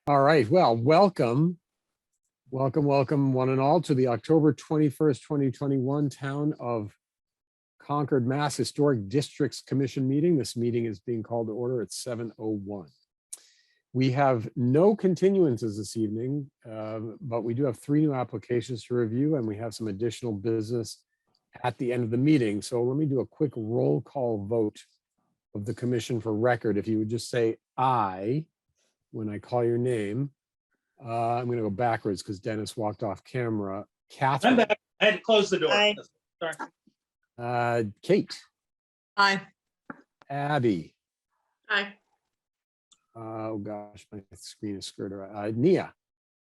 All right, well, welcome one and all to the October 21st, 2021 Town of Concord, Mass. Historic Districts Commission meeting. This meeting is being called to order at 7:01. We have no continuances this evening, but we do have 3 new applications to review, and we have some additional business at the end of the meeting. So let me do a quick roll call vote of the commission for record. If you would just say aye when I call your name. I'm going to go backwards because Dennis walked off camera. Catherine. I'm back. I had to close the door. Aye. Sorry. Kate. Aye. Abby. Aye. Oh gosh, my screen is screwed around. Nia.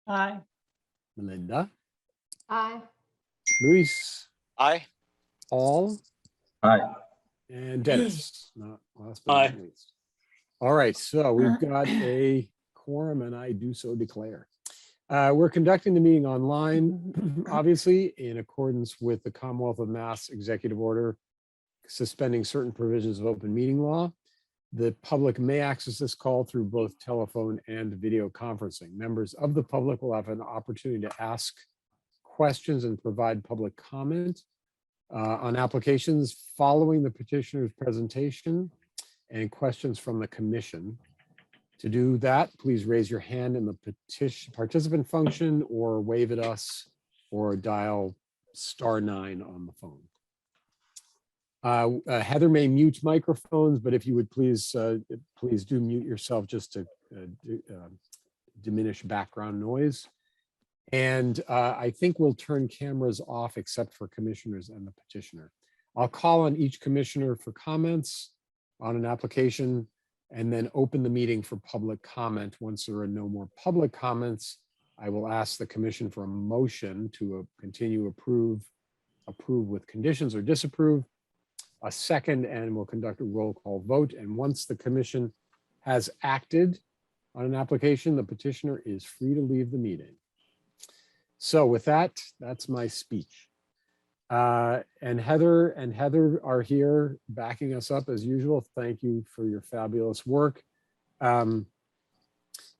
Aye. Melinda. Aye. Luis. Aye. Paul. Aye. And Dennis. Not last but Aye. not least. All right, so we've got a quorum and I do so declare. We're conducting the meeting online, obviously, in accordance with the Commonwealth of Mass Executive Order suspending certain provisions of open meeting law. The public may access this call through both telephone and video conferencing. Members of the public will have an opportunity to ask questions and provide public comment on applications following the petitioner's presentation and questions from the commission. To do that, please raise your hand in the participant function or wave at us or dial *9 on the phone. Heather may mute microphones, but if you would please do mute yourself just to diminish background noise. And I think we'll turn cameras off except for commissioners and the petitioner. I'll call on each commissioner for comments on an application and then open the meeting for public comment. Once there are no more public comments, I will ask the commission for a motion to continue approve with conditions or disapprove, a second, and we'll conduct a roll call vote. And once the commission has acted on an application, the petitioner is free to leave the meeting. So with that, that's my speech. And Heather are here backing us up as usual. Thank you for your fabulous work.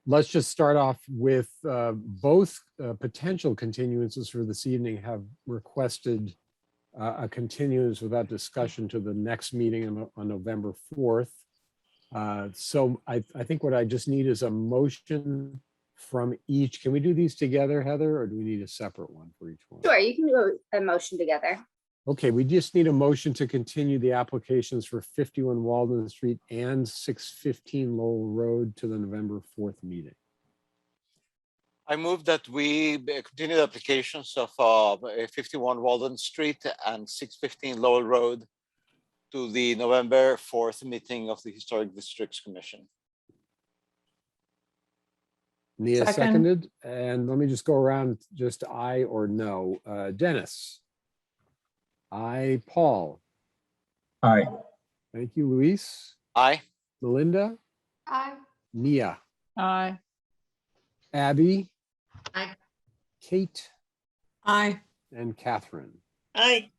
Let's just start off with both potential continuances for this evening have requested a continuance without discussion to the next meeting on November 4th. So I think what I just need is a motion from each. Can we do these together, Heather, or do we need a separate one for each one? Sure, you can do a motion together. Okay, we just need a motion to continue the applications for 51 Walden Street and 615 Lowell Road to the November 4th meeting. I move that we continue the applications of 51 Walden Street and 615 Lowell Road to the November 4th meeting of the Historic Districts Commission. Nia Second. seconded, and let me just go around just aye or no. Dennis. Aye. Paul. Aye. Thank you, Luis. Aye. Melinda. Aye. Nia. Aye. Abby. Aye. Kate. Aye. And Catherine. Aye.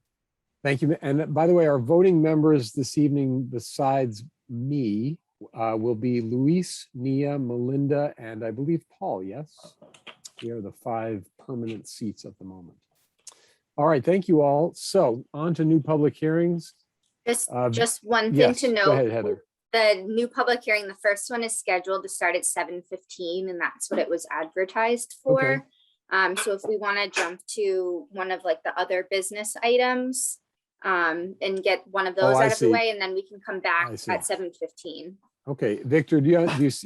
Thank you. And by the way, our voting members this evening, besides me, will be Luis, Nia, Melinda, and I believe Paul. Yes, we are the 5 permanent seats at the moment. All right, thank you all. So on to new public hearings. Just one thing Yes, to go note. ahead, Heather. The new public hearing, the first one is scheduled to start at 7:15, and that's what it was advertised for. So if we want to jump to one of like the other business items and get one of those I out of the see. way, and then we can come back I see. at 7:15. Okay, Victor,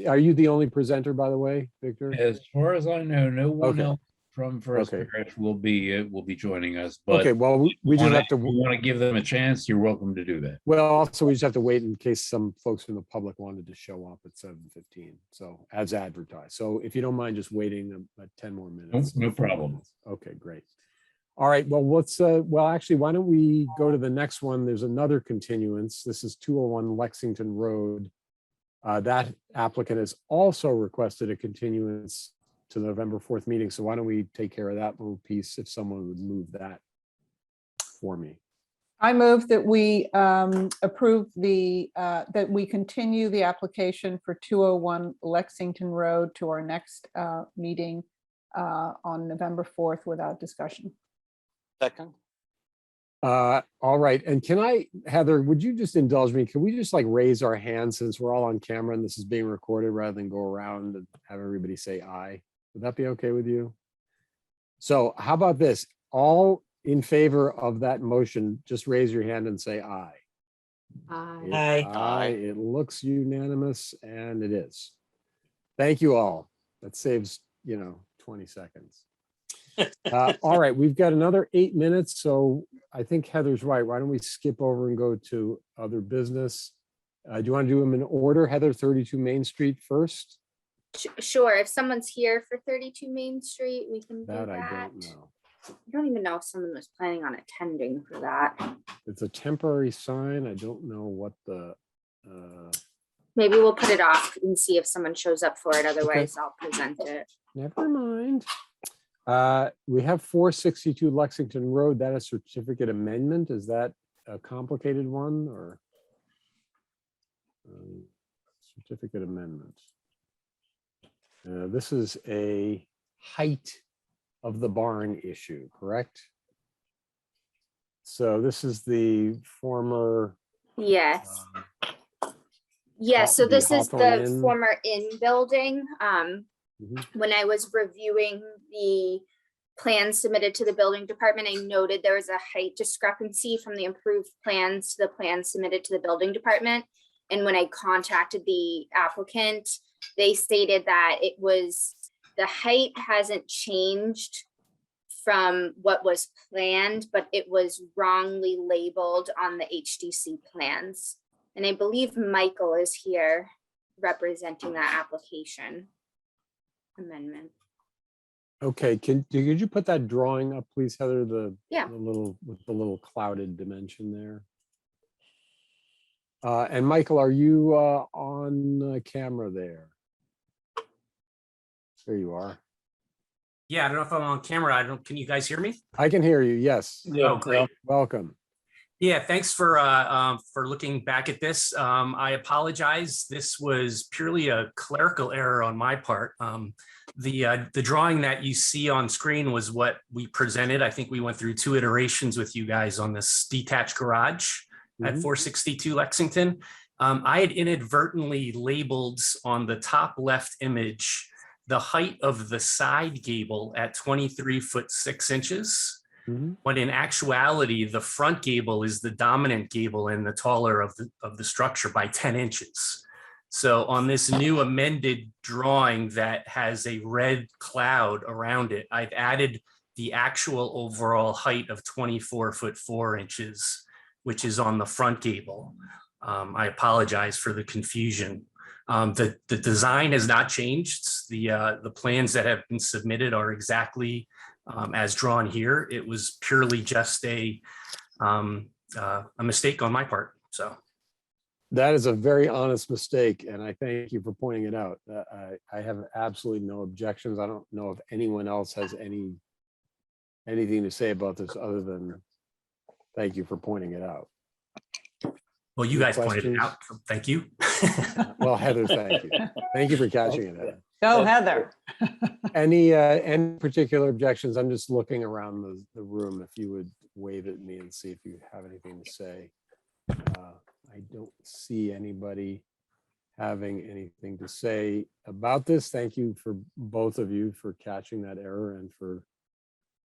are you the only presenter, by the way, Victor? As far as I know, no one Okay. else from First Okay. Parish will be joining us. But Okay, well, we just have to. if you want to give them a chance, you're welcome to do that. Well, also we just have to wait in case some folks from the public wanted to show up at 7:15. So as advertised. So if you don't mind just waiting 10 more minutes. No problem. Okay, great. All right, well, well, actually, why don't we go to the next one? There's another continuance. This is 201 Lexington Road. That applicant has also requested a continuance to the November 4th meeting. So why don't we take care of that little piece if someone would move that for me. I move that we approve that we continue the application for 201 Lexington Road to our next meeting on November 4th without discussion. Second. All right. And can I, Heather, would you just indulge me? Can we just like raise our hands since we're all on camera and this is being recorded rather than go around and have everybody say aye? Would that be okay with you? So how about this? All in favor of that motion, just raise your hand and say aye. Aye. Aye. It looks unanimous and it is. Thank you all. That saves, 20 seconds. All right, we've got another 8 minutes, so I think Heather's right. Why don't we skip over and go to other business? Do you want to do them in order? Heather, 32 Main Street first? Sure, if someone's here for 32 Main Street, we can do That that. I don't know. I don't even know if someone was planning on attending for that. It's a temporary sign. I don't know what the, Maybe we'll put it off and see if someone shows up for it. Otherwise, I'll present it. never mind. We have 462 Lexington Road. That is certificate amendment. Is that a complicated one or? Certificate amendment. This is a height of the barn issue, correct? So this is the former. Yes. um, Yes, so the this is Hawthorne the Inn. former inn building. Mhm. When I was reviewing the plans submitted to the building department, I noted there was a height discrepancy from the improved plans to the plans submitted to the building department. And when I contacted the applicant, they stated that it was, the height hasn't changed from what was planned, but it was wrongly labeled on the HDC plans. And I believe Michael is here representing that application amendment. Okay, could you put that drawing up, please, Heather? The Yeah. with the little clouded dimension there. And Michael, are you on camera there? There you are. Yeah, I don't know if I'm on camera. Can you guys hear me? I can hear you. Yes. Oh, great. Welcome. Yeah, thanks for looking back at this. I apologize. This was purely a clerical error on my part. The drawing that you see on screen was what we presented. I think we went through 2 iterations with you guys on this detached garage at Mhm. 462 Lexington. I had inadvertently labeled on the top left image the height of the side gable at 23 foot 6 inches. Mhm. When in actuality, the front gable is the dominant gable and the taller of the structure by 10 inches. So on this new amended drawing that has a red cloud around it, I've added the actual overall height of 24 foot 4 inches, which is on the front gable. I apologize for the confusion. The design has not changed. The plans that have been submitted are exactly as drawn here. It was purely just a mistake on my part. So That is a very honest mistake, and I thank you for pointing it out. I have absolutely no objections. I don't know if anyone else has anything to say about this other than thank you for pointing it out. well, you Any guys pointed it questions? out. So thank you. Well, Heather, thank you. Thank you for catching it, Heather. Go Heather. Any particular objections? I'm just looking around the room. If you would wave at me and see if you have anything to say. I don't see anybody having anything to say about this. Thank you for both of you for catching that error and for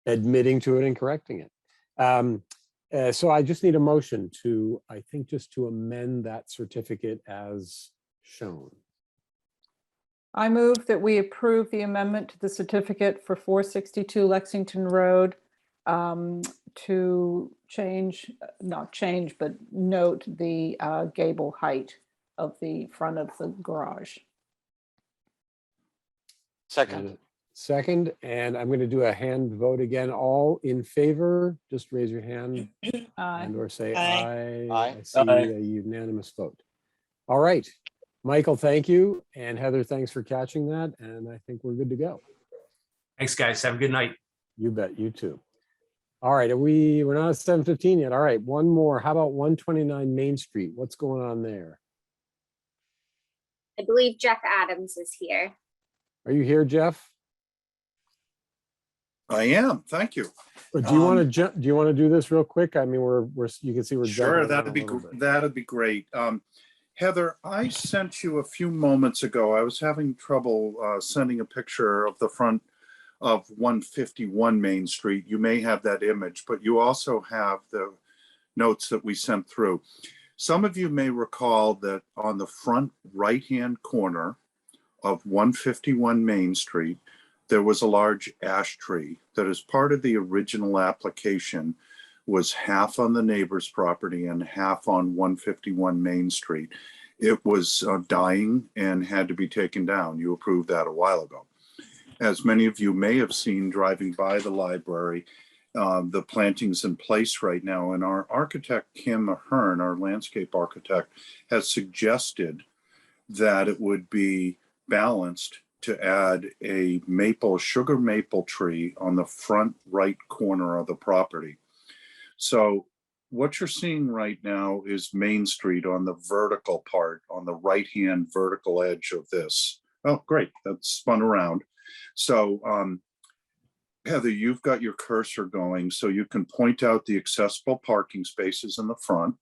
admitting to it and correcting it. So I just need a motion to, I think, just to amend that certificate as shown. I move that we approve the amendment to the certificate for 462 Lexington Road to not change, but note the gable height of the front of the garage. Second. Second, and I'm going to do a hand vote again. All in favor, just raise your hand and or say aye. Aye. I see a unanimous vote. All right, Michael, thank you. And Heather, thanks for catching that. And I think we're good to go. Thanks, guys. Have a good night. You bet, you too. All right, we're not at 7:15 yet. All right, one more. How about 129 Main Street? What's going on there? I believe Jeff Adams is here. Are you here, Jeff? I am, thank you. Or do you want to jump? Do you want to do this real quick? I mean, you can see we're Sure, jumping around a little bit. that'd be great. Heather, I sent you a few moments ago. I was having trouble sending a picture of the front of 151 Main Street. You may have that image, but you also have the notes that we sent through. Some of you may recall that on the front right-hand corner of 151 Main Street, there was a large ash tree that, as part of the original application, was half on the neighbor's property and half on 151 Main Street. It was dying and had to be taken down. You approved that a while ago. As many of you may have seen driving by the library, the plantings in place right now, and our architect, Kim Ahern, our landscape architect, has suggested that it would be balanced to add a sugar maple tree on the front right corner of the property. So what you're seeing right now is Main Street on the vertical part, on the right-hand vertical edge of this. Oh, great, that's spun around. So Heather, you've got your cursor going so you can point out the accessible parking spaces in the front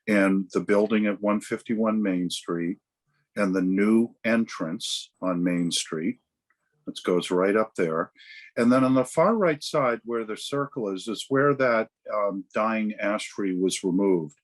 and the building at 151 Main Street and the new entrance on Main Street. That goes right up there. And then on the far right side where the circle is where that dying ash tree was removed.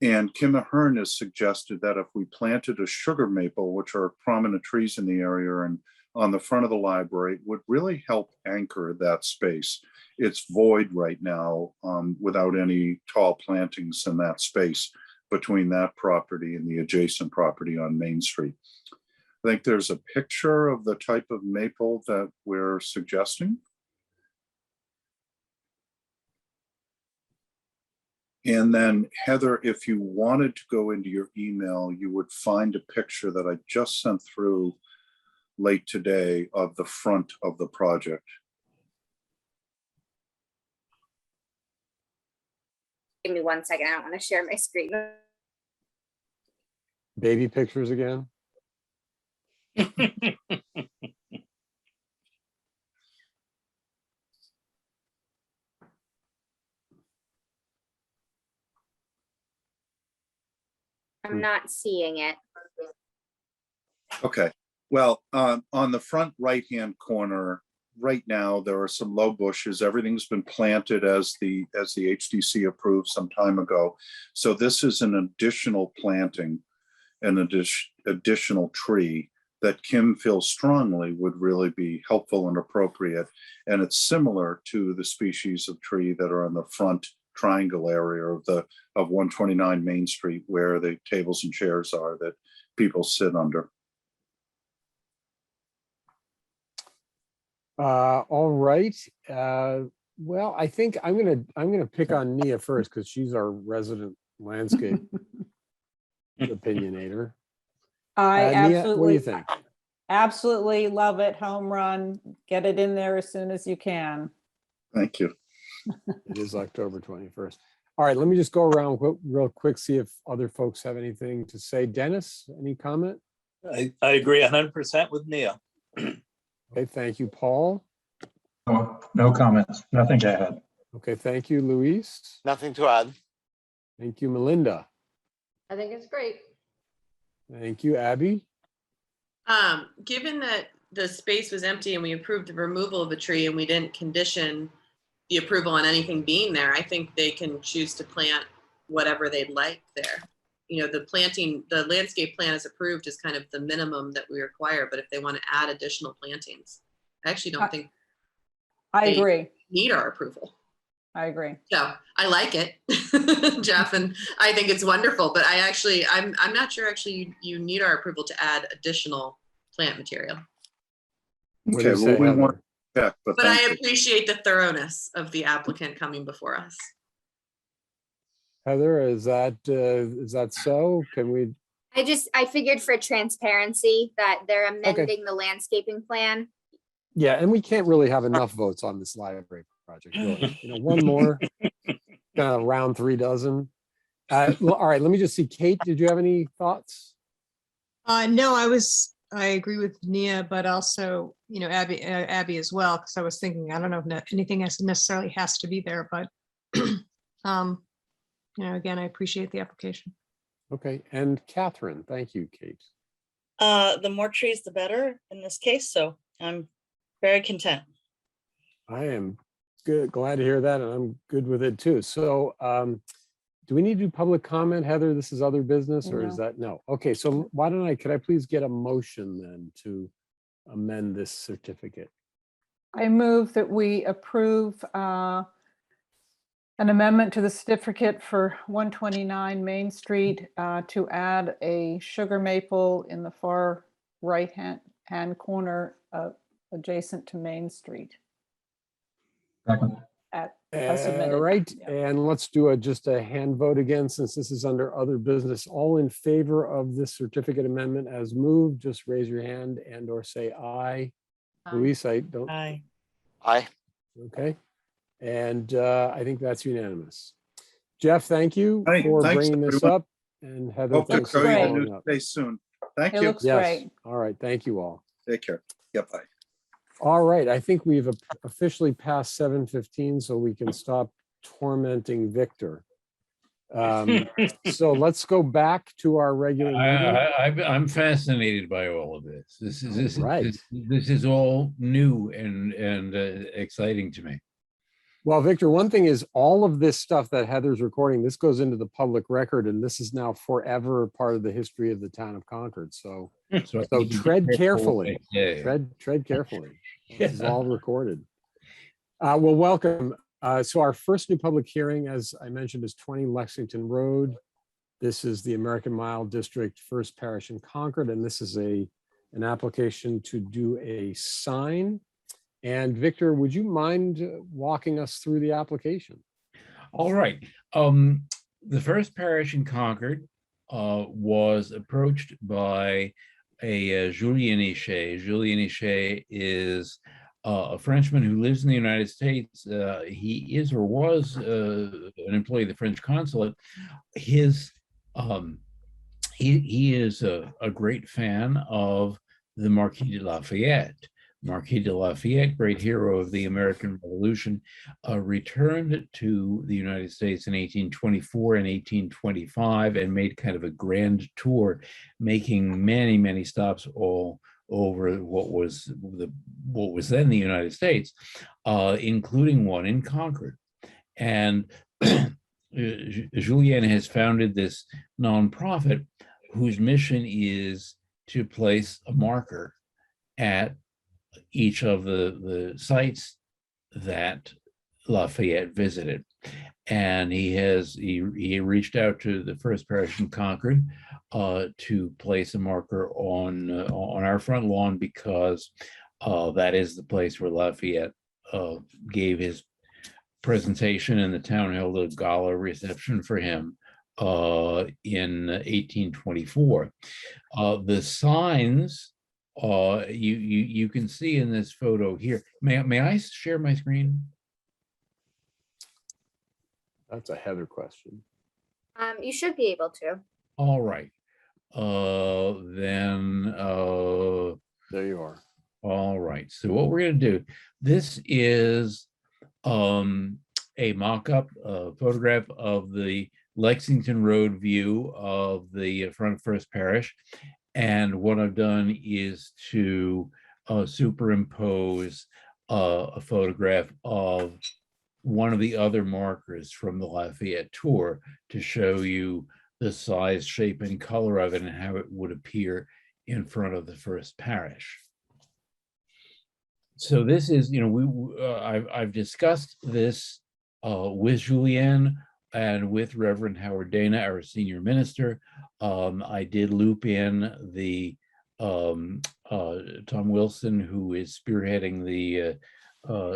And Kim Ahern has suggested that if we planted a sugar maple, which are prominent trees in the area and on the front of the library, would really help anchor that space. It's void right now without any tall plantings in that space between that property and the adjacent property on Main Street. I think there's a picture of the type of maple that we're suggesting. And then Heather, if you wanted to go into your email, you would find a picture that I just sent through late today of the front of the project. Give me 1 second. I don't want to share my screen. Baby pictures again? I'm not seeing it. Okay, well, on the front right-hand corner, right now, there are some low bushes. Everything's been planted as the HDC approved some time ago. So this is an additional planting, an additional tree that Kim feels strongly would really be helpful and appropriate. And it's similar to the species of tree that are on the front triangle area of 129 Main Street, where the tables and chairs are that people sit under. All right. Well, I think I'm gonna pick on Nia first because she's our resident landscape opinionator. I Nia, what do you think? absolutely love it. Home run. Get it in there as soon as you can. Thank you. It is October 21st. All right, let me just go around real quick, see if other folks have anything to say. Dennis, any comment? I agree 100% with Nia. Okay, thank you, Paul. No comments, nothing to add. Okay, thank you, Luis. Nothing to add. Thank you, Melinda. I think it's great. Thank you, Abby. Given that the space was empty and we approved the removal of the tree and we didn't condition the approval on anything being there, I think they can choose to plant whatever they'd like there. You know, the landscape plan is approved as kind of the minimum that we require, but if they want to add additional plantings, I actually don't think I they agree. need our approval. I agree. So I like it, Jeff, and I think it's wonderful, but I'm not sure actually you need our approval to add additional plant material. What do Okay, you well, say, we Heather? want to check, but But thank I you. appreciate the thoroughness of the applicant coming before us. Heather, is that so? Can we? I figured for transparency that they're amending the landscaping plan. Yeah, and we can't really have enough votes on this library project. project, really. One more, kind of round 3 dozen. Well, all right, let me just see. Kate, did you have any thoughts? No, I agree with Nia, but also, Abby as well, because I was thinking, I don't know if anything necessarily has to be there, but, again, I appreciate the application. Okay, and Catherine, thank you, Kate. The more trees, the better in this case, so I'm very content. I am glad to hear that, and I'm good with it too. So do we need to do public comment, Heather? This is other business, or is that no? Okay, so could I please get a motion then to amend this certificate? I move that we approve an amendment to the certificate for 129 Main Street to add a sugar maple in the far right-hand corner adjacent to Main Street. Second. As submitted. Right, Yeah. and let's do just a hand vote again, since this is under other business. All in favor of this certificate amendment as moved, just raise your hand and or say aye. Luis, I don't. Aye. Aye. Okay, and I think that's unanimous. Jeff, thank you Hey, for thanks, bringing this everyone. up, and Heather, Hope to thanks for show you the following new up. space soon. Thank It you. looks Yes, great. all right, thank you all. Take care. Yep, bye. All right, I think we've officially passed 7:15, so we can stop tormenting Victor. So let's go back to our regular meeting. I'm fascinated by all of this. Right. This is all new and exciting to me. Well, Victor, one thing is all of this stuff that Heather's recording, this goes into the public record, and this is now forever part of the history of the town of Concord. So So tread carefully. Yeah. Tread carefully. This is all recorded. Well, welcome. So our first new public hearing, as I mentioned, is 20 Lexington Road. This is the American Mile District First Parish in Concord, and this is an application to do a sign. And Victor, would you mind walking us through the application? All right. The First Parish in Concord was approached by a Julien Ichet. Julien Ichet is a Frenchman who lives in the United States. He is or was an employee of the French consulate. He is a great fan of the Marquis de Lafayette. Marquis de Lafayette, great hero of the American Revolution, returned to the United States in 1824 and 1825 and made kind of a grand tour, making many, many stops all over what was then the United States, including one in Concord. And Julien has founded this nonprofit whose mission is to place a marker at each of the sites that Lafayette visited. And he reached out to the First Parish in Concord to place a marker on our front lawn, because that is the place where Lafayette gave his presentation, and the town held a gala reception for him in 1824. The signs you can see in this photo here. May I share my screen? That's a Heather question. You should be able to. All right. Then There you are. all right. So what we're going to do, this is a mock-up photograph of the Lexington Road view of the front First Parish. And what I've done is to superimpose a photograph of one of the other markers from the Lafayette tour to show you the size, shape, and color of it and how it would appear in front of the First Parish. So this is, I've discussed this with Julien and with Reverend Howard Dana, our senior minister. I did loop in the Tom Wilson, who is spearheading the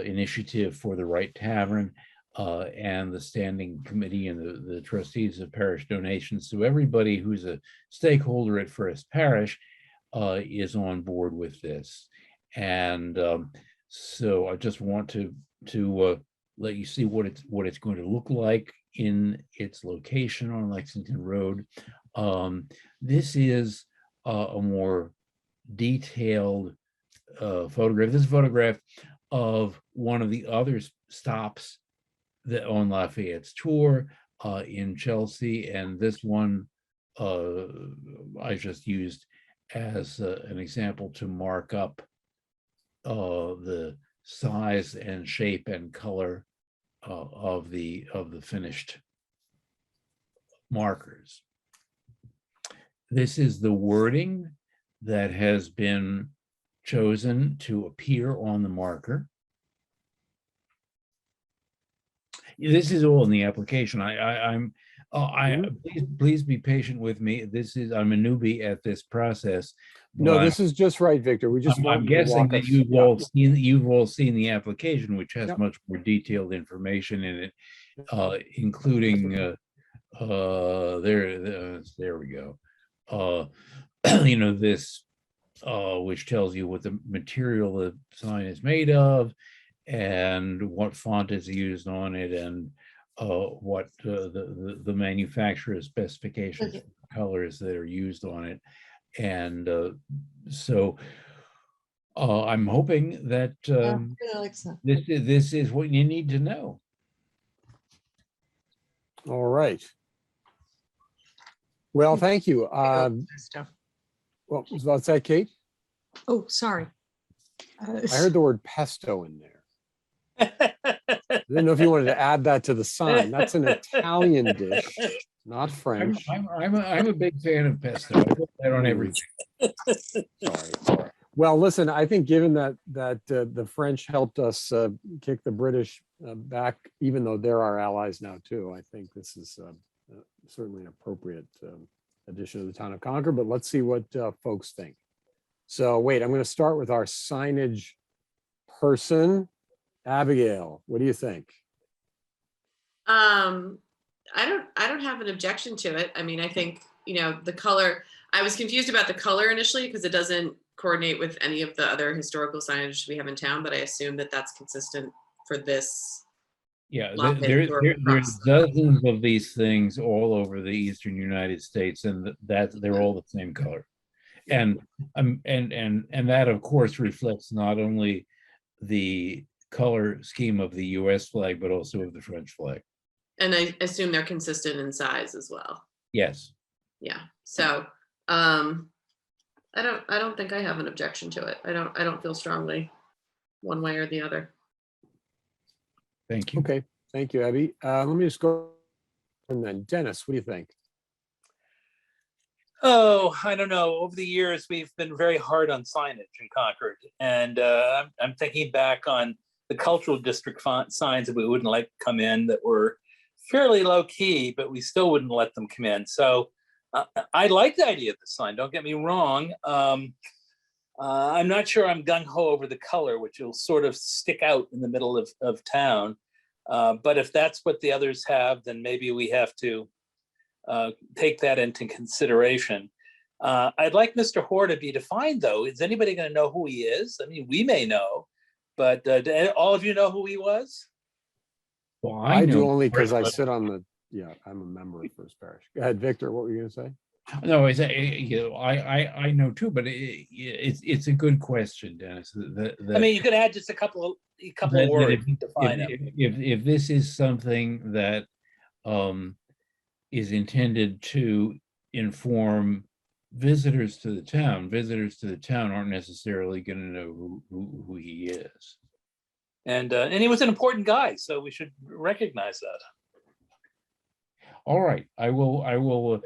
initiative for the Right Tavern, and the standing committee and the trustees of parish donations. So everybody who's a stakeholder at First Parish is on board with this. And so I just want to let you see what it's going to look like in its location on Lexington Road. This is a more detailed photograph. This is a photograph of one of the other stops that on Lafayette's tour in Chelsea, and this one I just used as an example to mark up the size and shape and color of the finished markers. This is the wording that has been chosen to appear on the marker. This is all in the application. Please be patient with me. I'm a newbie at this process. No, this is just right, Victor. We just I'm want you to guessing walk that us- you've all seen the application, which has Yep. much more detailed information in it, including there we go. This which tells you what the material the sign is made of and what font is used on it, and what the manufacturer's specifications for the colors that are used on it. And so I'm hoping that this is what you need to know. All right. Well, thank you. What was about to say, Kate? Oh, sorry. I heard the word pesto in there. I didn't know if you wanted to add that to the sign. That's an Italian dish, not French. I'm a big fan of pesto. I put that on everything. Sorry. Well, listen, I think given that the French helped us kick the British back, even though they're our allies now too, I think this is certainly an appropriate addition to the town of Concord. But let's see what folks think. So wait, I'm going to start with our signage person, Abigail. What do you think? I don't have an objection to it. I mean, I think, the color, I was confused about the color initially because it doesn't coordinate with any of the other historical signage we have in town, but I assume that that's consistent for this. Yeah, Lafayette tour there's across. dozens of these things all over the eastern United States, and they're all the same color. And that of course reflects not only the color scheme of the US flag, but also of the French flag. And I assume they're consistent in size as well. Yes. Yeah. So I don't think I have an objection to it. I don't feel strongly one way or the other. Thank you. Okay, thank you, Abby. Let me just go, and then Dennis, what do you think? Oh, I don't know. Over the years, we've been very hard on signage in Concord. And I'm thinking back on the cultural district signs that we wouldn't let come in that were fairly low key, but we still wouldn't let them come in. So I like the idea of the sign, don't get me wrong. I'm not sure I'm gung-ho over the color, which will sort of stick out in the middle of town. But if that's what the others have, then maybe we have to take that into consideration. I'd like Mr. Hoare to be defined, though. Is anybody going to know who he is? I mean, we may know, but do all of you know who he was? Well, I do know- only because I sit on the, I'm a member of First Parish. Go ahead, Victor, what were you going to say? No, I know too, but it's a good question, Dennis. I mean, you could add just a couple of words to define him. If this is something that is intended to inform visitors to the town aren't necessarily going to know who he is. And he was an important guy, so we should recognize that. All right, I will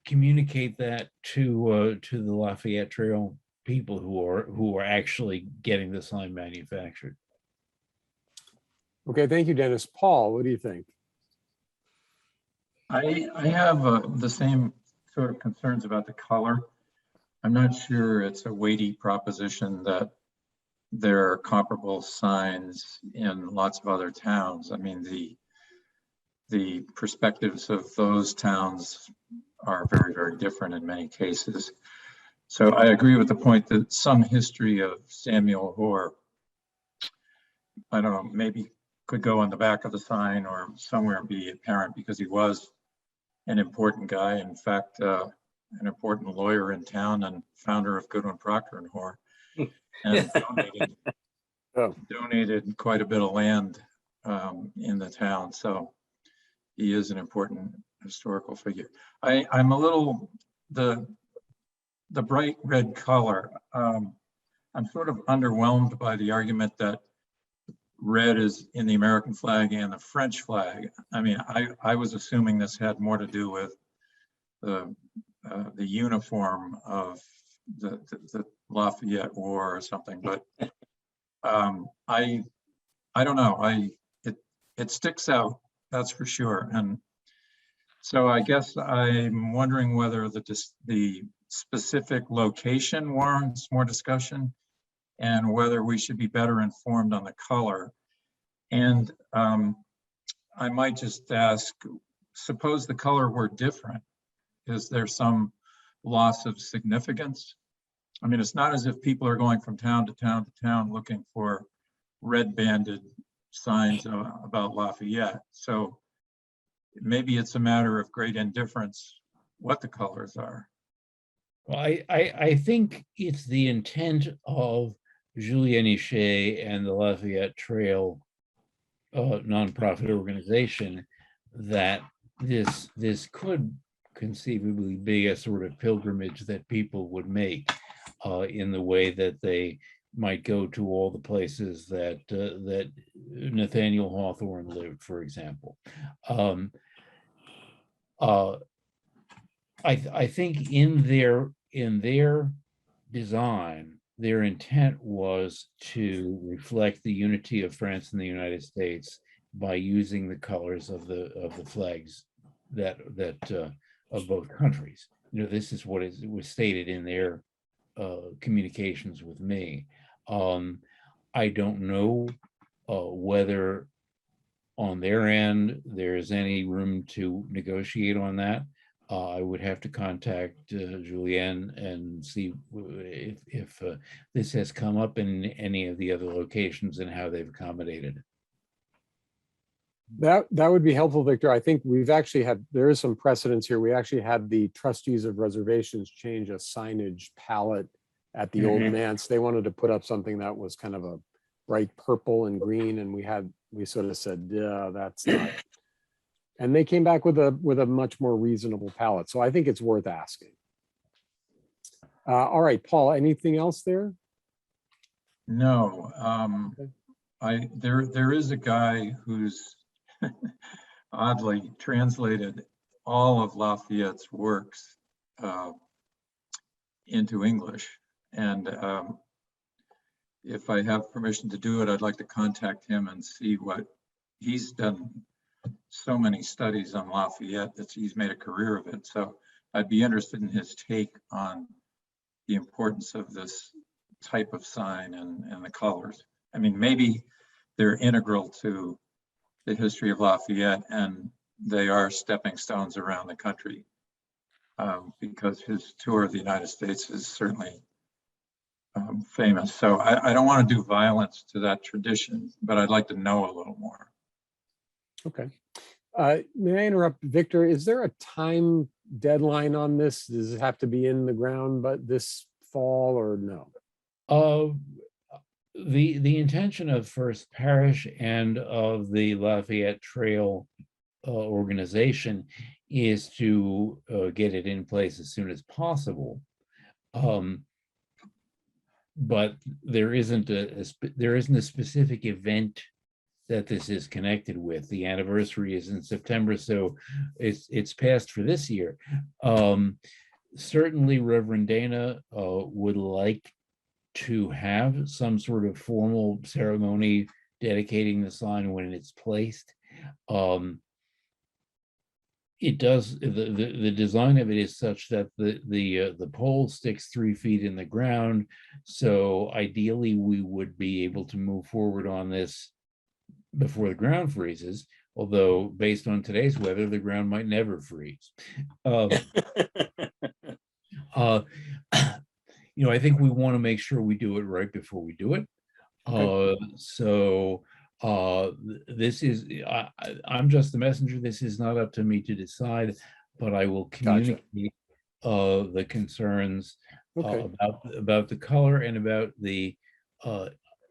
communicate that to the Lafayette Trail people who are actually getting the sign manufactured. Okay, thank you, Dennis. Paul, what do you think? I have the same sort of concerns about the color. I'm not sure it's a weighty proposition that there are comparable signs in lots of other towns. I mean, the perspectives of those towns are very, very different in many cases. So I agree with the point that some history of Samuel Hoare, I don't know, maybe could go on the back of the sign or somewhere be apparent because he was an important guy. In fact, an important lawyer in town and founder of Goodwin Procter and Hoare, and donated quite a bit of land in the town. So he is an important historical figure. I'm a little, the bright red color, I'm sort of underwhelmed by the argument that red is in the American flag and the French flag. I mean, I was assuming this had more to do with the uniform of the Lafayette War or something, but I don't know. It sticks out, that's for sure. And so I guess I'm wondering whether the specific location warrants more discussion and whether we should be better informed on the color. And I might just ask, suppose the color were different, is there some loss of significance? I mean, it's not as if people are going from town to town to town looking for red banded signs about Lafayette. So maybe it's a matter of great indifference what the colors are. Well, I think it's the intent of Julien Ichet and the Lafayette Trail nonprofit organization that this could conceivably be a sort of pilgrimage that people would make in the way that they might go to all the places that that Nathaniel Hawthorne lived, for example. I think in their design, their intent was to reflect the unity of France and the United States by using the colors of the flags that of both countries. You know, this is what was stated in their communications with me. I don't know whether on their end there's any room to negotiate on that. I would have to contact Julien and see if this has come up in any of the other locations and how they've accommodated. That would be helpful, Victor. I think we've actually there is some precedence here. We actually had the trustees of reservations change a signage palette at the old manse. They wanted to put up something that was kind of a bright purple and green, and we sort of said, yeah, that's not. And they came back with a much more reasonable palette. So I think it's worth asking. All right, Paul, anything else there? No, there is a guy who's oddly translated all of Lafayette's works into English. And if I have permission to do it, I'd like to contact him and see what he's done. So many studies on Lafayette that he's made a career of it. So I'd be interested in his take on the importance of this type of sign and the colors. I mean, maybe they're integral to the history of Lafayette and they are stepping stones around the country because his tour of the United States is certainly famous. So I don't want to do violence to that tradition, but I'd like to know a little more. Okay. May I interrupt, Victor? Is there a time deadline on this? Does it have to be in the ground but this fall or no? The intention of First Parish and of the Lafayette Trail organization is to get it in place as soon as possible. But there isn't a specific event that this is connected with. The anniversary is in September, so it's passed for this year. Certainly Reverend Dana would like to have some sort of formal ceremony dedicating the sign when it's placed. It does, the design of it is such that the pole sticks 3 feet in the ground. So ideally we would be able to move forward on this before the ground freezes, although based on today's weather, the ground might never freeze. You know, I think we want to make sure we do it right before we do it. So This is, I'm just the messenger. This is not up to me to decide, but I will communicate the concerns Okay. about the color and about the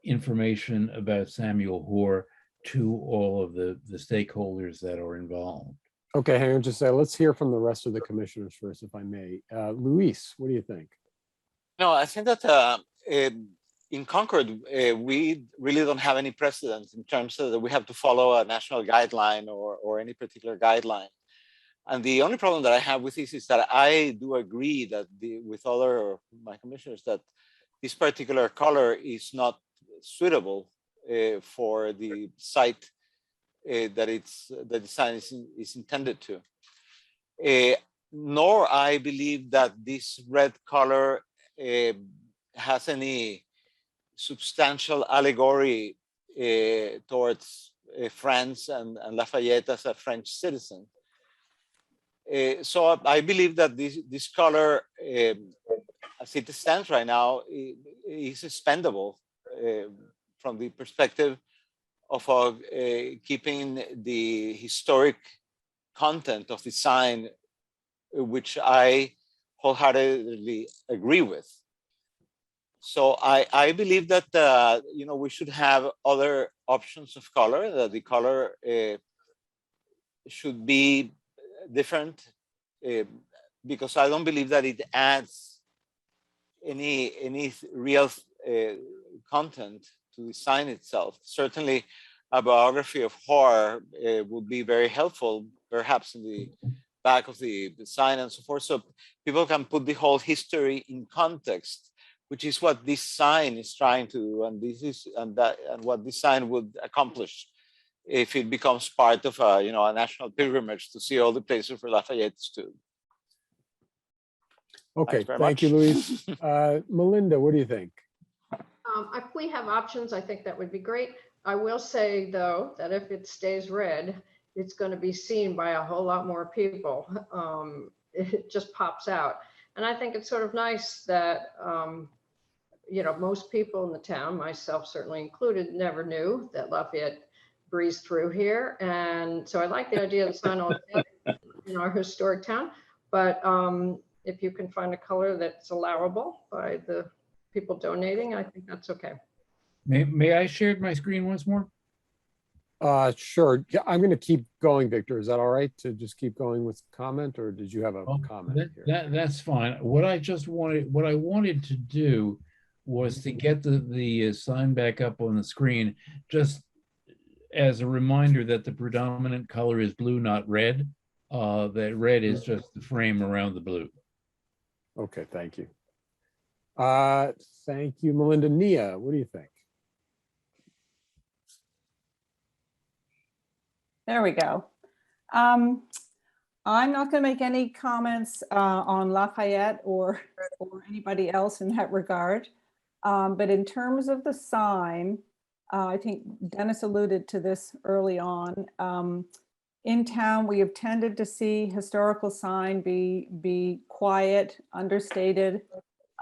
information about Samuel Hoare to all of the stakeholders that are involved. Okay, hang on just a second. Let's hear from the rest of the commissioners first, if I may. Luis, what do you think? No, I think that in Concord, we really don't have any precedent in terms of that we have to follow a national guideline or any particular guideline. And the only problem that I have with this is that I do agree that with other my commissioners that this particular color is not suitable for the site that the design is intended to. Nor I believe that this red color has any substantial allegory towards France and Lafayette as a French citizen. So I believe that this color, as it stands right now, is expendable from the perspective of keeping the historic content of the sign, which I wholeheartedly agree with. So I believe that we should have other options of color. That the color should be different, because I don't believe that it adds any real content to the sign itself. Certainly, a biography of Hoare would be very helpful, perhaps in the back of the sign and so forth, so people can put the whole history in context, which is what this sign is trying to do, and what this sign would accomplish if it becomes part of a national pilgrimage to see all the places where Lafayette stood. Okay, very thank you, much. Luis. Melinda, what do you think? If we have options, I think that would be great. I will say, though, that if it stays red, it's going to be seen by a whole lot more people. It just pops out. And I think it's sort of nice that, most people in the town, myself certainly included, never knew that Lafayette breezed through here. And so I like the idea of the sign on in our historic town. But if you can find a color that's allowable by the people donating, I think that's okay. May I share my screen once more? Sure. Yeah, I'm going to keep going, Victor. Is that all right to just keep going with comment, or did you have a comment here? That's fine. What I wanted to do was to get the sign back up on the screen, just as a reminder that the predominant color is blue, not red. That red is just the frame around the blue. Okay, thank you. Thank you, Melinda. Nia, what do you think? There we go. I'm not going to make any comments on Lafayette or anybody else in that regard. But in terms of the sign, I think Dennis alluded to this early on. In town, we have tended to see historical sign be quiet, understated.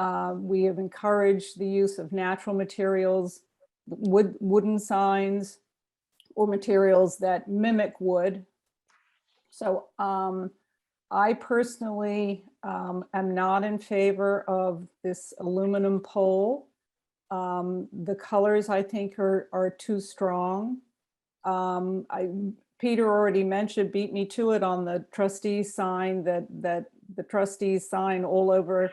We have encouraged the use of natural materials, wooden signs, or materials that mimic wood. So I personally am not in favor of this aluminum pole. The colors, I think, are too strong. Peter already mentioned, beat me to it on the trustees sign, that the trustees sign all over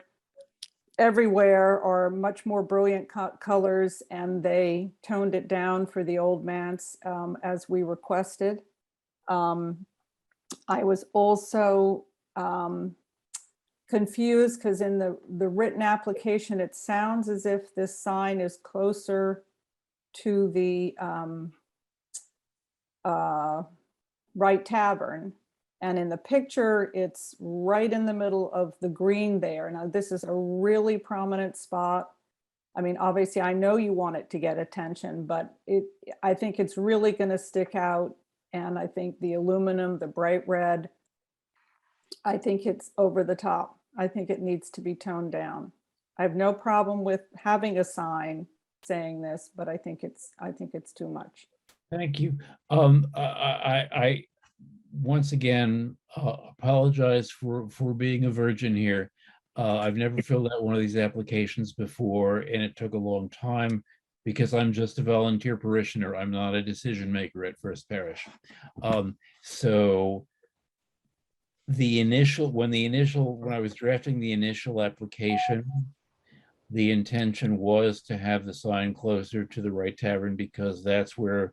everywhere are much more brilliant colors, and they toned it down for the old manse as we requested. I was also confused because in the written application, it sounds as if this sign is closer to the Right Tavern. And in the picture, it's right in the middle of the green there. Now, this is a really prominent spot. I mean, obviously, I know you want it to get attention, but I think it's really going to stick out. And I think the aluminum, the bright red, I think it's over the top. I think it needs to be toned down. I have no problem with having a sign saying this, but I think it's too much. Thank you. I once again apologize for being a virgin here. I've never filled out one of these applications before, and it took a long time because I'm just a volunteer parishioner. I'm not a decision maker at First Parish. So when I was drafting the initial application, the intention was to have the sign closer to the Right Tavern because that's where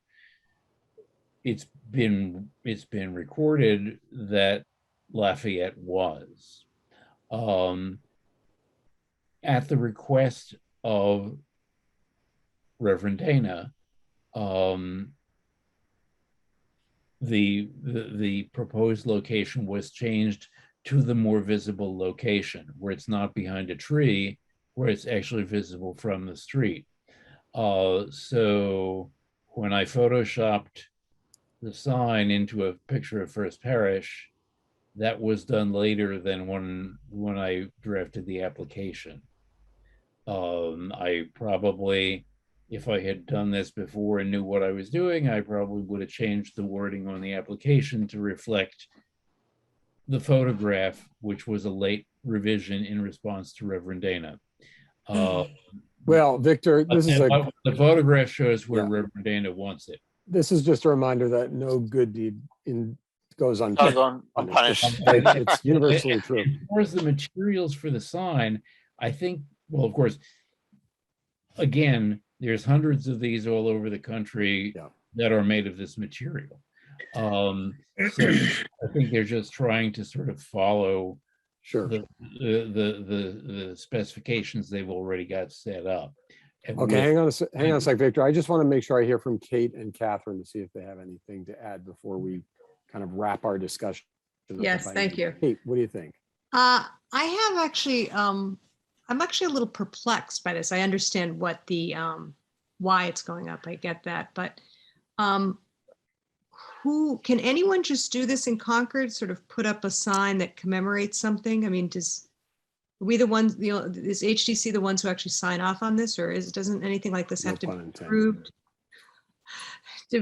it's been recorded that Lafayette was. At the request of Reverend Dana, the proposed location was changed to the more visible location where it's not behind a tree, where it's actually visible from the street. So when I photoshopped the sign into a picture of First Parish, that was done later than when I drafted the application. I probably, if I had done this before and knew what I was doing, I probably would have changed the wording on the application to reflect the photograph, which was a late revision in response to Reverend Dana. Well, Victor, this is the photograph shows where Yeah. Reverend Dana wants it. this is just a reminder that no good deed goes unpunished. Unpunished. It's universally true. As far as the materials for the sign, I think, well, of course, again, there's hundreds of these all over the country that are made of this material. So I think they're just trying to sort of follow the specifications they've already got set up. And Okay, hang on a sec, Victor. I just want to make sure I hear from Kate and Catherine to see if they have anything to add before we kind of wrap our discussion. Yes, thank you. Kate, what do you think? I have actually, I'm actually a little perplexed by this. I understand what the, why it's going up. I get that, but can anyone just do this in Concord, sort of put up a sign that commemorates something? I mean, are we the ones, is HDC the ones who actually sign off on this, or doesn't anything like this have to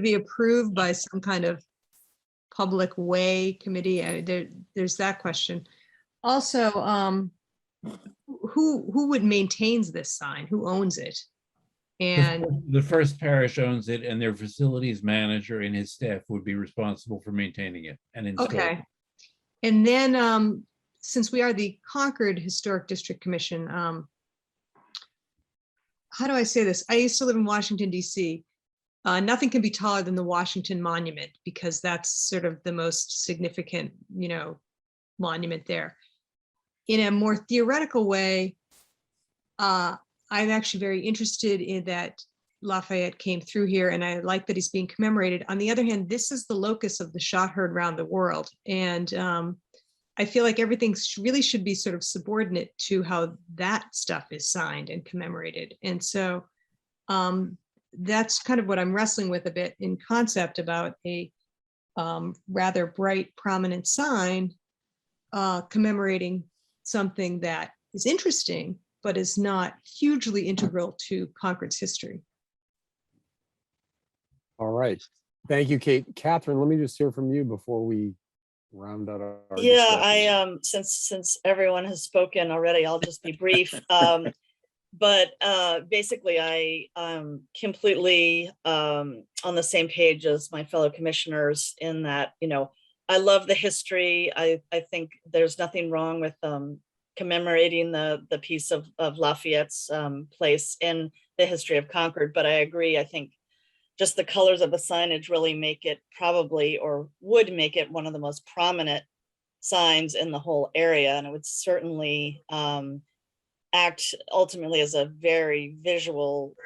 be approved by some kind of public way committee? There's that question. Also, who would maintains this sign? Who owns it? And the First Parish owns it, and their facilities manager and his staff would be responsible for maintaining it and installing. Okay. And then since we are the Concord Historic District Commission, how do I say this? I used to live in Washington, D.C. Nothing can be taller than the Washington Monument because that's sort of the most significant, monument there. In a more theoretical way, I'm actually very interested in that Lafayette came through here, and I like that he's being commemorated. On the other hand, this is the locus of the shot heard around the world. And I feel like everything really should be sort of subordinate to how that stuff is signed and commemorated. And so that's kind of what I'm wrestling with a bit in concept about a rather bright, prominent sign commemorating something that is interesting, but is not hugely integral to Concord's history. All right. Thank you, Kate. Catherine, let me just hear from you before we round out our Yeah, discussion. since everyone has spoken already, I'll just be brief. But basically, I'm completely on the same page as my fellow commissioners in that, I love the history. I think there's nothing wrong with commemorating the piece of Lafayette's place in the history of Concord. But I agree, I think just the colors of the signage really make it probably, or would make it, one of the most prominent signs in the whole area. And it would certainly act ultimately as a very visual,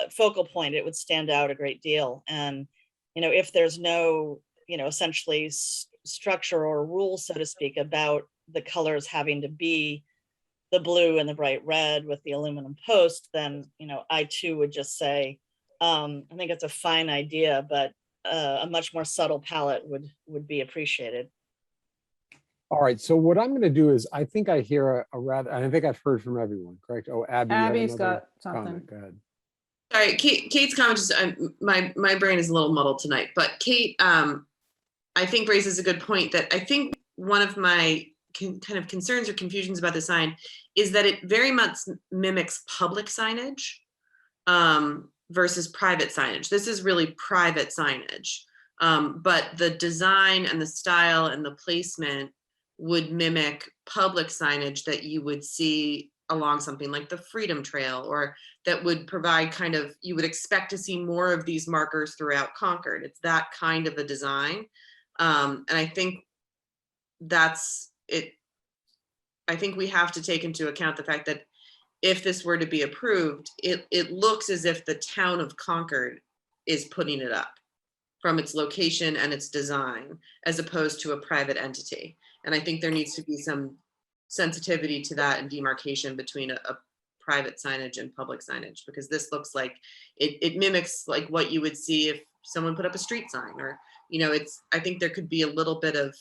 focal point. It would stand out a great deal. And, if there's no, essentially structure or rule, so to speak, about the colors having to be the blue and the bright red with the aluminum post, then, I too would just say, I think it's a fine idea, but a much more subtle palette would be appreciated. All right, so what I'm going to do is, I think I hear I think I've heard from everyone, correct? Oh, Abby, you have Abby's another got something. comment. Go ahead. Sorry, Kate's comment is, my brain is a little muddled tonight, but Kate, I think raises a good point that I think one of my kind of concerns or confusions about the sign is that it very much mimics public signage versus private signage. This is really private signage, but the design and the style and the placement would mimic public signage that you would see along something like the Freedom Trail, or that would provide kind of, you would expect to see more of these markers throughout Concord. It's that kind of a design. And I think that's it. I think we have to take into account the fact that if this were to be approved, it looks as if the town of Concord is putting it up from its location and its design, as opposed to a private entity. And I think there needs to be some sensitivity to that and demarcation between a private signage and public signage, because this looks like it mimics like what you would see if someone put up a street sign, or, you know, I think there could be a little bit of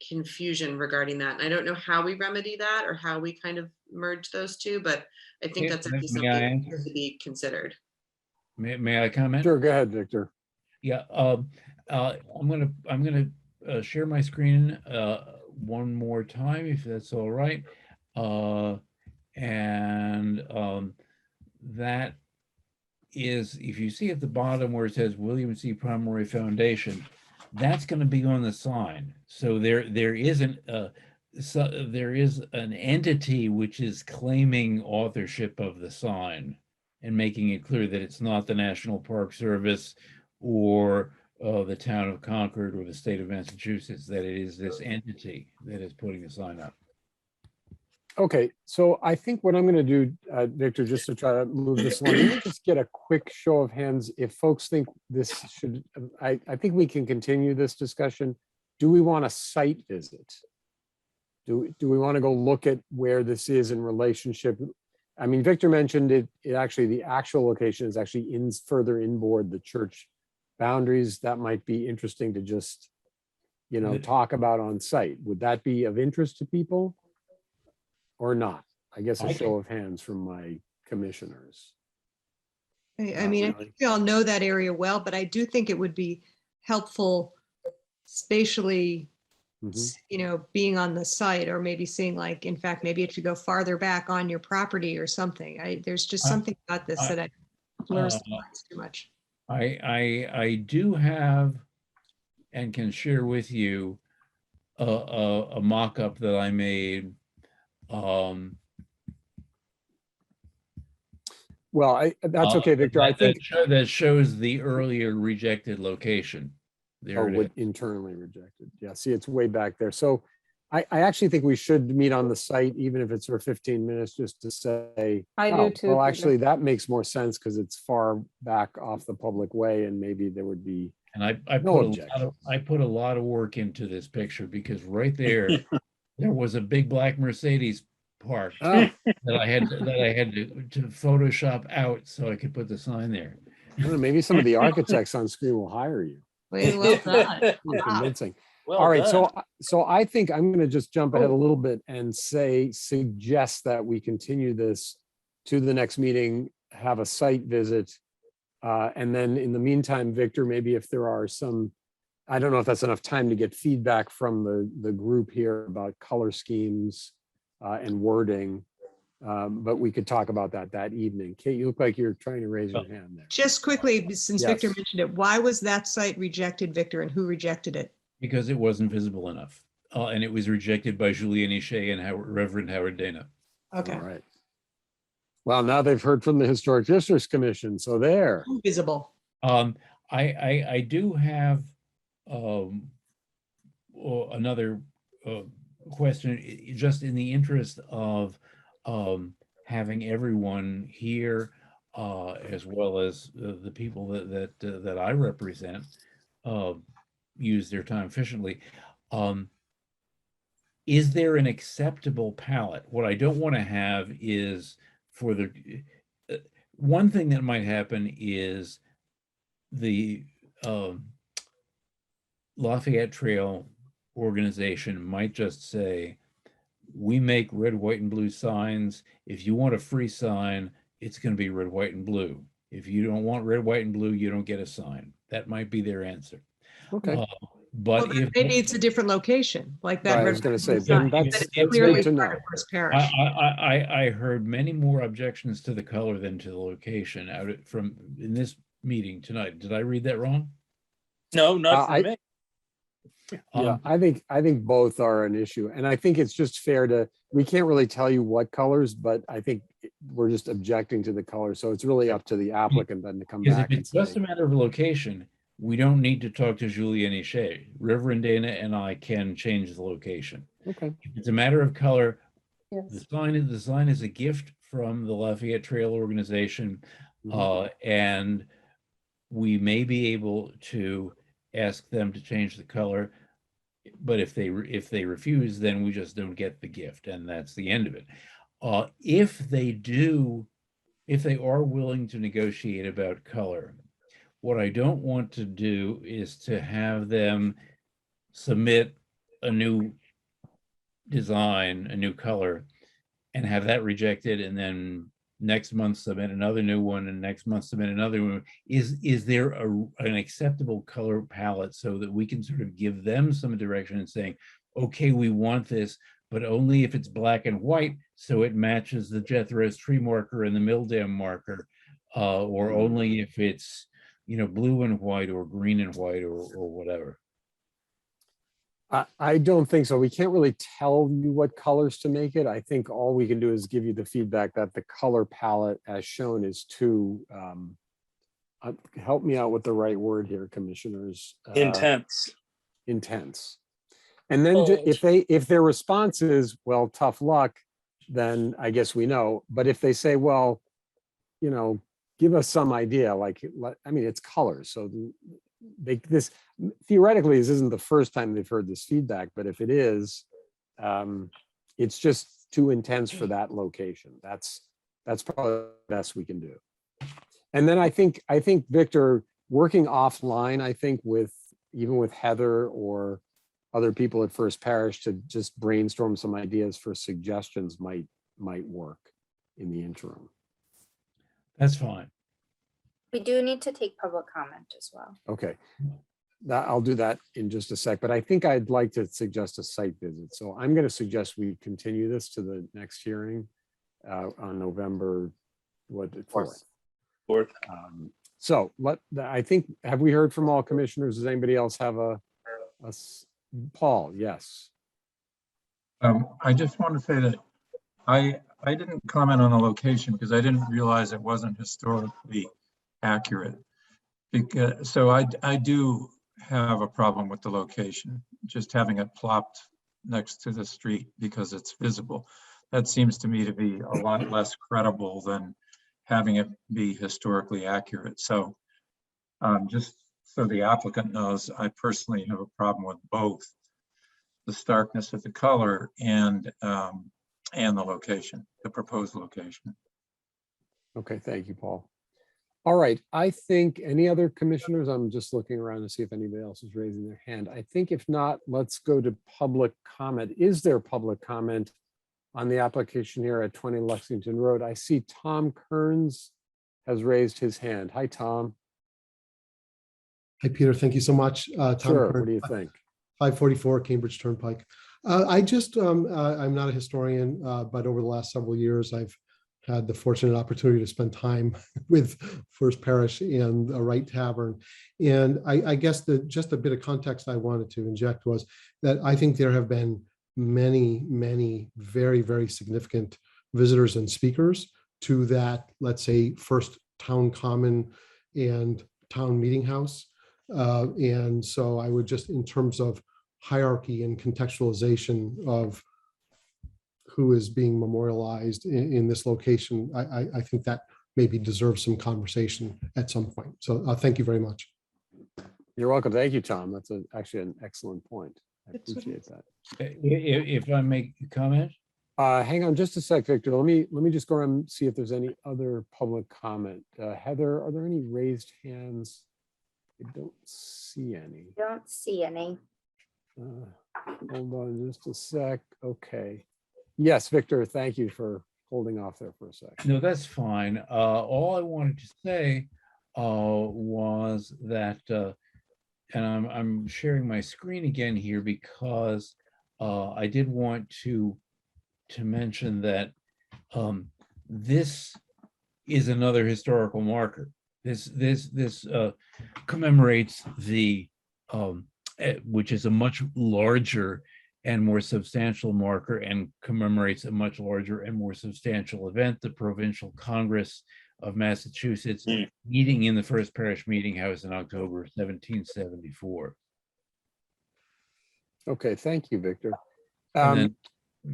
confusion regarding that. And I don't know how we remedy that or how we kind of merge those two, but I think that's actually something that needs to be considered. May I comment? Sure, go ahead, Victor. Yeah, I'm gonna share my screen one more time, if that's all right. That is, if you see at the bottom where it says William C. Pomeroy Foundation, that's going to be on the sign. So there is an entity which is claiming authorship of the sign and making it clear that it's not the National Park Service or the town of Concord or the state of Massachusetts, that it is this entity that is putting the sign up. Okay, so I think what I'm going to do, Victor, just to try to move this along, let me just get a quick show of hands if folks think this should, I think we can continue this discussion. Do we want a site visit? Do we want to go look at where this is in relationship? I mean, Victor mentioned it actually, the actual location is actually further inboard the church boundaries. That might be interesting to just, you know, talk about on site. Would that be of interest to people? Or not? I guess a show of hands from my commissioners. I mean, I think we all know that area well, but I do think it would be helpful spatially, you know, being on the site, or maybe seeing, like, in fact, maybe it should go farther back on your property or something. There's just something about this that blurs the lines too much. I do have and can share with you a mock-up that I made. Well, that's okay, Victor. I think that shows the earlier rejected location. There it is. Internally rejected. Yeah, see, it's way back there. So I actually think we should meet on the site, even if it's for 15 minutes, just to say, I do too. Well, actually, that makes more sense because it's far back off the public way, and maybe there would be and I put a lot of work into this picture, because right there, there was a big black Mercedes parked that I had to Photoshop out so I could put the sign there. Well, maybe some of the architects on screen will hire you. Well done. Convincing. Well all right, done. so I think I'm going to just jump ahead a little bit and suggest that we continue this to the next meeting, have a site visit, and then in the meantime, Victor, maybe if there are some, I don't know if that's enough time to get feedback from the group here about color schemes and wording, but we could talk about that evening. Kate, you look like you're trying to raise your hand there. Just quickly, since Victor Yes. mentioned it, why was that site rejected, Victor, and who rejected it? Because it wasn't visible enough. And it was rejected by Julian Ishea and Reverend Howard Dana. Okay. All right. Well, now they've heard from the Historic Districts Commission, so there. Visible. I do have another question, just in the interest of having everyone here, as well as the people that I represent, use their time efficiently. Is there an acceptable palette? What I don't want to have is for the one thing that might happen is the Lafayette Trail organization might just say, we make red, white, and blue signs. If you want a free sign, it's going to be red, white, and blue. If you don't want red, white, and blue, you don't get a sign. That might be their answer. Okay. But Well, if maybe it's a different location, like that. Right, I was gonna say, sign, then that that's is good clearly to part know. of First Parish. I heard many more objections to the color than to the location from in this meeting tonight. Did I read that wrong? No, not for I- me. Yeah, I think both are an issue. And I think it's just fair to, we can't really tell you what colors, but I think we're just objecting to the color. So it's really up to the applicant then to come Because back if and it's just say, a matter of location, we don't need to talk to Julian Ishe. Reverend Dana and I can change the location. okay, If it's a matter of color, the Yes. sign is a gift from the Lafayette Trail Organization, and we may be able to ask them to change the color. But if they refuse, then we just don't get the gift, and that's the end of it. If they are willing to negotiate about color, what I don't want to do is to have them submit a new design, a new color, and have that rejected, and then next month submit another new one, and next month submit another one. Is there an acceptable color palette so that we can sort of give them some direction and saying, okay, we want this, but only if it's black and white, so it matches the Jethro's tree marker and the Mill Dam marker, or only if it's, you know, blue and white or green and white or whatever. I don't think so. We can't really tell you what colors to make it. I think all we can do is give you the feedback that the color palette as shown is too, help me out with the right word here, commissioners. Intense. Intense. And then Bold. if their response is, well, tough luck, then I guess we know. But if they say, well, you know, give us some idea, like, I mean, it's colors. So theoretically, this isn't the first time they've heard this feedback, but if it is, it's just too intense for that location. That's probably the best we can do. And then I think Victor, working offline, I think even with Heather or other people at First Parish to just brainstorm some ideas for suggestions might work in the interim. That's fine. We do need to take public comment as well. Okay. I'll do that in just a sec, but I think I'd like to suggest a site visit. So I'm going to suggest we continue this to the next hearing on November 4th. So I think, have we heard from all commissioners? Does anybody else have Paul? Yes. I just want to say that I didn't comment on the location because I didn't realize it wasn't historically accurate. So I do have a problem with the location, just having it plopped next to the street because it's visible. That seems to me to be a lot less credible than having it be historically accurate. So just so the applicant knows, I personally have a problem with both the starkness of the color and the location, the proposed location. Okay, thank you, Paul. All right, I think any other commissioners, I'm just looking around to see if anybody else is raising their hand. I think if not, let's go to public comment. Is there public comment on the application here at 20 Lexington Road? I see Tom Kearns has raised his hand. Hi, Tom. Hi, Peter. Thank you so much. Tom Sure, Kearns, what do you think? 544 Cambridge Turnpike. I'm not a historian, but over the last several years, I've had the fortunate opportunity to spend time with First Parish and the Wright Tavern. And I guess just a bit of context I wanted to inject was that I think there have been many, many very, very significant visitors and speakers to that, let's say, first town common and town meeting house. And so I would just, in terms of hierarchy and contextualization of who is being memorialized in this location, I think that maybe deserves some conversation at some point. So thank you very much. You're welcome. Thank you, Tom. That's actually an excellent point. I appreciate that. If I make a comment? Hang on just a sec, Victor. Let me just go around and see if there's any other public comment. Heather, are there any raised hands? I don't see any. Don't see any. Hold on just a sec. Okay. Yes, Victor, thank you for holding off there for a second. No, that's fine. All I wanted to say was that, and I'm sharing my screen again here because I did want to mention that this is another historical marker. This commemorates the which is a much larger and more substantial marker and commemorates a much larger and more substantial event, the Provincial Congress of Massachusetts, meeting in the First Parish Meeting House in October 1774. Okay, thank you, Victor. And then,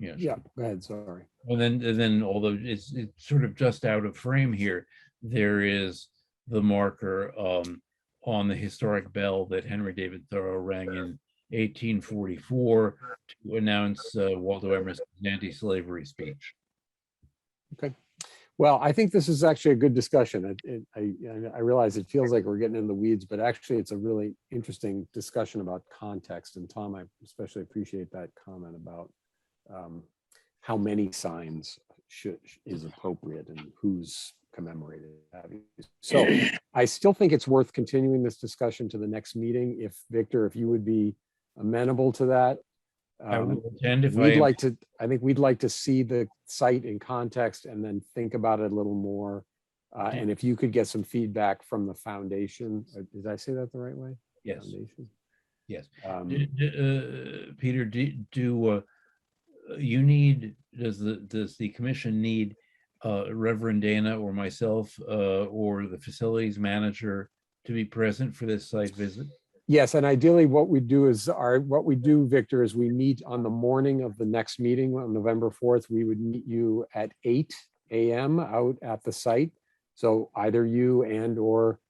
yes. Yeah, go ahead, sorry. And then, although it's sort of just out of frame here, there is the marker on the historic bell that Henry David Thoreau rang in 1844 to announce Waldo Emerson's anti-slavery speech. Okay. Well, I think this is actually a good discussion. I realize it feels like we're getting in the weeds, but actually it's a really interesting discussion about context. And Tom, I especially appreciate that comment about how many signs is appropriate and who's commemorated. So I still think it's worth continuing this discussion to the next meeting. If Victor, if you would be amenable to that. I will attend if I think we'd like to see the site in context and then think about it a little more. And if you could get some feedback from the foundation, did I say that the right way? Yes. Foundation. Yes. Peter, do you need, does the commission need Reverend Dana or myself or the facilities manager to be present for this site visit? Yes, and ideally what we do, Victor, is we meet on the morning of the next meeting on November 4th. We would meet you at 8 a.m. out at the site. So either you and or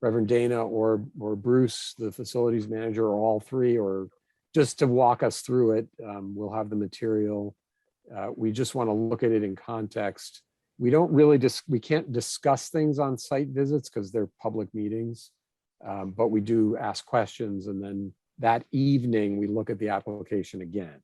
Reverend Dana or Bruce, the facilities manager, or all three, or just to walk us through it. We'll have the material. We just want to look at it in context. We don't really we can't discuss things on site visits because they're public meetings. But we do ask questions, and then that evening we look at the application again,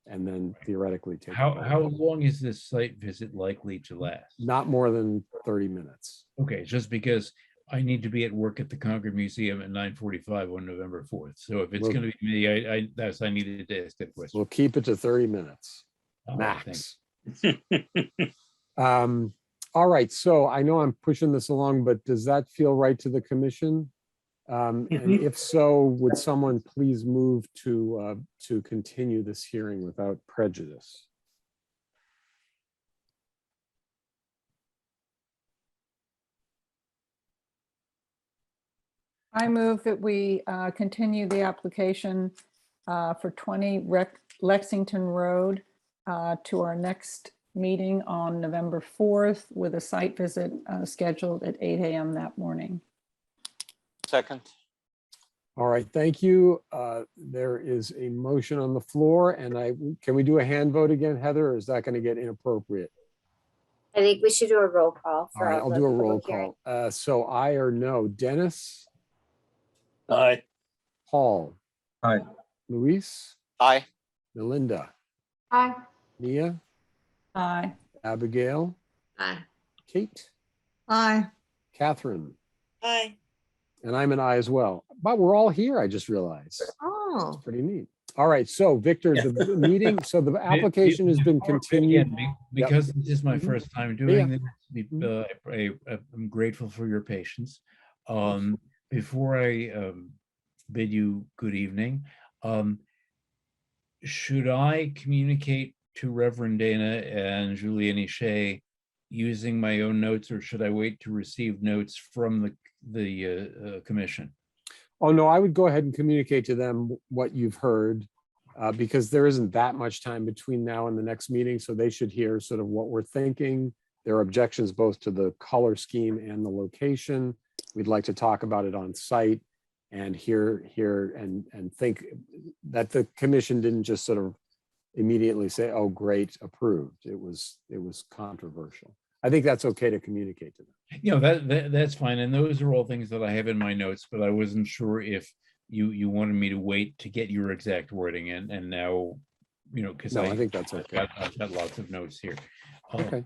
and then theoretically take. How long is this site visit likely to last? Not more than 30 minutes. Okay, just because I need to be at work at the Concord Museum at 9:45 on November 4th. So if it's going to be me, I needed to ask that question. We'll keep it to 30 minutes max. All right, so I know I'm pushing this along, but does that feel right to the commission? And if so, would someone please move to continue this hearing without prejudice? I move that we continue the application for 20 Lexington Road to our next meeting on November 4th with a site visit scheduled at 8 a.m. that morning. Second. All right, thank you. There is a motion on the floor, and can we do a hand vote again, Heather, or is that going to get inappropriate? I think we should do a roll call. All right, I'll do a roll call. So aye or no. Dennis? Aye. Paul? Aye. Luis? Aye. Melinda? Aye. Mia? Aye. Abigail? Aye. Kate? Aye. Catherine? Aye. And I'm an aye as well. But we're all here, I just realized. Oh, Pretty neat. All right, so Victor, the meeting, so the application has been continued. Again, because this is my first time doing this, I'm grateful for your patience. Before I bid you good evening, should I communicate to Reverend Dana and Julianne Shea using my own notes, or should I wait to receive notes from the commission? Oh, no, I would go ahead and communicate to them what you've heard, because there isn't that much time between now and the next meeting. So they should hear sort of what we're thinking, their objections both to the color scheme and the location. We'd like to talk about it on site and hear and think that the commission didn't just sort of immediately say, oh, great, approved. It was controversial. I think that's okay to communicate to them. You know, that's fine. And those are all things that I have in my notes, but I wasn't sure if you wanted me to wait to get your exact wording and now, you know, because No, I think that's okay. I've got lots of notes here. Okay.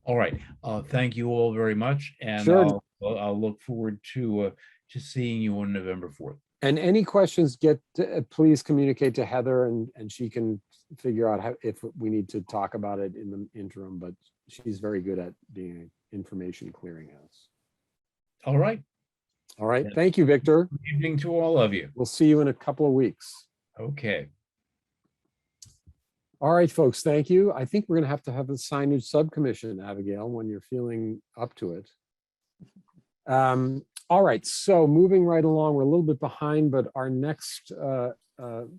All right. Thank you all very much. And Sure. I'll look forward to seeing you on November 4th. And any questions, please communicate to Heather and she can figure out if we need to talk about it in the interim, but she's very good at being an information clearinghouse. All right. All right. Thank you, Victor. Good evening to all of you. We'll see you in a couple of weeks. Okay. All right, folks. Thank you. I think we're going to have a signage subcommission, Abigail, when you're feeling up to it. All right. So moving right along, we're a little bit behind, but our next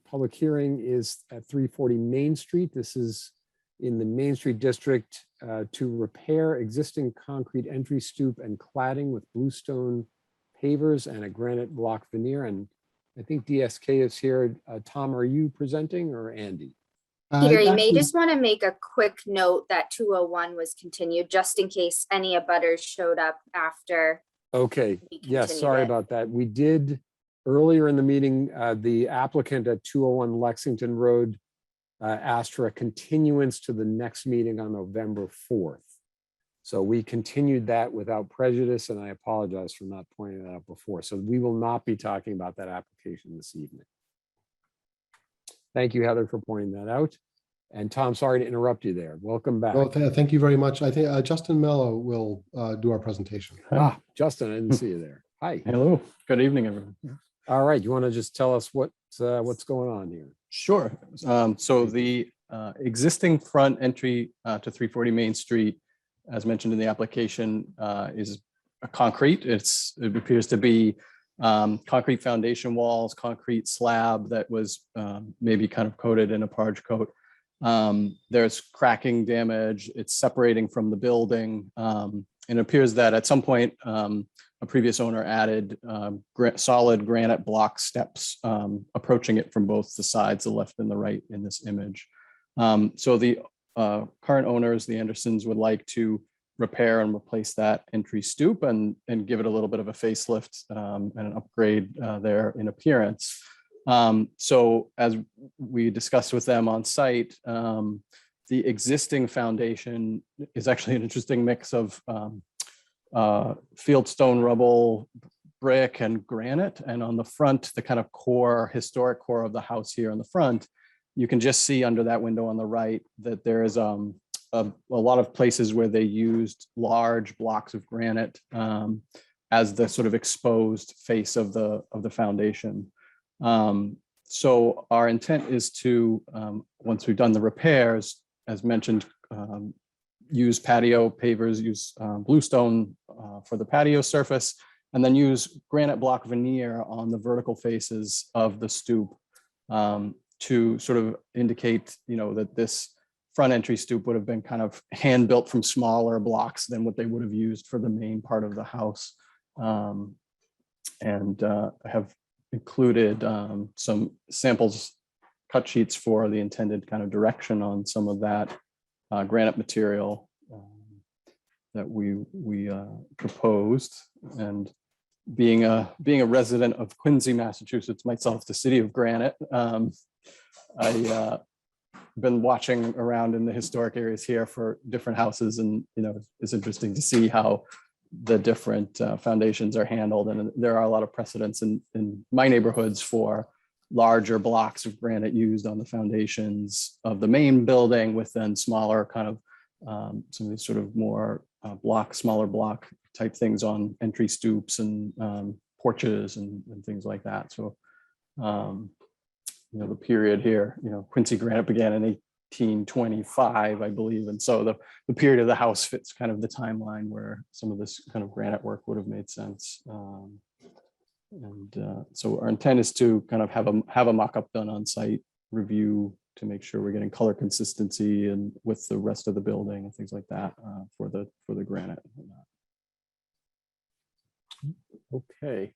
public hearing is at 340 Main Street. This is in the Main Street District to repair existing concrete entry stoop and cladding with bluestone pavers and a granite block veneer. And I think DSK is here. Tom, are you presenting or Andy? Peter, you may just want to make a quick note that 201 was continued, just in case any abutters showed up after. Okay, yes, sorry about that. We did earlier in the meeting, the applicant at 201 Lexington Road asked for a continuance to the next meeting on November 4th. So we continued that without prejudice, and I apologize for not pointing that out before. So we will not be talking about that application this evening. Thank you, Heather, for pointing that out. And Tom, sorry to interrupt you there. Welcome back. Oh, thank you very much. I think Justin Mello will do our presentation. Justin, I didn't see you there. Hi. Hello. Good evening, everyone. All right. You want to just tell us what's going on here? Sure. So the existing front entry to 340 Main Street, as mentioned in the application, is a concrete. It appears to be concrete foundation walls, concrete slab that was maybe kind of coated in a parge coat. There's cracking damage. It's separating from the building. It appears that at some point, a previous owner added solid granite block steps approaching it from both the sides, the left and the right in this image. So the current owners, the Andersons, would like to repair and replace that entry stoop and give it a little bit of a facelift and an upgrade there in appearance. So as we discussed with them on site, the existing foundation is actually an interesting mix of fieldstone, rubble, brick, and granite. And on the front, the kind of core, historic core of the house here on the front, you can just see under that window on the right that there is a lot of places where they used large blocks of granite as the sort of exposed face of the foundation. So our intent is to, once we've done the repairs, as mentioned, use patio pavers, use bluestone for the patio surface, and then use granite block veneer on the vertical faces of the stoop to sort of indicate, that this front entry stoop would have been kind of hand built from smaller blocks than what they would have used for the main part of the house. And I have included some samples, cut sheets for the intended kind of direction on some of that granite material that we proposed. And being a resident of Quincy, Massachusetts, myself, the city of granite, I've been watching around in the historic areas here for different houses, and it's interesting to see how the different foundations are handled. And there are a lot of precedents in my neighborhoods for larger blocks of granite used on the foundations of the main building, with then smaller kind of some of these sort of more smaller block type things on entry stoops and porches and things like that. So the period here, Quincy granite began in 1825, I believe. And so the period of the house fits kind of the timeline where some of this kind of granite work would have made sense. So our intent is to kind of have a mock-up done on site, review to make sure we're getting color consistency and with the rest of the building and things like that for the granite. Okay.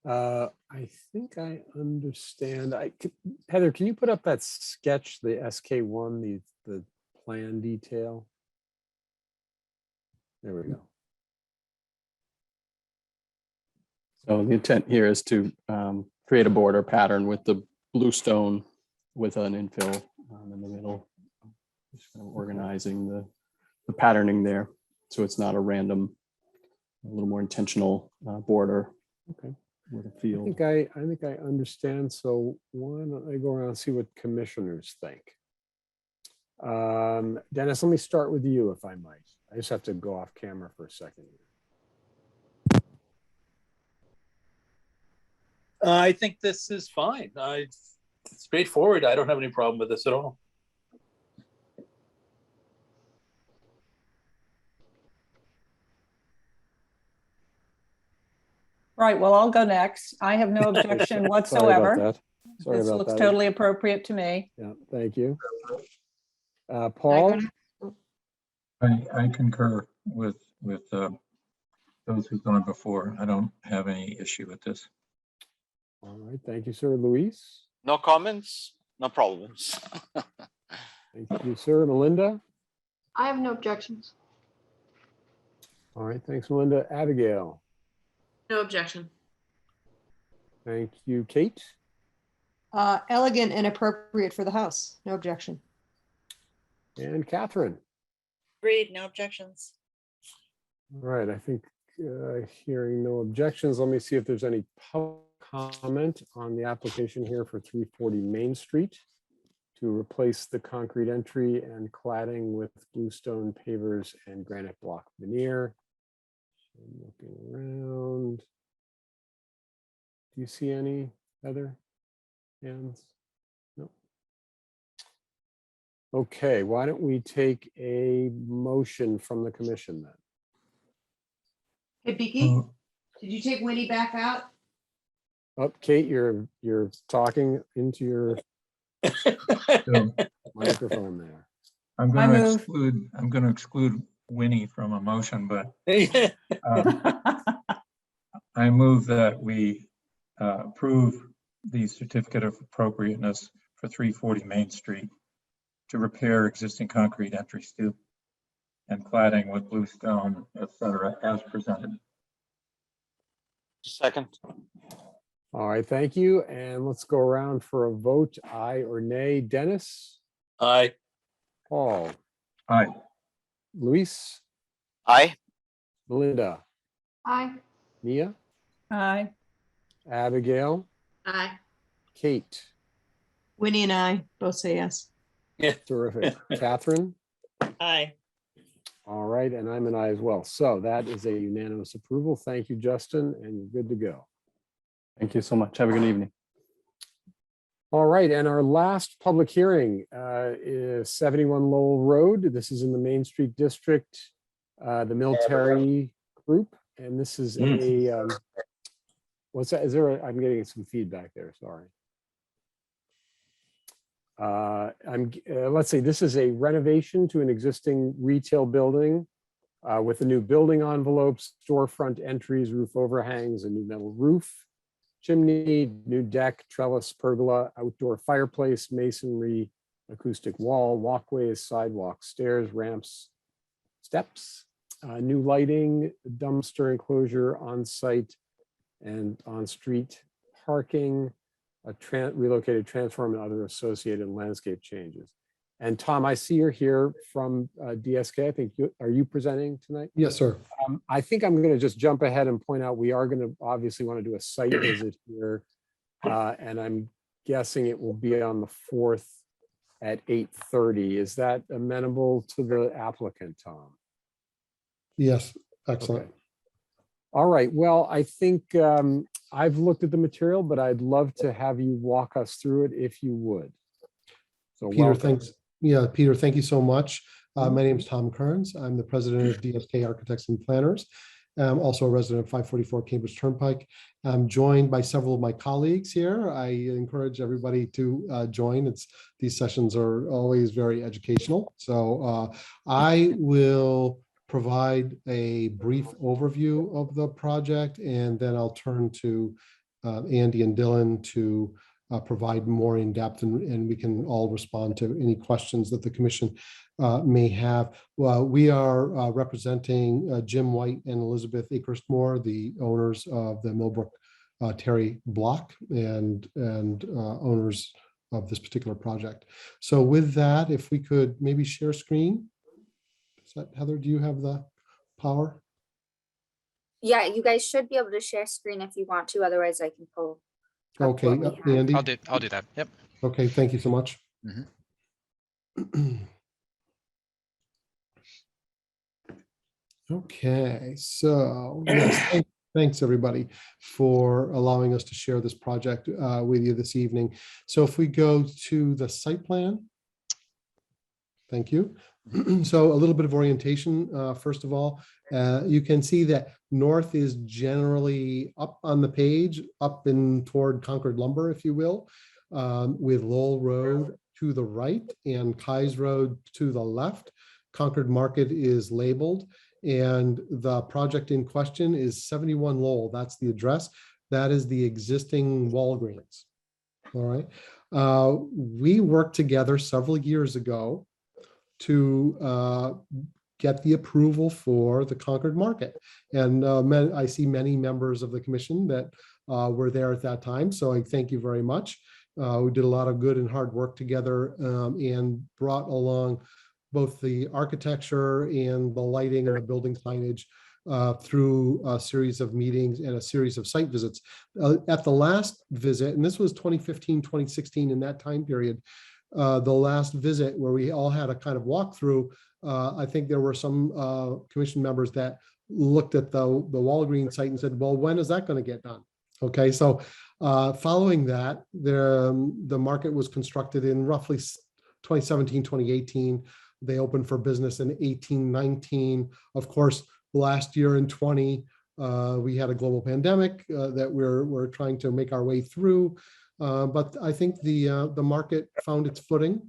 I think I understand. Heather, can you put up that sketch, the SK1, the plan detail? There we go. So the intent here is to create a border pattern with the bluestone with an infill in the middle, just kind of organizing the patterning there. So it's not a random, a little more intentional border. Okay. With a I field. think I understand. So why don't I go around and see what commissioners think? Dennis, let me start with you, if I might. I just have to go off camera for a second. I think this is fine. It's straightforward. I don't have any problem with this at all. Right, well, I'll go next. I have no objection Sorry about whatsoever. that. Sorry This about looks that. totally appropriate to me. Yeah, thank you. Paul? I concur with those who've gone before. I don't have any issue with this. All right, thank you, sir. Luis? No comments, no problems. Thank you, sir. Melinda? I have no objections. All right, thanks, Melinda. Abigail? No objection. Thank you, Kate. Elegant and appropriate for the house. No objection. And Catherine. Agreed, no objections. All right, I think hearing no objections, let me see if there's any public comment on the application here for 340 Main Street to replace the concrete entry and cladding with bluestone pavers and granite block veneer. I'm looking around. Do you see any other hands? No. Okay, why don't we take a motion from the commission then? Hey, Beaky, did you take Winnie back out? Oh, Kate, you're talking into your So microphone there. I'm I going to move. exclude, Winnie from a motion, but I move that we approve the certificate of appropriateness for 340 Main Street to repair existing concrete entry stoop and cladding with bluestone, et cetera, as presented. Second. All right, thank you. And let's go around for a vote, aye or nay. Dennis? Aye. Paul? Aye. Luis? Aye. Melinda? Aye. Mia? Aye. Abigail? Aye. Kate? Winnie and I both say yes. Terrific. Catherine? Aye. All right, and I'm an aye as well. So that is a unanimous approval. Thank you, Justin, and you're good to go. Thank you so much. Have a good evening. All right, and our last public hearing is 71 Lowell Road. This is in the Main Street District, the military group, and this is a, what's that? Is there a, I'm getting some feedback there, sorry. Let's see, this is a renovation to an existing retail building with a new building envelopes, storefront entries, roof overhangs, a new metal roof, chimney, new deck, trellis, pergola, outdoor fireplace, masonry, acoustic wall, walkways, sidewalks, stairs, ramps, steps, new lighting, dumpster enclosure on site and on street parking, a relocated transform and other associated landscape changes. And Tom, I see you're here from DSK. I think are you presenting tonight? Yes, sir. I think I'm going to just jump ahead and point out we are going to obviously want to do a site visit here. And I'm guessing it will be on the 4th at 8:30. Is that amenable to the applicant, Tom? Yes, excellent. Okay. All right. Well, I think I've looked at the material, but I'd love to have you walk us through it if you would. So Peter, welcome. thanks. Yeah, Peter, thank you so much. My name is Tom Kearns. I'm the president of DSK Architects and Planners. I'm also a resident of 544 Cambridge Turnpike. I'm joined by several of my colleagues here. I encourage everybody to join. These sessions are always very educational. So I will provide a brief overview of the project, and then I'll turn to Andy and Dylan to provide more in depth, and we can all respond to any questions that the commission may have. Well, we are representing Jim White and Elizabeth Akerstmore, the owners of the Millbrook Terry block and owners of this particular project. So with that, if we could maybe share screen. Is that, Heather, do you have the power? Yeah, you guys should be able to share screen if you want to, otherwise I can pull. up Okay, what we have. Andy? I'll do that. Yep. Okay, thank you so much. Mhm. Okay, so yes, thanks everybody for allowing us to share this project with you this evening. So if we go to the site plan. Thank you. So a little bit of orientation. First of all, you can see that north is generally up on the page, up and toward Concord Lumber, if you will, with Lowell Road to the right and Keyes Road to the left. Concord Market is labeled, and the project in question is 71 Lowell. That's the address. That is the existing Walgreens. All right. We worked together several years ago to get the approval for the Concord Market. And I see many members of the commission that were there at that time. So I thank you very much. We did a lot of good and hard work together and brought along both the architecture and the lighting and the building signage through a series of meetings and a series of site visits. At the last visit, and this was 2015, 2016, in that time period, the last visit where we all had a kind of walkthrough, I think there were some commission members that looked at the Walgreens site and said, well, when is that going to get done? Okay, so following that, the market was constructed in roughly 2017, 2018. They opened for business in 18, 19. Of course, last year in 20, we had a global pandemic that we're trying to make our way through. But I think the market found its footing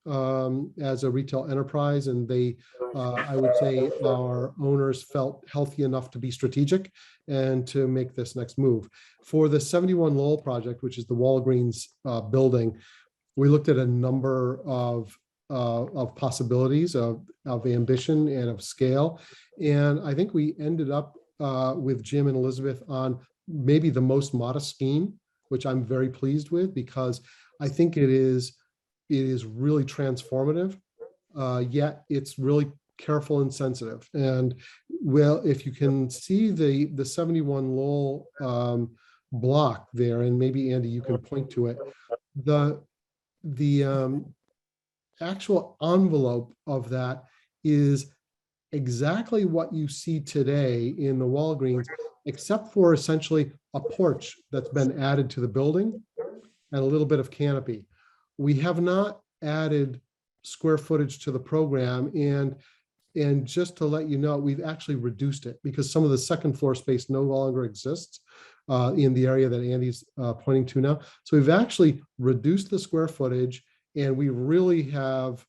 as a retail enterprise, and they, I would say, our owners felt healthy enough to be strategic and to make this next move. For the 71 Lowell project, which is the Walgreens building, we looked at a number of possibilities of ambition and of scale, and I think we ended up with Jim and Elizabeth on maybe the most modest scheme, which I'm very pleased with, because I think it is really transformative, yet it's really careful and sensitive. And well, if you can see the 71 Lowell block there, and maybe Andy, you can point to it, the actual envelope of that is exactly what you see today in the Walgreens, except for essentially a porch that's been added to the building and a little bit of canopy. We have not added square footage to the program, and just to let you know, we've actually reduced it because some of the second floor space no longer exists in the area that Andy's pointing to now. So we've actually reduced the square footage, and we really have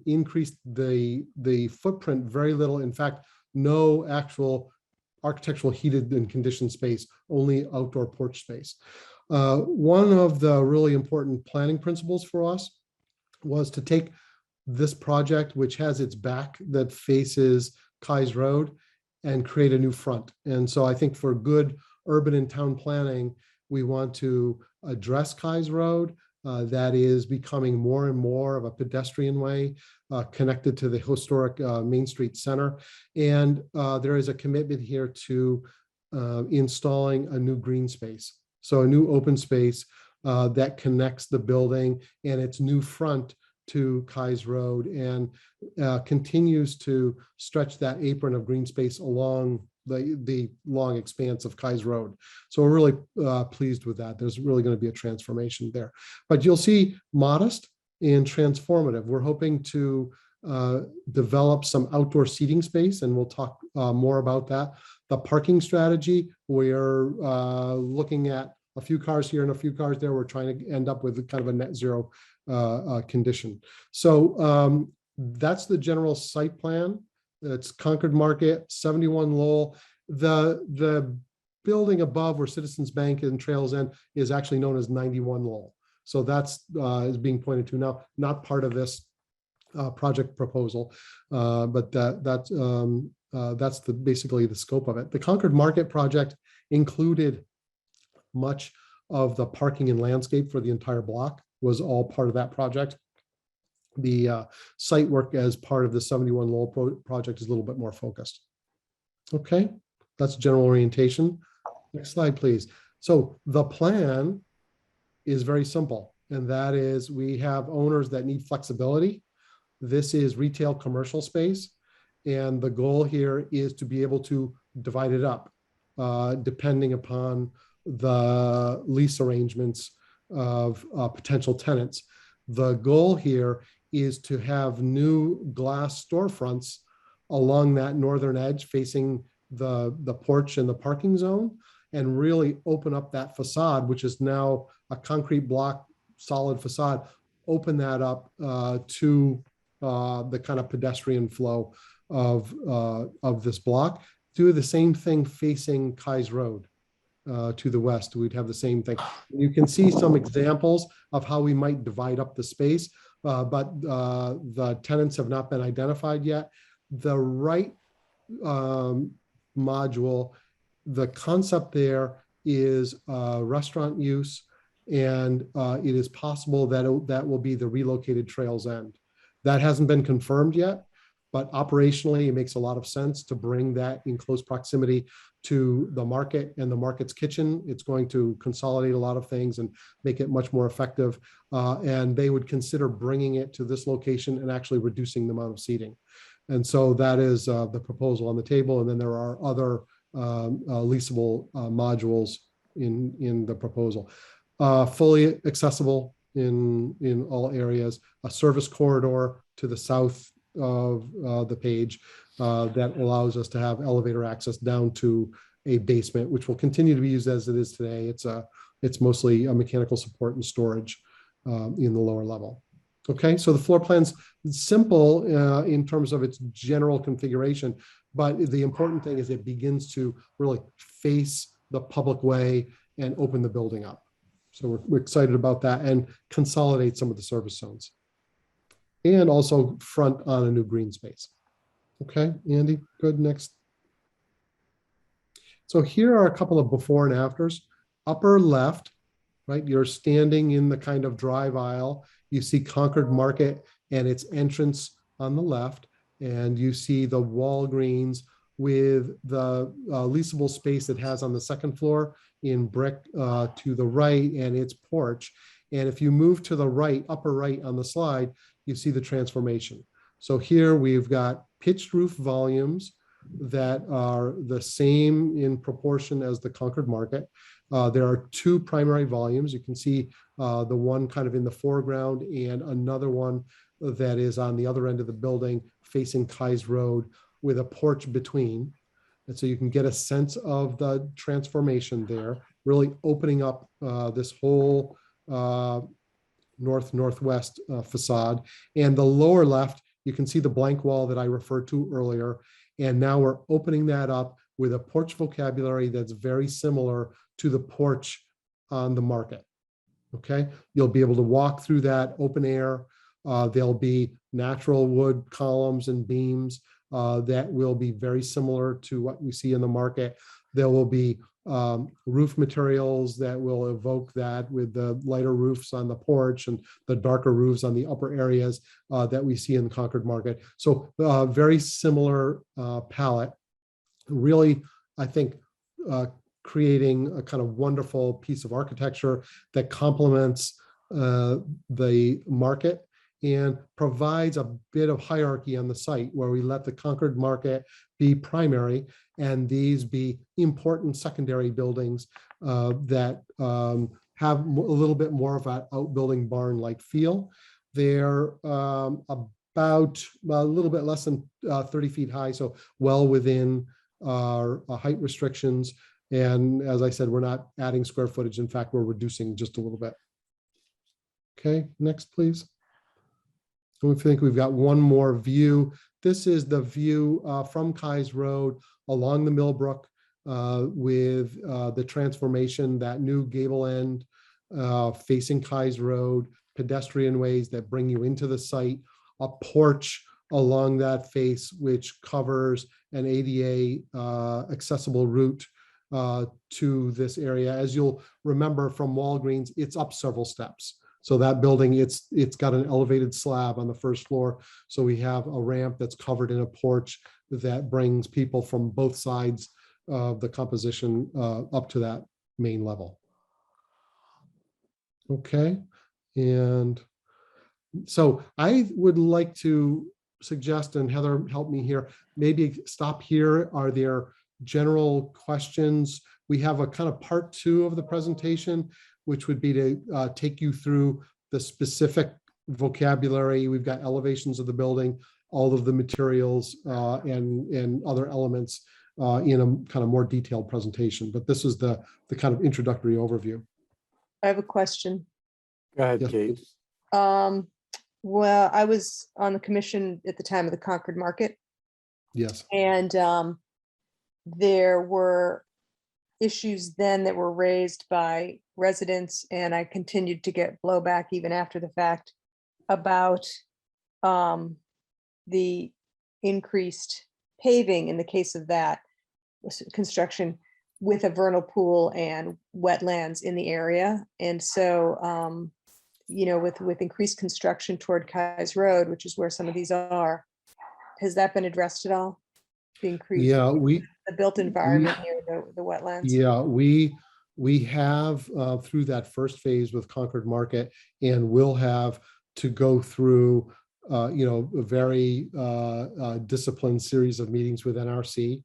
increased the footprint very little. In fact, no actual architectural heated and conditioned space, only outdoor porch space. One of the really important planning principles for us was to take this project, which has its back that faces Keyes Road, and create a new front. And so I think for good urban and town planning, we want to address Keyes Road. That is becoming more and more of a pedestrian way connected to the historic Main Street Center. And there is a commitment here to installing a new green space. So a new open space that connects the building and its new front to Keyes Road, and continues to stretch that apron of green space along the long expanse of Keyes Road. So we're really pleased with that. There's really going to be a transformation there. But you'll see modest and transformative. We're hoping to develop some outdoor seating space, and we'll talk more about that. The parking strategy, we're looking at a few cars here and a few cars there. We're trying to end up with kind of a net zero condition. So that's the general site plan. It's Concord Market, 71 Lowell. The building above where Citizens Bank and Trails End is actually known as 91 Lowell. So that's is being pointed to now, not part of this project proposal, but that's basically the scope of it. The Concord Market project included much of the parking and landscape for the entire block, was all part of that project. The site work as part of the 71 Lowell project is a little bit more focused. Okay, that's general orientation. Next slide, please. So the plan is very simple, and that is we have owners that need flexibility. This is retail commercial space, and the goal here is to be able to divide it up depending upon the lease arrangements of potential tenants. The goal here is to have new glass storefronts along that northern edge facing the porch and the parking zone, and really open up that facade, which is now a concrete block, solid facade, open that up to the kind of pedestrian flow of this block. Do the same thing facing Kais Road to the west. We'd have the same thing. You can see some examples of how we might divide up the space, but the tenants have not been identified yet. The right module, the concept there is restaurant use, and it is possible that that will be the relocated Trails End. That hasn't been confirmed yet, but operationally it makes a lot of sense to bring that in close proximity to the market and the market's kitchen. It's going to consolidate a lot of things and make it much more effective. And they would consider bringing it to this location and actually reducing the amount of seating. And so that is the proposal on the table. And then there are other leasable modules in the proposal. Fully accessible in all areas, a service corridor to the south of the page that allows us to have elevator access down to a basement, which will continue to be used as it is today. It's mostly a mechanical support and storage in the lower level. Okay, so the floor plan's simple in terms of its general configuration, but the important thing is it begins to really face the public way and open the building up. So we're excited about that and consolidate some of the service zones. And also front on a new green space. Okay, Andy, good, next. So here are a couple of before and afters. Upper left, right, you're standing in the kind of drive aisle. You see Concord Market and its entrance on the left, and you see the Walgreens with the leasable space it has on the second floor in brick to the right and its porch. And if you move to the right, upper right on the slide, you see the transformation. So here we've got pitched roof volumes that are the same in proportion as the Concord Market. There are two primary volumes. You can see the one kind of in the foreground and another one that is on the other end of the building facing Kais Road with a porch between. And so you can get a sense of the transformation there, really opening up this whole northwest facade. And the lower left, you can see the blank wall that I referred to earlier. And now we're opening that up with a porch vocabulary that's very similar to the porch on the market. Okay, you'll be able to walk through that open air. There'll be natural wood columns and beams that will be very similar to what we see in the market. There will be roof materials that will evoke that, with the lighter roofs on the porch and the darker roofs on the upper areas that we see in the Concord Market. So very similar palette. Really, I think creating a kind of wonderful piece of architecture that complements the market and provides a bit of hierarchy on the site, where we let the Concord Market be primary and these be important secondary buildings that have a little bit more of an outbuilding barn-like feel. They're about a little bit less than 30 feet high, so well within our height restrictions. And as I said, we're not adding square footage. In fact, we're reducing just a little bit. Okay, next, please. We think we've got one more view. This is the view from Kais Road along the Millbrook with the transformation, that new gable end facing Kais Road, pedestrian ways that bring you into the site, a porch along that face which covers an ADA accessible route to this area. As you'll remember from Walgreens, it's up several steps. So that building, it's got an elevated slab on the first floor. So we have a ramp that's covered in a porch that brings people from both sides of the composition up to that main level. Okay, and so I would like to suggest, and Heather, help me here, maybe stop here. Are there general questions? We have a kind of part 2 of the presentation, which would be to take you through the specific vocabulary. We've got elevations of the building, all of the materials and other elements in a kind of more detailed presentation. But this is the kind of introductory overview. I have a question. Go ahead, Yes, Kate. please. Well, I was on the commission at the time of the Concord Market, Yes. and there were issues then that were raised by residents, and I continued to get blowback even after the fact about the increased paving in the case of that construction with a vernal pool and wetlands in the area. And so, you know, with increased construction toward Kai's Road, which is where some of these are, has that been addressed at all? The increase, Yeah, the built environment near the wetlands? Yeah, we have through that first phase with Concord Market, and we'll have to go through you know, a very disciplined series of meetings with NRC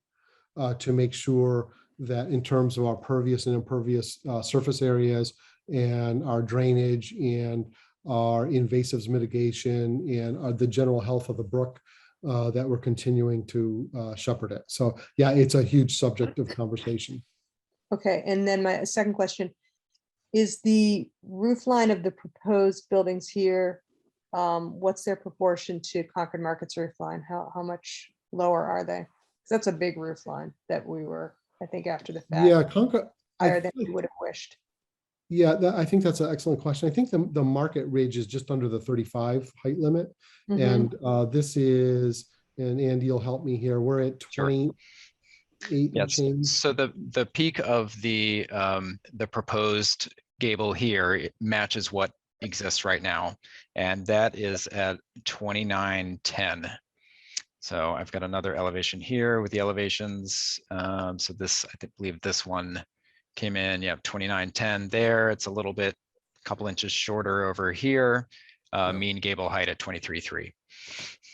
to make sure that in terms of our pervious and impervious surface areas and our drainage and our invasives mitigation and the general health of the brook, that we're continuing to shepherd it. So yeah, it's a huge subject of conversation. Okay, and then my second question, is the roof line of the proposed buildings here, what's their proportion to Concord Market's roof line? How much lower are they? 'Cause that's a big roof line that we were, I think, after the fact. Yeah, Concord. Higher than we would have wished. Yeah, I think that's an excellent question. I think the market ridge is just under the 35 height limit. Mhm. And this is, and Andy will help me here, we're at Sure. 28 and Yes. change. So the peak of the proposed gable here, it matches what exists right now, and that is at 2910. So I've got another elevation here with the elevations. So this, I believe this one came in, yeah, 2910 there. It's a little bit, a couple inches shorter over here. Mean gable height at 23.3.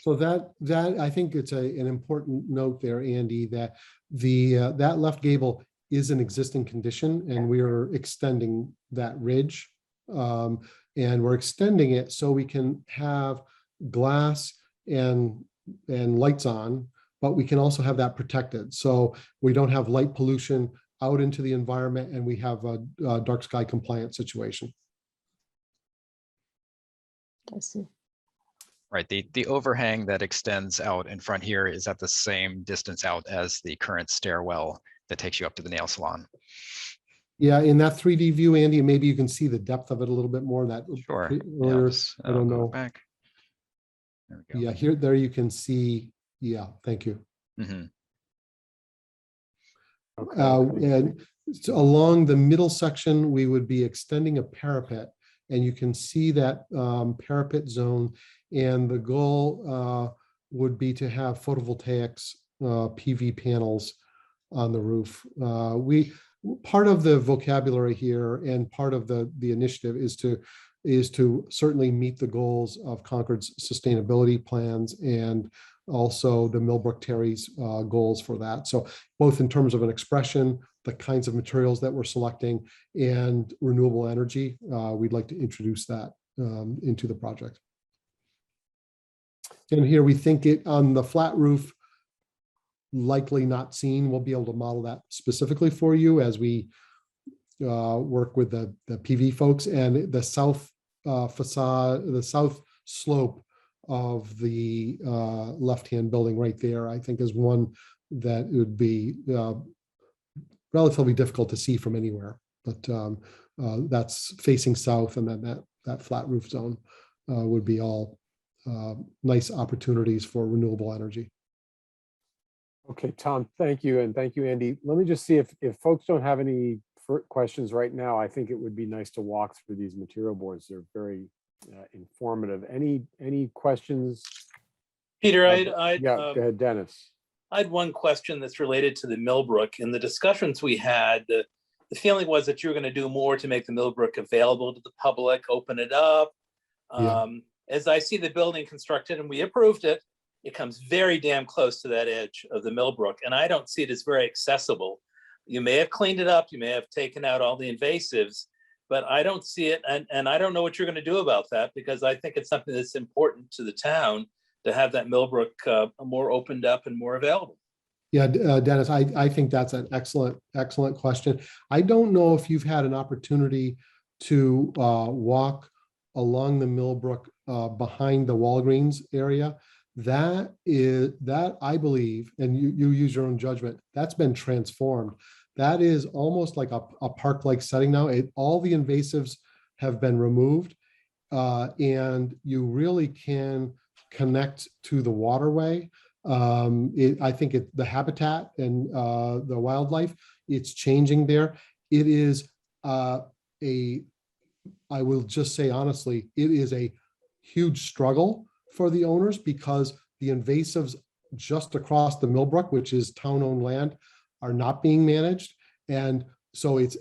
So that I think it's an important note there, Andy, that that left gable is an existing condition, and we are extending that ridge, and we're extending it so we can have glass and lights on, but we can also have that protected, so we don't have light pollution out into the environment, and we have a dark sky compliant situation. I see. Right, the overhang that extends out in front here is at the same distance out as the current stairwell that takes you up to the nail salon. Yeah, in that 3D view, Andy, maybe you can see the depth of it a little bit more. That Sure. earlier, Yeah, I don't go know. back. There we go. Yeah, there you can see. Yeah, thank you. Mhm. And so along the middle section, we would be extending a parapet, and you can see that parapet zone. And the goal would be to have photovoltaics, PV panels on the roof. Part of the vocabulary here and part of the initiative is to certainly meet the goals of Concord's sustainability plans and also the Millbrook Terry's goals for that. So both in terms of an expression, the kinds of materials that we're selecting, and renewable energy, we'd like to introduce that into the project. And here we think it on the flat roof, likely not seen. We'll be able to model that specifically for you as we work with the PV folks. And the south facade, the south slope of the left-hand building right there, I think is one that would be relatively difficult to see from anywhere. But that's facing south, and then that flat roof zone would be all nice opportunities for renewable energy. Okay, Tom, thank you. And thank you, Andy. Let me just see if folks don't have any questions right now, I think it would be nice to walk through these material boards. They're very informative. Any questions? Peter, Yeah, go ahead, Dennis. I had one question that's related to the Millbrook. In the discussions we had, the feeling was that you were going to do more to make the Millbrook available to the public, open it up. Yeah. As I see the building constructed, and we approved it, it comes very damn close to that edge of the Millbrook, and I don't see it as very accessible. You may have cleaned it up, you may have taken out all the invasives, but I don't see it, and I don't know what you're going to do about that, because I think it's something that's important to the town to have that Millbrook more opened up and more available. Yeah, Dennis, I think that's an excellent question. I don't know if you've had an opportunity to walk along the Millbrook behind the Walgreens area. That I believe, and you use your own judgment, that's been transformed. That is almost like a park-like setting now. All the invasives have been removed, and you really can connect to the waterway. I think the habitat and the wildlife, it's changing there. It is I will just say honestly, it is a huge struggle for the owners because the invasives just across the Millbrook, which is town-owned land, are not being managed. And so it's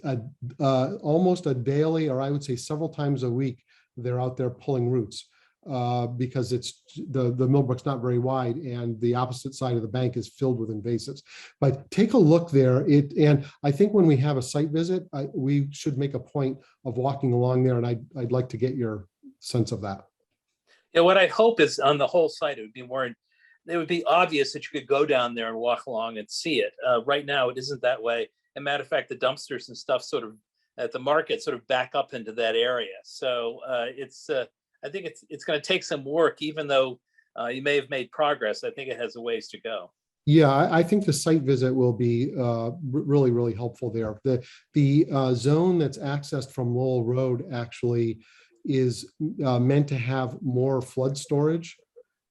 almost a daily, or I would say several times a week, they're out there pulling roots. Because it's the Millbrook's not very wide and the opposite side of the bank is filled with invasives. But take a look there. And I think when we have a site visit, we should make a point of walking along there, and I'd like to get your sense of that. Yeah, what I hope is on the whole site, it would be obvious that you could go down there and walk along and see it. Right now, it isn't that way. As a matter of fact, the dumpsters and stuff sort of at the market sort of back up into that area. So I think it's going to take some work, even though you may have made progress. I think it has a ways to go. Yeah, I think the site visit will be really, really helpful there. The zone that's accessed from Lowell Road actually is meant to have more flood storage.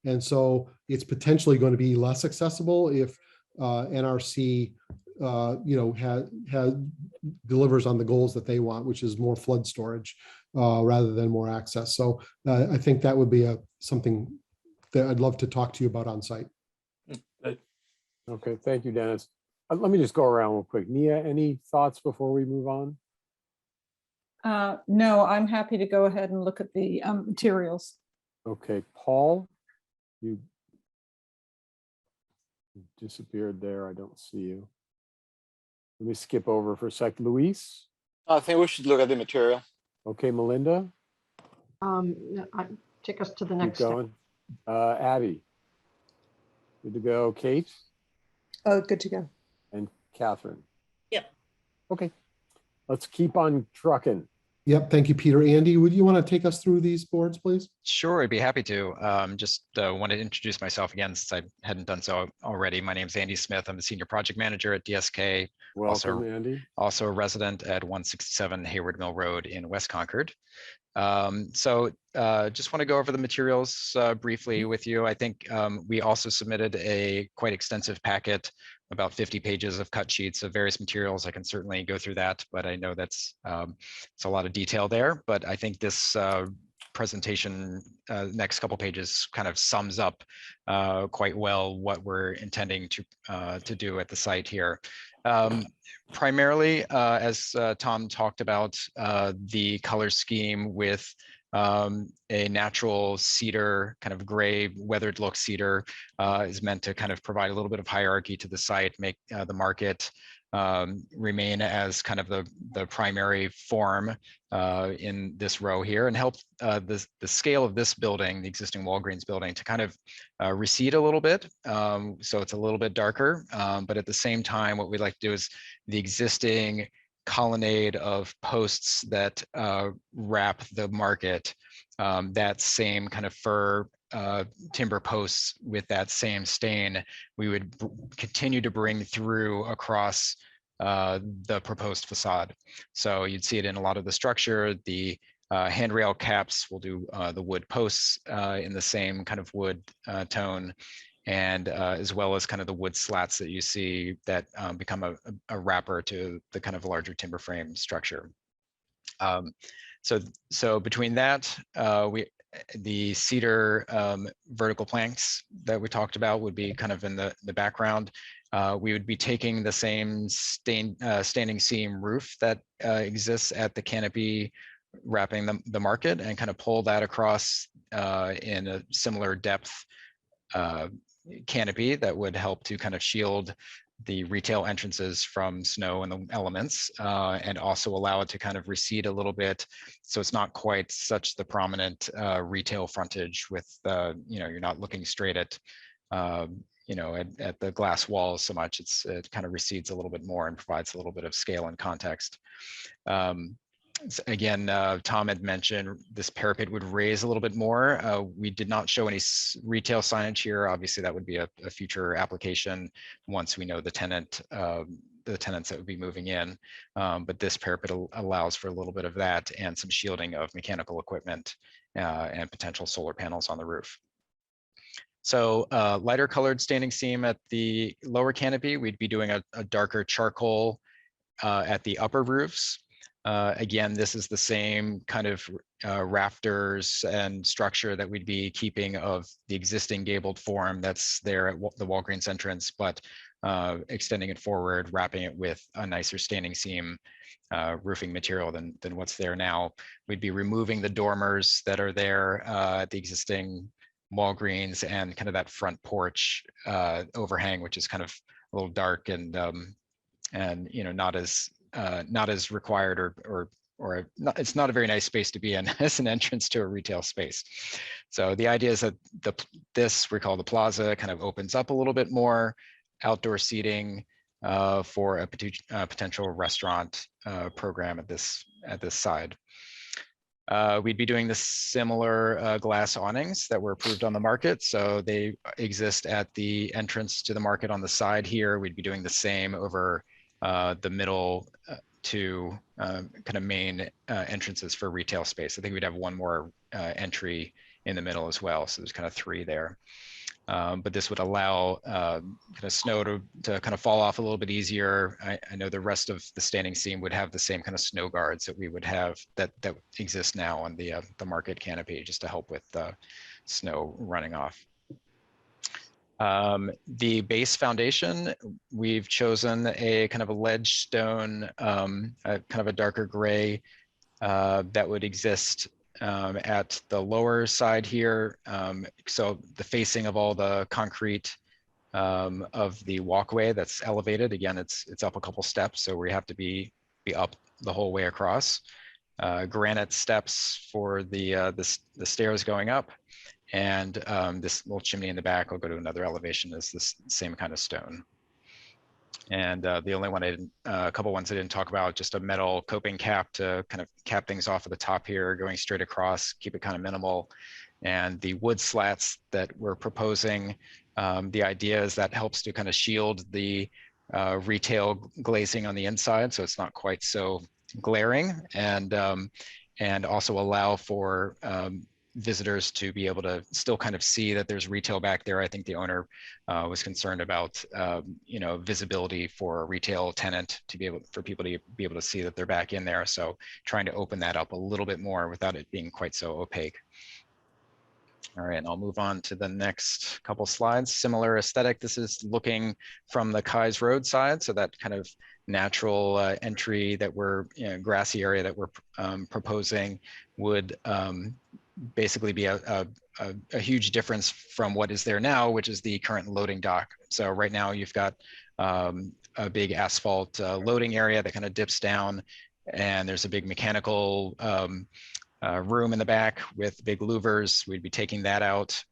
And so it's potentially going to be less accessible if NRC delivers on the goals that they want, which is more flood storage rather than more access. So I think that would be something that I'd love to talk to you about on site. Okay, thank you, Dennis. Let me just go around real quick. Nia, any thoughts before we move on? No, I'm happy to go ahead and look at the materials. Okay, Paul, you disappeared there. I don't see you. Let me skip over for a sec. Luis? I think we should look at the material. Okay, Melinda? Take us to the Keep next step. going. Abby? Good to go. Kate? Oh, good to go. And Catherine? Yep. Okay, let's keep on trucking. Yep, thank you, Peter. Andy, would you want to take us through these boards, please? Sure, I'd be happy to. Just want to introduce myself again since I hadn't done so already. My name is Andy Smith. I'm the Senior Project Manager at DSK. Welcome, Andy. Also a resident at 167 Hayward Mill Road in West Concord. Just want to go over the materials briefly with you. I think we also submitted a quite extensive packet, about 50 pages of cut sheets of various materials. I can certainly go through that, but I know that's it's a lot of detail there. But I think this presentation, next couple pages, kind of sums up quite well what we're intending to do at the site here. Primarily, as Tom talked about, the color scheme with a natural cedar, kind of gray weathered look cedar is meant to kind of provide a little bit of hierarchy to the site, make the market remain as kind of the primary form in this row here, and help the scale of this building, the existing Walgreens building, to kind of recede a little bit. So it's a little bit darker, but at the same time, what we'd like to do is the existing colonnade of posts that wrap the market, that same kind of fir timber posts with that same stain, we would continue to bring through across the proposed facade. So you'd see it in a lot of the structure. The handrail caps will do the wood posts in the same kind of wood tone. and as well as kind of the wood slats that you see that become a wrapper to the kind of larger timber frame structure. So between that, the cedar vertical planks that we talked about would be kind of in the background. We would be taking the same standing seam roof that exists at the canopy wrapping the market and kind of pull that across in a similar depth canopy that would help to kind of shield the retail entrances from snow and the elements, and also allow it to kind of recede a little bit, so it's not quite such the prominent retail frontage with you're not looking straight at at the glass walls so much. It kind of recedes a little bit more and provides a little bit of scale and context. Again, Tom had mentioned this parapet would raise a little bit more. We did not show any retail signage here. Obviously, that would be a future application once we know the tenants that would be moving in. But this parapet allows for a little bit of that and some shielding of mechanical equipment and potential solar panels on the roof. So lighter colored standing seam at the lower canopy. We'd be doing a darker charcoal at the upper roofs. Again, this is the same kind of rafters and structure that we'd be keeping of the existing gabled form that's there at the Walgreens entrance, but extending it forward, wrapping it with a nicer standing seam roofing material than what's there now. We'd be removing the dormers that are there at the existing Walgreens and kind of that front porch overhang, which is kind of a little dark and not as required or not, it's not a very nice space to be in as an entrance to a retail space. So the idea is that this we call the plaza kind of opens up a little bit more, outdoor seating for a potential restaurant program at this side. We'd be doing the similar glass awnings that were approved on the market. So they exist at the entrance to the market on the side here. We'd be doing the same over the middle to kind of main entrances for retail space. I think we'd have one more entry in the middle as well. So there's kind of three there. But this would allow kind of snow to kind of fall off a little bit easier. I know the rest of the standing seam would have the same kind of snow guards that we would have that exist now on the market canopy, just to help with snow running off. The base foundation, we've chosen a kind of a ledge stone, kind of a darker gray that would exist at the lower side here. So the facing of all the concrete of the walkway that's elevated, again, it's up a couple steps, so we have to be up the whole way across. Granite steps for the stairs going up. And this little chimney in the back, I'll go to another elevation, is this same kind of stone. And the only one a couple ones I didn't talk about, just a metal coping cap to kind of cap things off at the top here, going straight across, keep it kind of minimal. And the wood slats that we're proposing, the idea is that helps to kind of shield the retail glazing on the inside, so it's not quite so glaring, and also allow for visitors to be able to still kind of see that there's retail back there. I think the owner was concerned about visibility for a retail tenant for people to be able to see that they're back in there. So trying to open that up a little bit more without it being quite so opaque. All right, and I'll move on to the next couple slides. Similar aesthetic. This is looking from the Kais Road side, so that kind of natural entry that we're grassy area that we're proposing would basically be a huge difference from what is there now, which is the current loading dock. So right now you've got a big asphalt loading area that kind of dips down, and there's a big mechanical room in the back with big louvers. We'd be taking that out.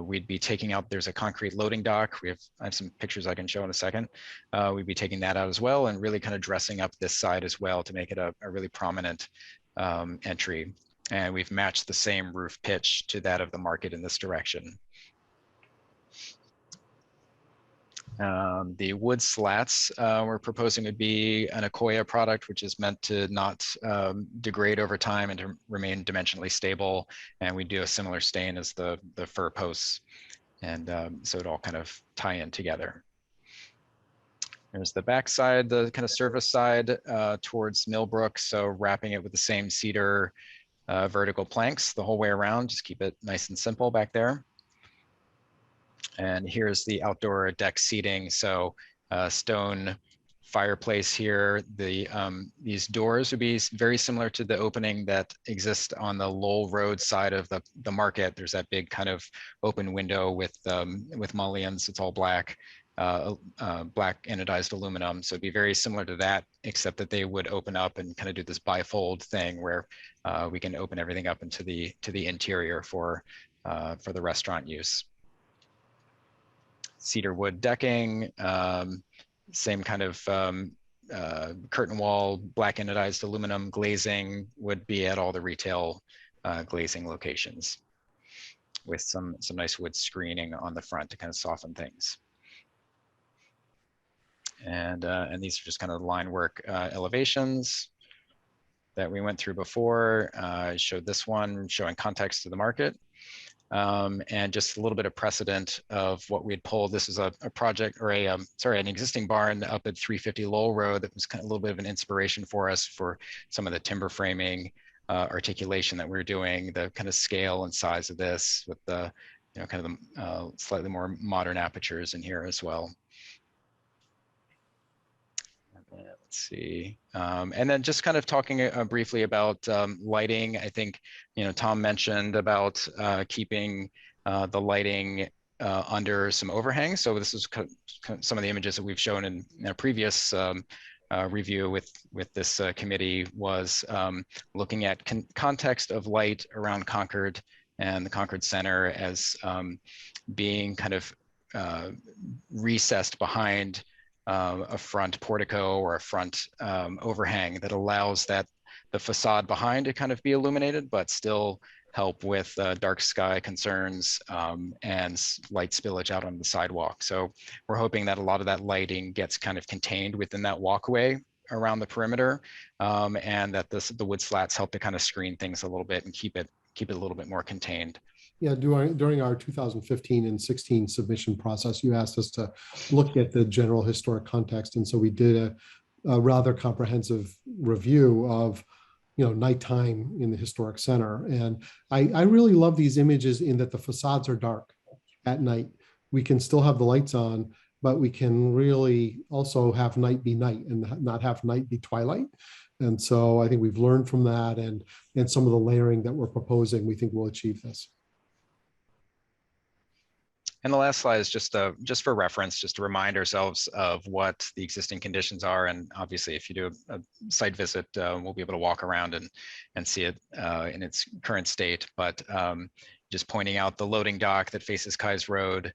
We'd be taking out, there's a concrete loading dock. I have some pictures I can show in a second. We'd be taking that out as well, and really kind of dressing up this side as well to make it a really prominent entry. And we've matched the same roof pitch to that of the market in this direction. The wood slats we're proposing would be an Akoya product, which is meant to not degrade over time and to remain dimensionally stable. And we do a similar stain as the fir posts. And so it all kind of tie in together. There's the back side, the kind of service side towards Millbrook. So wrapping it with the same cedar vertical planks the whole way around, just keep it nice and simple back there. And here's the outdoor deck seating. So stone fireplace here. These doors would be very similar to the opening that exists on the Lowell Road side of the market. There's that big kind of open window with mullions. It's all black. Black anodized aluminum. So it'd be very similar to that, except that they would open up and kind of do this bifold thing where we can open everything up into the interior for the restaurant use. Cedar wood decking, same kind of curtain wall, black anodized aluminum glazing would be at all the retail glazing locations, with some nice wood screening on the front to kind of soften things. And these are just kind of line work elevations that we went through before. I showed this one showing context to the market, and just a little bit of precedent of what we had pulled. This is a project, or an existing barn up at 350 Lowell Road that was kind of a little bit of an inspiration for us for some of the timber framing articulation that we were doing, the kind of scale and size of this with the kind of the slightly more modern apertures in here as well. Let's see. And then just kind of talking briefly about lighting. I think, Tom mentioned about keeping the lighting under some overhang. So this is some of the images that we've shown in a previous review with this committee, was looking at context of light around Concord and the Concord Center as being kind of recessed behind a front portico or a front overhang that allows the facade behind to kind of be illuminated, but still help with dark sky concerns and light spillage out on the sidewalk. So we're hoping that a lot of that lighting gets kind of contained within that walkway around the perimeter, and that the wood slats help to kind of screen things a little bit and keep it a little bit more contained. Yeah, during our 2015 and 16 submission process, you asked us to look at the general historic context. And so we did a rather comprehensive review of, nighttime in the historic center. And I really love these images in that the facades are dark at night. We can still have the lights on, but we can really also have night be night and not have night be twilight. And so I think we've learned from that, and some of the layering that we're proposing, we think will achieve this. And the last slide is just for reference, just to remind ourselves of what the existing conditions are. And obviously, if you do a site visit, we'll be able to walk around and see it in its current state. But just pointing out the loading dock that faces Kais Road,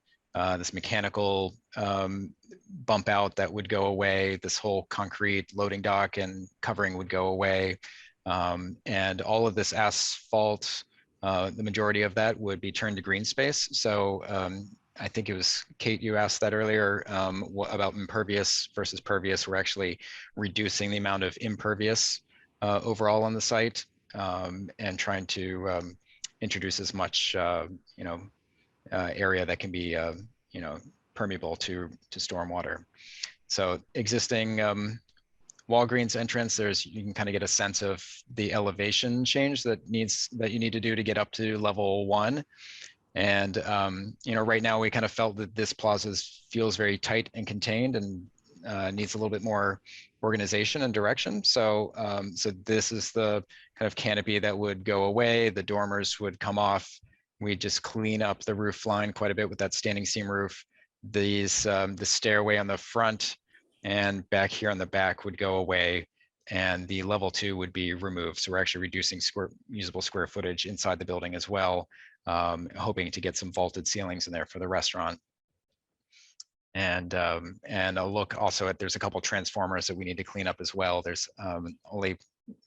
this mechanical bump out that would go away, this whole concrete loading dock and covering would go away. And all of this asphalt, the majority of that would be turned to green space. So I think it was Kate, you asked that earlier, about impervious versus pervious. We're actually reducing the amount of impervious overall on the site, and trying to introduce as much area that can be permeable to stormwater. So existing Walgreens entrance, you can kind of get a sense of the elevation change that you need to do to get up to level 1. And right now we kind of felt that this plaza feels very tight and contained and needs a little bit more organization and direction. So this is the kind of canopy that would go away. The dormers would come off. We just clean up the roof line quite a bit with that standing seam roof. The stairway on the front and back here on the back would go away, and the level 2 would be removed. So we're actually reducing usable square footage inside the building as well, hoping to get some vaulted ceilings in there for the restaurant. And I'll look also at, there's a couple transformers that we need to clean up as well. There's only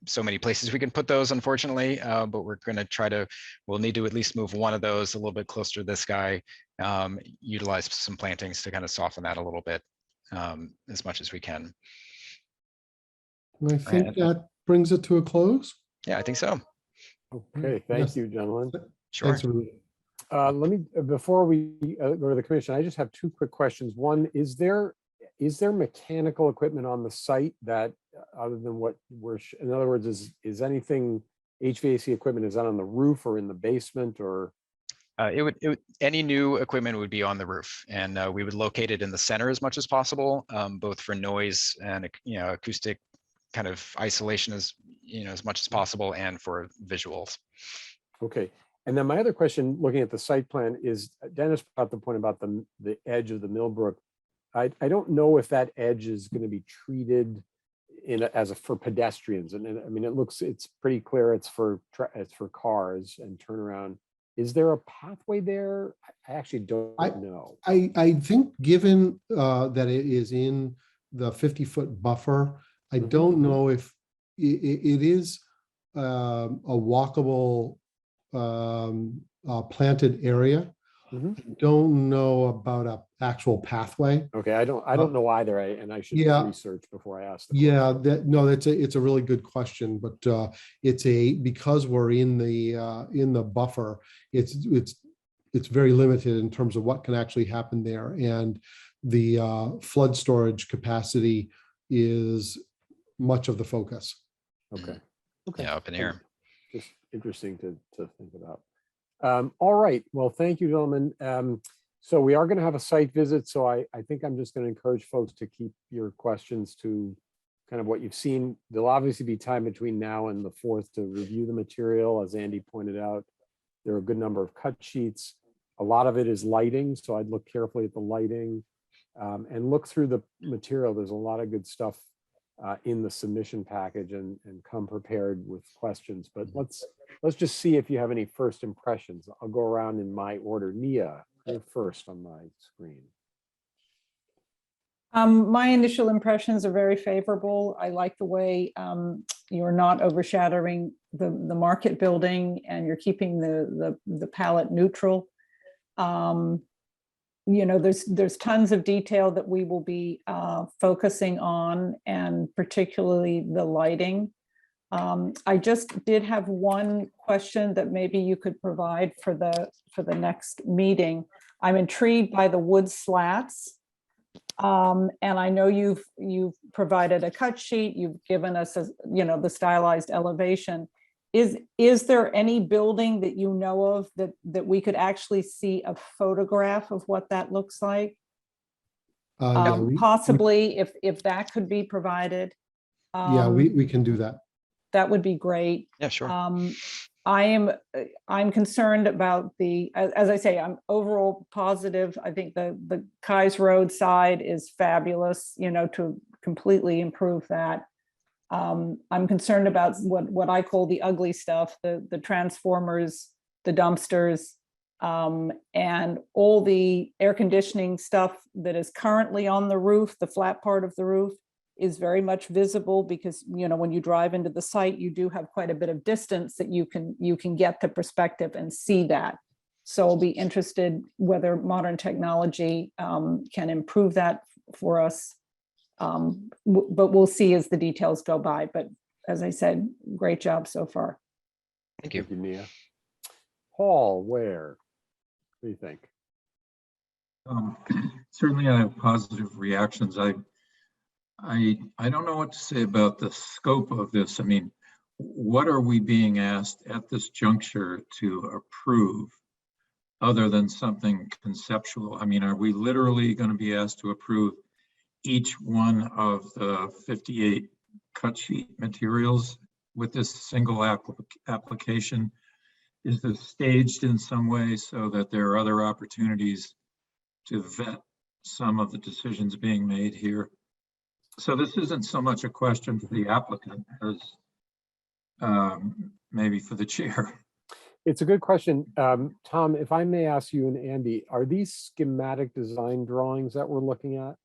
so many places we can put those, unfortunately, but we're going to we'll need to at least move one of those a little bit closer to this guy, utilize some plantings to kind of soften that a little bit as much as we can. And I think that brings it to a close. Yeah, I think so. Okay, thank Yes. you, gentlemen. Sure. Thanks, everybody. Let me, before we go to the commission, I just have two quick questions. One, is there mechanical equipment on the site that, other than what in other words, is anything HVAC equipment, is that on the roof or in the basement or? Any new equipment would be on the roof, and we would locate it in the center as much as possible, both for noise and acoustic kind of isolation as as much as possible, and for visuals. Okay, and then my other question, looking at the site plan, is Dennis brought the point about the edge of the Millbrook. I don't know if that edge is going to be treated for pedestrians, and I mean it's pretty clear it's for cars and turnaround. Is there a pathway there? I actually don't know. I think given that it is in the 50-foot buffer, I don't know if it is a walkable planted area. I don't know about an actual pathway. Okay, I don't know either, and I should research before I ask. It's a really good question, but because we're in the buffer, it's very limited in terms of what can actually happen there, and the flood storage capacity is much of the focus. Okay. Yeah, up in air. Just interesting to think about. All right. Well, thank you, gentlemen. So we are going to have a site visit. So I think I'm just going to encourage folks to keep your questions to kind of what you've seen. There'll obviously be time between now and the 4th to review the material. As Andy pointed out, there are a good number of cut sheets. A lot of it is lighting. So I'd look carefully at the lighting and look through the material. There's a lot of good stuff in the submission package, and come prepared with questions. But let's just see if you have any first impressions. I'll go around in my order. Nia, you're first on my screen. My initial impressions are very favorable. I like the way you're not overshadowing the market building, and you're keeping the palette neutral. There's tons of detail that we will be focusing on, and particularly the lighting. I just did have one question that maybe you could provide for the next meeting. I'm intrigued by the wood slats. And I know you've provided a cut sheet, you've given us the stylized elevation. Is there any building that you know of that we could actually see a photograph of what that looks like? Possibly if that could be provided. We can do that. That would be great. Yeah, sure. I'm concerned about as I say, I'm overall positive. I think the Kais Road side is fabulous, to completely improve that. I'm concerned about what I call the ugly stuff, the transformers, the dumpsters, and all the air conditioning stuff that is currently on the roof. The flat part of the roof is very much visible because, when you drive into the site, you do have quite a bit of distance that you can get the perspective and see that. So I'll be interested whether modern technology can improve that for us. But we'll see as the details go by. But as I said, great job so far. Thank you. Thank you, Nia. Paul, what do you think? Certainly I have positive reactions. I don't know what to say about the scope of this. I mean, what are we being asked at this juncture to approve other than something conceptual? I mean, are we literally going to be asked to approve each one of the 58 cut sheet materials with this single application? Is this staged in some way so that there are other opportunities to vet some of the decisions being made here? So this isn't so much a question for the applicant as maybe for the chair. It's a good question. Tom, if I may ask you and Andy, are these schematic design drawings that we're looking at?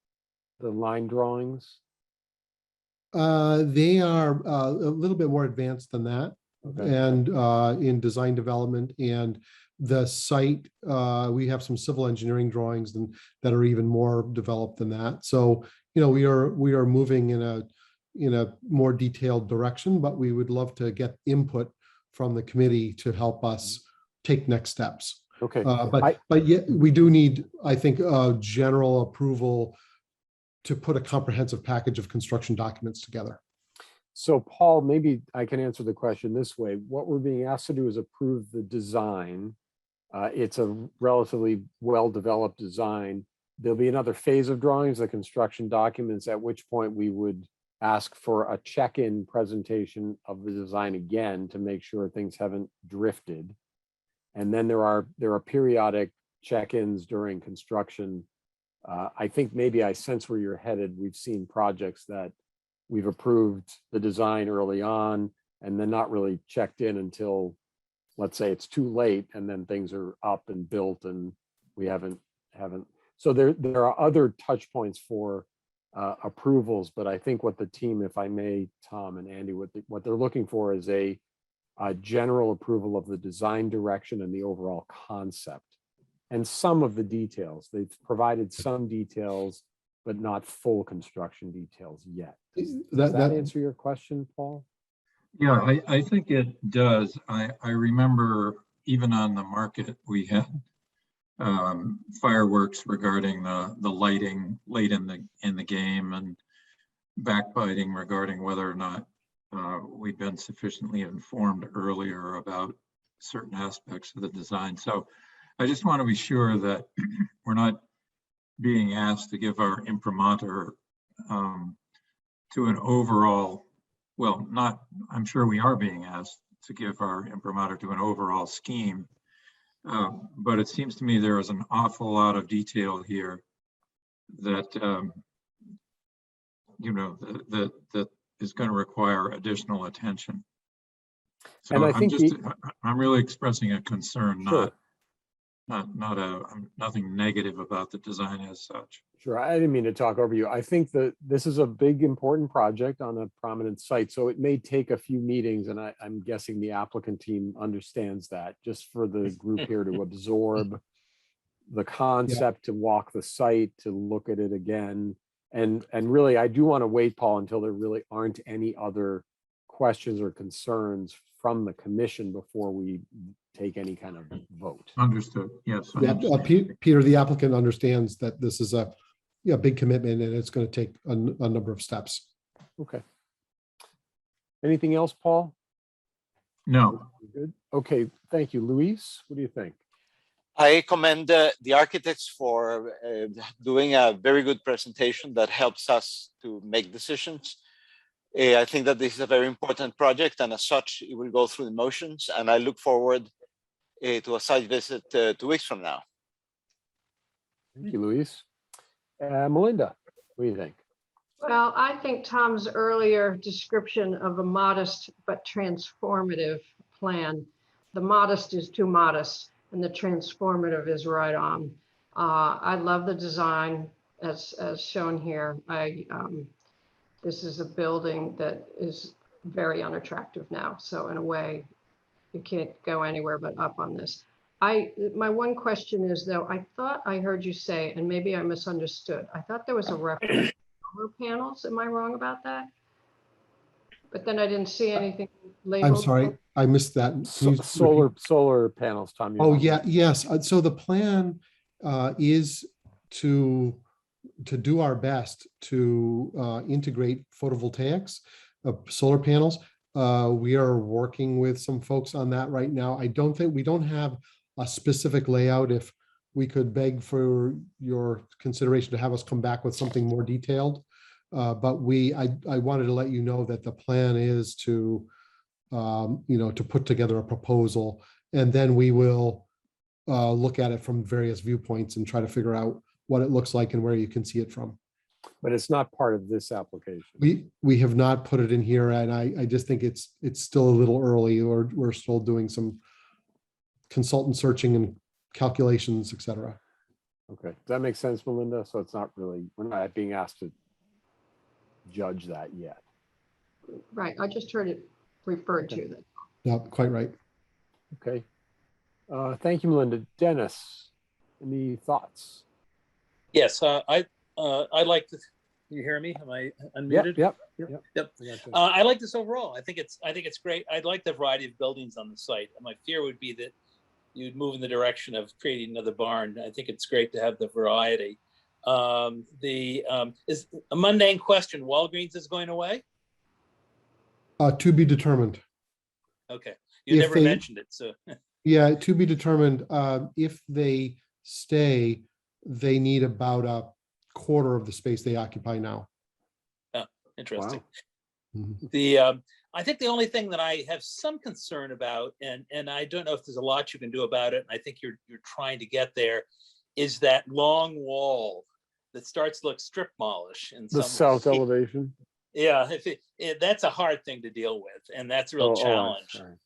The line drawings? They are a little bit more advanced than that. Okay. And in design development and the site, we have some civil engineering drawings that are even more developed than that. So, we are moving in a more detailed direction, but we would love to get input from the committee to help us take next steps. Okay. But yet we do need, I think, general approval to put a comprehensive package of construction documents together. So Paul, maybe I can answer the question this way. What we're being asked to do is approve the design. It's a relatively well-developed design. There'll be another phase of drawings, the construction documents, at which point we would ask for a check-in presentation of the design again to make sure things haven't drifted. And then there are periodic check-ins during construction. I think maybe I sense where you're headed. We've seen projects that we've approved the design early on and then not really checked in until, let's say, it's too late, and then things are up and built and we haven't. So there are other touch points for approvals, but I think what the team, if I may, Tom and Andy, what they're looking for is a general approval of the design direction and the overall concept and some of the details. They've provided some details, but not full construction details yet. Does that answer your question, Paul? Yeah, I think it does. I remember even on the market, we had fireworks regarding the lighting late in the game and backbiting regarding whether or not we'd been sufficiently informed earlier about certain aspects of the design. So I just want to be sure that we're not being asked to give our imprimatur to an overall, well, not, I'm sure we are being asked to give our imprimatur to an overall scheme. But it seems to me there is an awful lot of detail here that, that is going to require additional attention. So and I I'm think I'm really expressing a concern, sure. nothing negative about the design as such. Sure, I didn't mean to talk over you. I think that this is a big, important project on a prominent site, so it may take a few meetings, and I'm guessing the applicant team understands that, just for the group here to absorb the concept, to walk the site, to look at it again. And really, I do want to wait, Paul, until there really aren't any other questions or concerns from the commission before we take any kind of vote. Understood. Yes. Yeah, Peter, the applicant understands that this is a big commitment and it's going to take a number of steps. Okay. Anything else, Paul? No. Good. Okay. Thank you, Luis. What do you think? I commend the architects for doing a very good presentation that helps us to make decisions. I think that this is a very important project, and as such, it will go through the motions, and I look forward to a site visit 2 weeks from now. Thank you, Luis. Melinda, what do you think? Well, I think Tom's earlier description of a modest but transformative plan, the modest is too modest and the transformative is right on. I love the design as shown here. This is a building that is very unattractive now. So in a way, you can't go anywhere but up on this. My one question is, though, I thought I heard you say, and maybe I misunderstood, I thought there was a reference to solar panels. Am I wrong about that? But then I didn't see anything labeled. I'm sorry, I missed that. Solar panels, Tom. Oh, yeah, yes. So the plan is to do our best to integrate photovoltaics, solar panels. We are working with some folks on that right now. we don't have a specific layout. If we could beg for your consideration to have us come back with something more detailed. But I wanted to let you know that the plan is to, to put together a proposal, and then we will look at it from various viewpoints and try to figure out what it looks like and where you can see it from. But it's not part of this application. We have not put it in here, and I just think it's still a little early, or we're still doing some consultant searching and calculations, et cetera. Okay, does that make sense, Melinda? So it's not really, we're not being asked to judge that yet. Right, I just heard it referred to that. Yeah, quite right. Okay, thank you, Melinda. Dennis, any thoughts? Yes, I like this. You hear me? Am I unmuted? Yep. I like this overall. I think it's great. I like the variety of buildings on the site. My fear would be that you'd move in the direction of creating another barn. I think it's great to have the variety. Is a mundane question, Walgreens is going away? To be determined. Okay, you If never they- mentioned it, so. Yeah, to be determined. If they stay, they need about a quarter of the space they occupy now. Oh, interesting. Mhm. I think the only thing that I have some concern about, and I don't know if there's a lot you can do about it, and I think you're trying to get there, is that long wall that starts to look strip mallish in The some south ways. elevation. Yeah, that's a hard thing to deal with, and that's a real I'm challenge. sorry.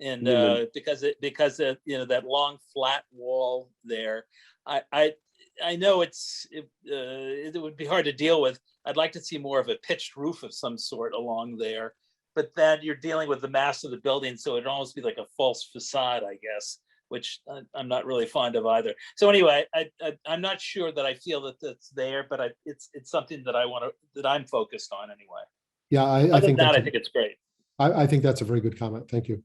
And You mean because you know, that long flat wall there, I know it would be hard to deal with. I'd like to see more of a pitched roof of some sort along there, but then you're dealing with the mass of the building, so it'd almost be like a false facade, I guess, which I'm not really fond of either. So anyway, I'm not sure that I feel that that's there, but it's something that that I'm focused on anyway. Yeah, I Other think than that, that's I think it's great. I think that's a very good comment. Thank you.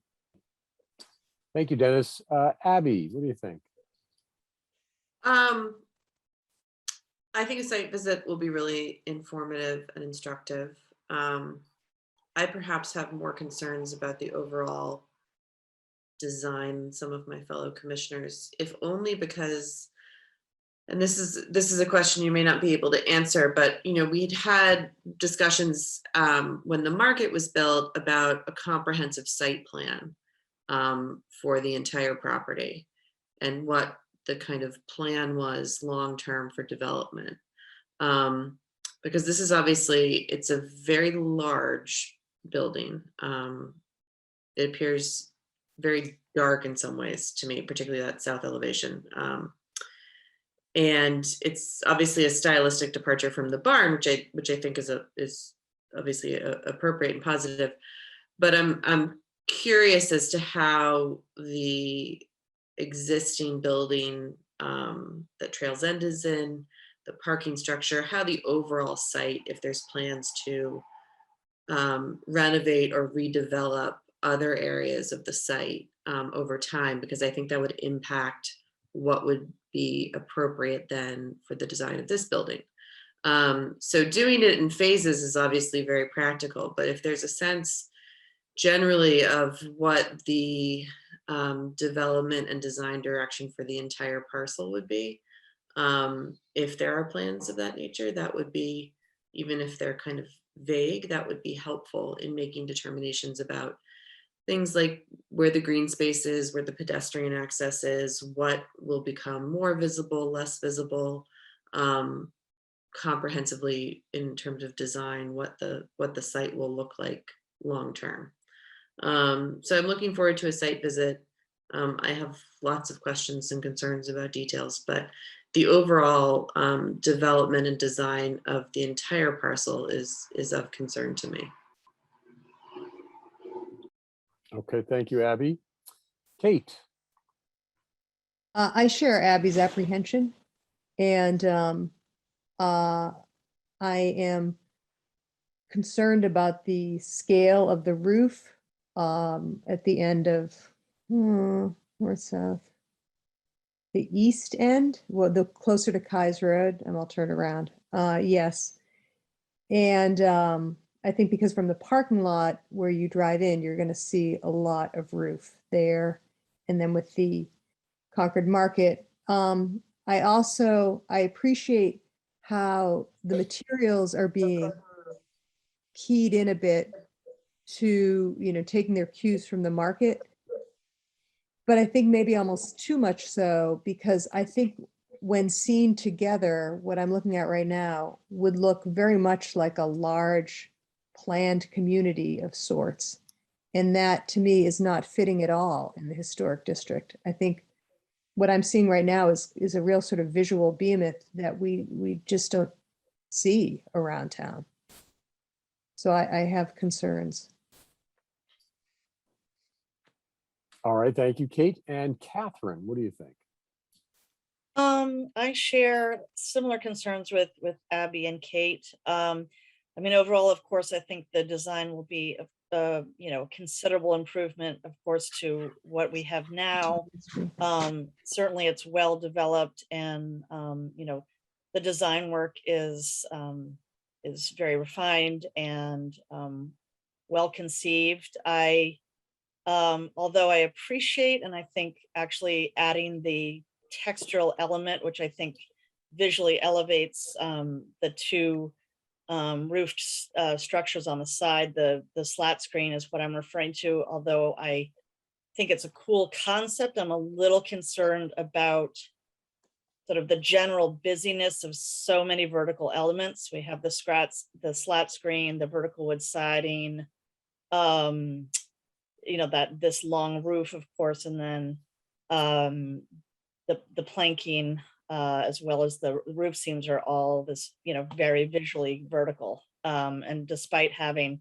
Thank you, Dennis. Abby, what do you think? I think a site visit will be really informative and instructive. I perhaps have more concerns about the overall design than some of my fellow commissioners, if only because, and this is a question you may not be able to answer, but you know, we'd had discussions when the market was built about a comprehensive site plan for the entire property and what the kind of plan was long-term for development. Because this is obviously, it's a very large building. It appears very dark in some ways to me, particularly that south elevation. And it's obviously a stylistic departure from the barn, which I think is obviously appropriate and positive. But I'm curious as to how the existing building that Trails End is in, the parking structure, how the overall site, if there's plans to renovate or redevelop other areas of the site over time, because I think that would impact what would be appropriate then for the design of this building. So doing it in phases is obviously very practical, but if there's a sense generally of what the development and design direction for the entire parcel would be, if there are plans of that nature, that would be, even if they're kind of vague, that would be helpful in making determinations about things like where the green space is, where the pedestrian access is, what will become more visible, less visible, comprehensively in terms of design, what the site will look like long term. So I'm looking forward to a site visit. I have lots of questions and concerns about details, but the overall development and design of the entire parcel is of concern to me. Okay, thank you, Abby. Kate. I share Abby's apprehension, and I am concerned about the scale of the roof at the end of north south, the east end, well, the closer to Kai's Road, and I'll turn around. Yes, and I think because from the parking lot where you drive in, you're going to see a lot of roof there, and then with the Concord Market. I appreciate how the materials are being keyed in a bit to, you know, taking their cues from the market. But I think maybe almost too much so, because I think when seen together, what I'm looking at right now would look very much like a large planned community of sorts. And that to me is not fitting at all in the historic district. I think what I'm seeing right now is a real sort of visual behemoth that we just don't see around town. So I have concerns. All right, thank you, Kate. And Catherine, what do you think? I share similar concerns with Abby and Kate. I mean, overall, of course, I think the design will be considerable improvement, of course, to what we have now. Certainly it's well developed, and the design work is very refined and well conceived. Although I appreciate, and I think actually adding the textural element, which I think visually elevates the two roofed structures on the side. The slat screen is what I'm referring to. Although I think it's a cool concept, I'm a little concerned about sort of the general busyness of so many vertical elements. We have the slat screen, the vertical wood siding, this long roof, of course, and then the planking, as well as the roof seams are all this, very visually vertical. And despite having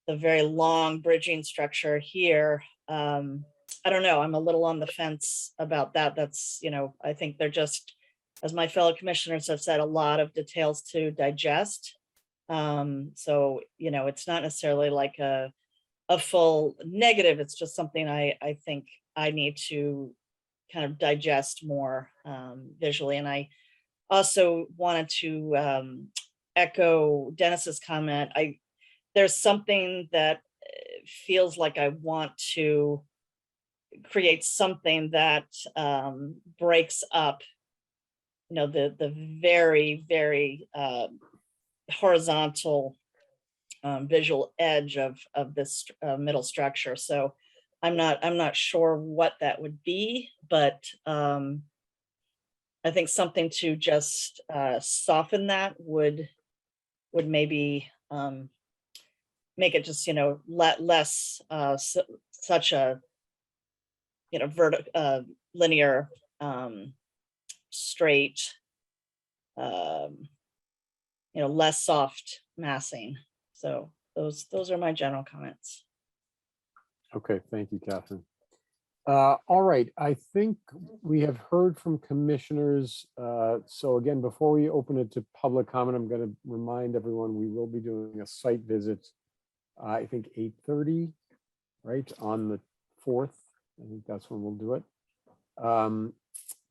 the very long bridging structure here, I don't know, I'm a little on the fence about that. That's, I think they're just, as my fellow commissioners have said, a lot of details to digest. So, it's not necessarily like a full negative. It's just something I think I need to kind of digest more visually. And I also wanted to echo Dennis's comment. There's something that feels like I want to create something that breaks up, the very, very horizontal visual edge of this middle structure. So I'm not sure what that would be, but I think something to just soften that would maybe make it just less such a linear straight, less soft massing. So those are my general comments. Okay, thank you, Catherine. All right, I think we have heard from commissioners. So again, before we open it to public comment, I'm going to remind everyone we will be doing a site visit, I think 8:30, right, on the 4th. I think that's when we'll do it.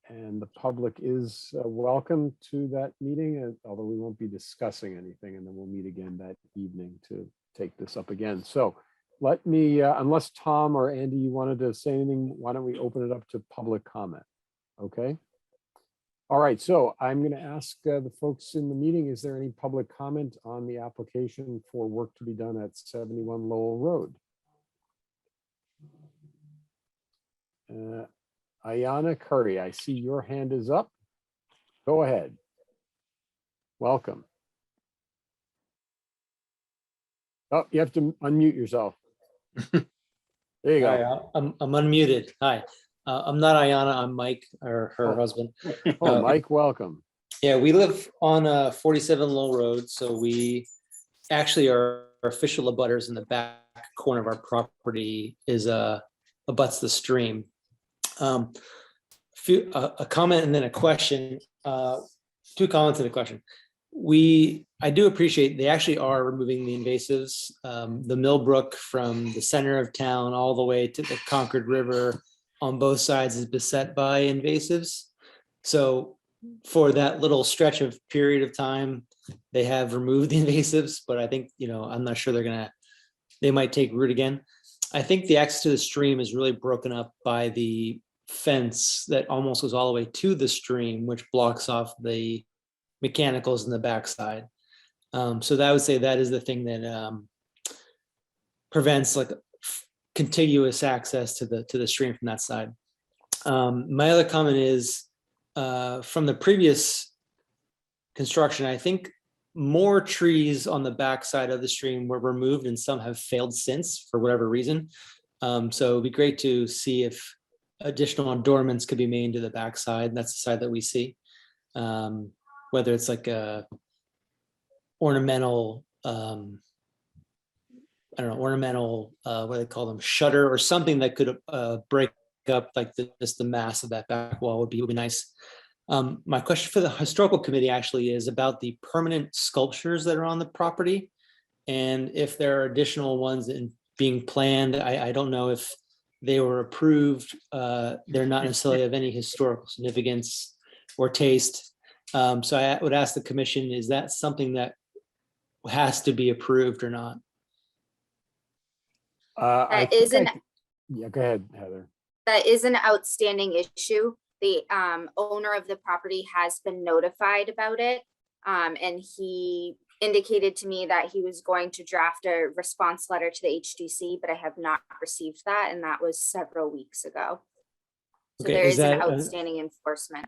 And the public is welcome to that meeting, although we won't be discussing anything, and then we'll meet again that evening to take this up again. So let me, unless Tom or Andy, you wanted to say anything, why don't we open it up to public comment? Okay. All right, so I'm going to ask the folks in the meeting, is there any public comment on the application for work to be done at 71 Lowell Road? Ayana Curry, I see your hand is up. Go ahead. Welcome. Oh, you have to unmute yourself. There you go. Hi, I'm unmuted. Hi, I'm not Ayana, I'm Mike, or her husband. Oh, Mike, welcome. Yeah, we live on 47 Lowell Road, so we actually are official abutters in the back corner of our property is abuts the stream. A comment and then a question. 2 comments and a question. I do appreciate they actually are removing the invasives. The Millbrook from the center of town all the way to the Concord River on both sides is beset by invasives. So for that little stretch of period of time, they have removed the invasives, but I think, I'm not sure they might take root again. I think the access to the stream is really broken up by the fence that almost goes all the way to the stream, which blocks off the mechanicals in the backside. So that I would say that is the thing that prevents like contiguous access to the stream from that side. My other comment is from the previous construction, I think more trees on the backside of the stream were removed and some have failed since for whatever reason. So it'd be great to see if additional adornments could be made to the backside. That's the side that we see. Whether it's like a ornamental, ornamental, what do they call them, shutter or something that could break up like just the mass of that back wall would be nice. My question for the historical committee actually is about the permanent sculptures that are on the property. And if there are additional ones being planned, I don't know if they were approved. They're not necessarily of any historical significance or taste. So I would ask the commission, is that something that has to be approved or not? I That is think an yeah, go ahead, Heather. that is an outstanding issue. The owner of the property has been notified about it. And he indicated to me that he was going to draft a response letter to the HDC, but I have not received that, and that was several weeks ago. So Okay, there is is an that, outstanding enforcement.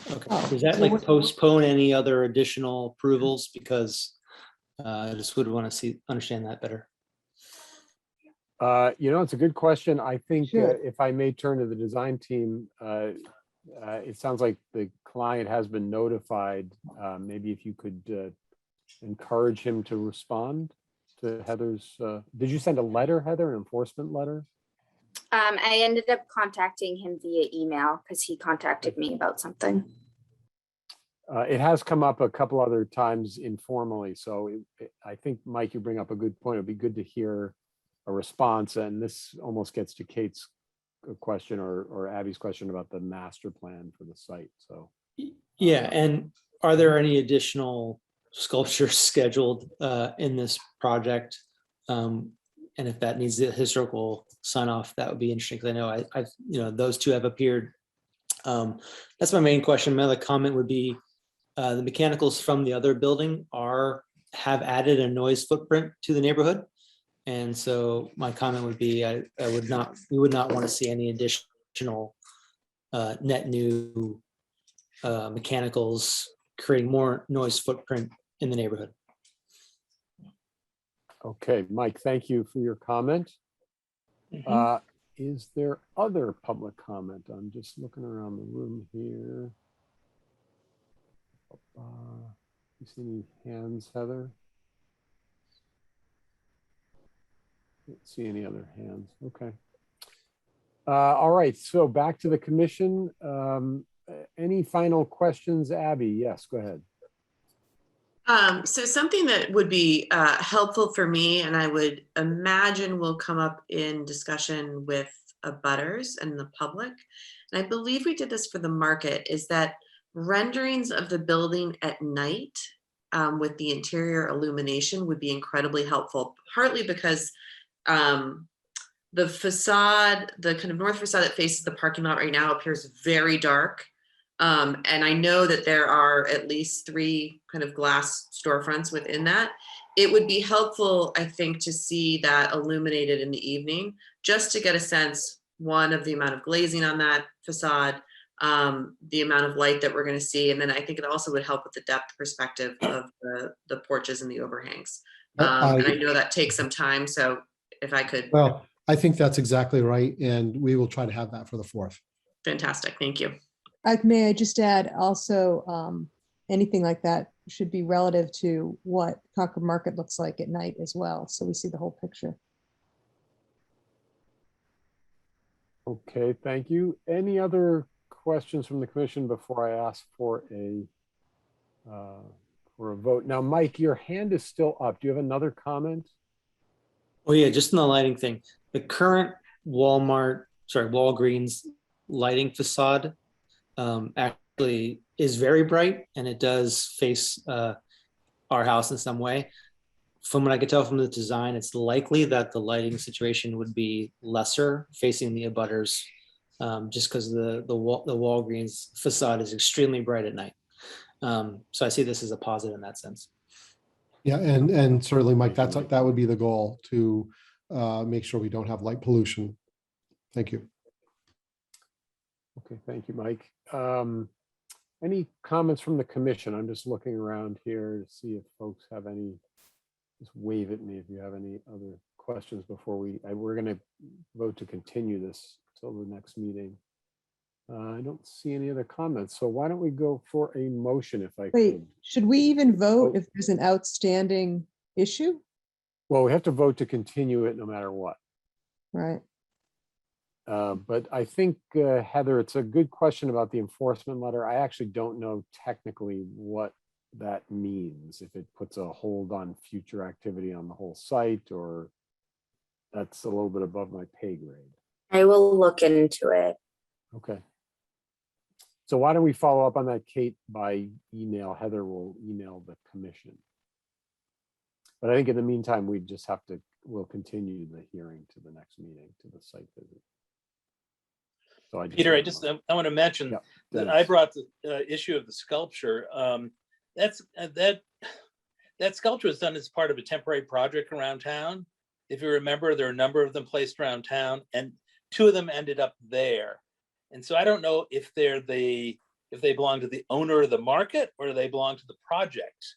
Okay, does that like postpone any other additional approvals? Because I just would want to understand that better. It's a good question. I think Sure. if I may turn to the design team, it sounds like the client has been notified. Maybe if you could encourage him to respond to Heather's. Did you send a letter, Heather, an enforcement letter? I ended up contacting him via email because he contacted me about something. It has come up a couple other times informally. So I think, Mike, you bring up a good point. It'd be good to hear a response. And this almost gets to Kate's question or Abby's question about the master plan for the site. So Yeah, and are there any additional sculptures scheduled in this project? And if that needs a historical sign off, that would be interesting, because I know I've those two have appeared. That's my main question. My other comment would be the mechanicals from the other building have added a noise footprint to the neighborhood. And so my comment would be, we would not want to see any additional net new mechanicals creating more noise footprint in the neighborhood. okay, Mike, thank you for your comment. Is there other public comment? I'm just looking around the room here. You see any hands, Heather? Don't see any other hands. Okay. All right, so back to the commission. Any final questions, Abby? Yes, go ahead. So something that would be helpful for me, and I would imagine will come up in discussion with abutters and the public, and I believe we did this for the market, is that renderings of the building at night with the interior illumination would be incredibly helpful, partly because the facade, the kind of north facade that faces the parking lot right now appears very dark. And I know that there are at least 3 kind of glass storefronts within that. It would be helpful, I think, to see that illuminated in the evening, just to get a sense, one, of the amount of glazing on that facade, the amount of light that we're going to see. And then I think it also would help with the depth perspective of the porches and the overhangs. And I know that takes some time. So if I could. Well, I think that's exactly right. And we will try to have that for the 4th. Fantastic. Thank you. May I just add also, anything like that should be relative to what Concord Market looks like at night as well. So we see the whole picture. Okay, thank you. Any other questions from the commission before I ask for a vote? Now, Mike, your hand is still up. Do you have another comment? Oh yeah, just in the lighting thing. The current Walgreens lighting facade actually is very bright, and it does face our house in some way. From what I could tell from the design, it's likely that the lighting situation would be lesser facing the abutters, just because the Walgreens facade is extremely bright at night. So I see this as a positive in that sense. Yeah, and certainly, Mike, that would be the goal, to make sure we don't have light pollution. Thank you. Okay, thank you, Mike. Any comments from the commission? I'm just looking around here to see if folks have any. Just wave at me if you have any other questions before we're going to vote to continue this till the next meeting. I don't see any other comments. So why don't we go for a motion if I Wait, could? should we even vote Oh. if there's an outstanding issue? Well, we have to vote to continue it no matter what. Right. But I think, Heather, it's a good question about the enforcement letter. I actually don't know technically what that means, if it puts a hold on future activity on the whole site, or that's a little bit above my pay grade. I will look into it. Okay. So why don't we follow up on that, Kate, by email? Heather will email the commission. But I think in the meantime, we just have to, we'll continue the hearing to the next meeting, to the site visit. So I Peter, I want to mention that I brought the issue of the sculpture. That sculpture was done as part of a temporary project around town. If you remember, there are a number of them placed around town, and 2 of them ended up there. And so I don't know if they belong to the owner of the market or they belong to the project.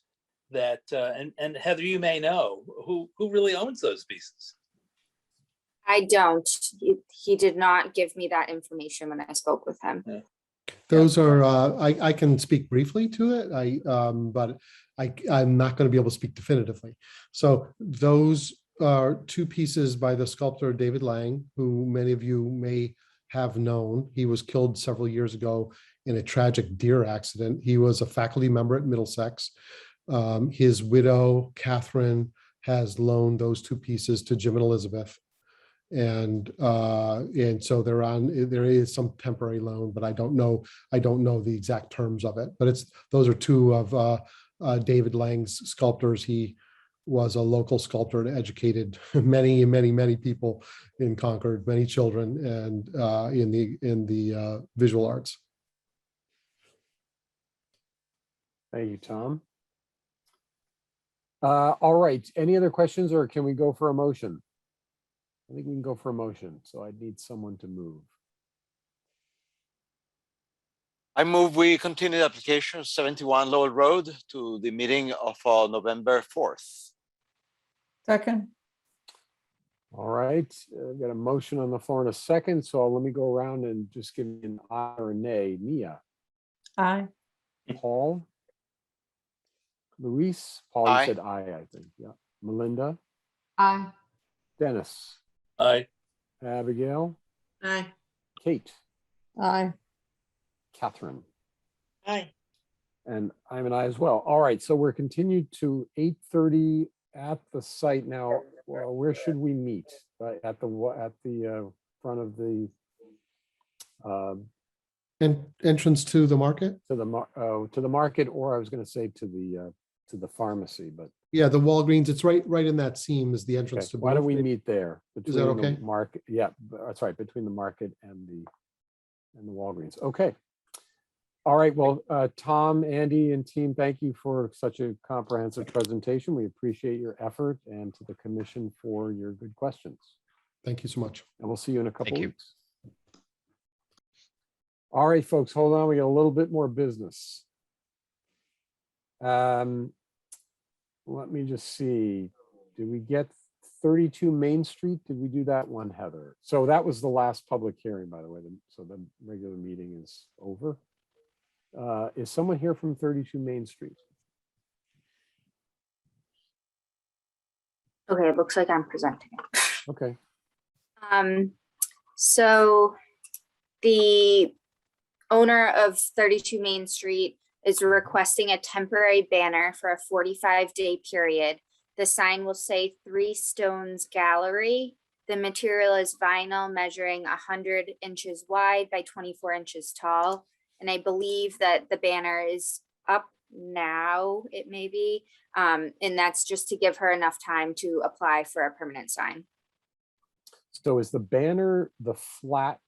That and Heather, you may know who really owns those pieces. I don't. He did not give me that information when I spoke with him. Yeah. Those are, I can speak briefly to it, but I'm not going to be able to speak definitively. So those are 2 pieces by the sculptor David Lang, who many of you may have known. He was killed several years ago in a tragic deer accident. He was a faculty member at Middlesex. His widow, Catherine, has loaned those 2 pieces to Jim and Elizabeth. And so there is some temporary loan, but I don't know the exact terms of it. But those are 2 of David Lang's sculptors. He was a local sculptor and educated many people in Concord, many children, and in the visual arts. Thank you, Tom. All right, any other questions, or can we go for a motion? I think we can go for a motion, so I need someone to move. I move we continue the application 71 Lowell Road to the meeting of November 4th. Second. All right, I've got a motion on the floor in a second, so let me go around and just give you an aye or a nay. Mia? Aye. Paul? Luis? Paul, you Aye. said aye, I think. Yeah. Melinda? Aye. Dennis? Aye. Abigail? Aye. Kate? Aye. Catherine? Aye. And I'm an aye as well. All right, so we're continued to 8:30 at the site now. Well, where should we meet? At the front of the Entrance to the market? to the market, or I was going to say to the pharmacy, but Yeah, the Walgreens. It's right in that seam is the entrance okay. to. Why don't both. we meet there? Is that between okay? the market, yeah, that's right, between the market and the Walgreens. Okay. All right, well, Tom, Andy, and team, thank you for such a comprehensive presentation. We appreciate your effort, and to the commission for your good questions. Thank you so much. And we'll see you in a couple Thank you. weeks. All right, folks, hold on. We got a little bit more business. Let me just see. Did we get 32 Main Street? Did we do that one, Heather? So that was the last public hearing, by the way. So the regular meeting is over. Is someone here from 32 Main Street? Okay, it looks like I'm presenting. Okay. So the owner of 32 Main Street is requesting a temporary banner for a 45-day period. The sign will say 3 Stones Gallery. The material is vinyl measuring 100 inches wide by 24 inches tall. And I believe that the banner is up now, it may be. And that's just to give her enough time to apply for a permanent sign. So is the banner the flat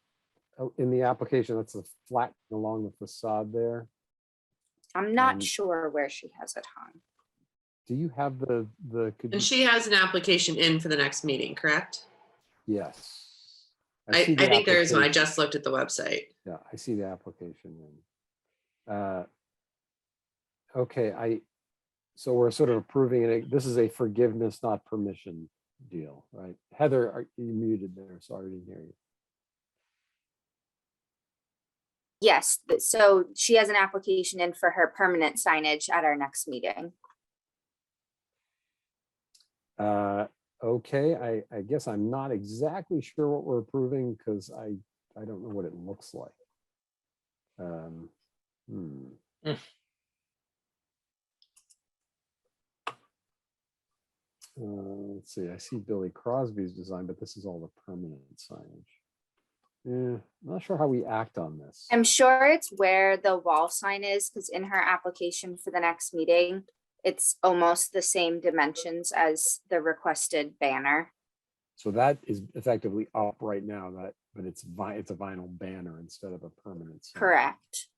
in the application? That's the flat along the facade there. I'm not sure where she has it hung. Do you have the And she has an application in for the next meeting, correct? Yes. I see the think there is one. I application. just looked at the website. Yeah, I see the application. Okay, so we're sort of approving it. This is a forgiveness, not permission deal, right? Heather, are you muted there? Sorry, I didn't hear you. Yes, so she has an application in for her permanent signage at our next meeting. Okay, I guess I'm not exactly sure what we're approving because I don't know what it looks like. Let's see, I see Billy Crosby's design, but this is all the permanent signage. Yeah, not sure how we act on this. I'm sure it's where the wall sign is, because in her application for the next meeting, it's almost the same dimensions as the requested banner. So that is effectively up right now, but it's a vinyl banner instead of a permanent sign. Correct.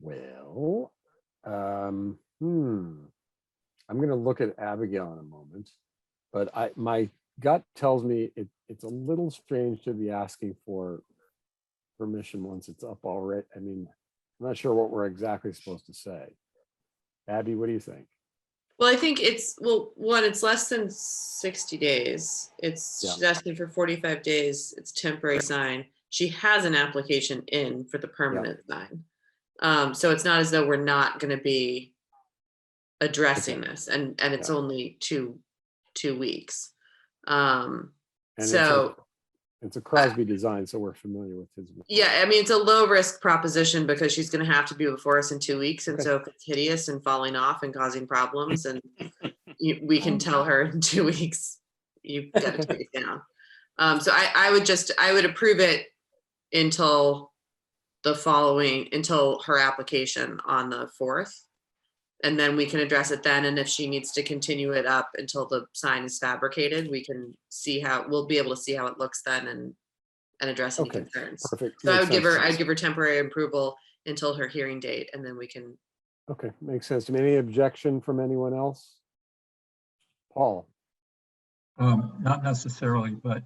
Well, I'm going to look at Abigail in a moment, but my gut tells me it's a little strange to be asking for permission once it's up already. I mean, I'm not sure what we're exactly supposed to say. Abby, what do you think? Well, I think it's, well, one, it's less than 60 days. She's asking for 45 days. It's temporary sign. She has an application in for the permanent sign. So it's not as though we're not going to be addressing this, and it's only two weeks. So it's a Crosby design, so we're familiar with his. Yeah, I mean, it's a low risk proposition because she's going to have to be before us in 2 weeks. And so if it's hideous and falling off and causing problems, and we can tell her in 2 weeks, you've got to take it down. So I would approve it until until her application on the 4th. And then we can address it then. And if she needs to continue it up until the sign is fabricated, we can see we'll be able to see how it looks then and address any concerns. Perfect. So I'd give her temporary approval until her hearing date, and then we can. Okay, makes sense to me. Any objection from anyone else? Paul? Not necessarily, but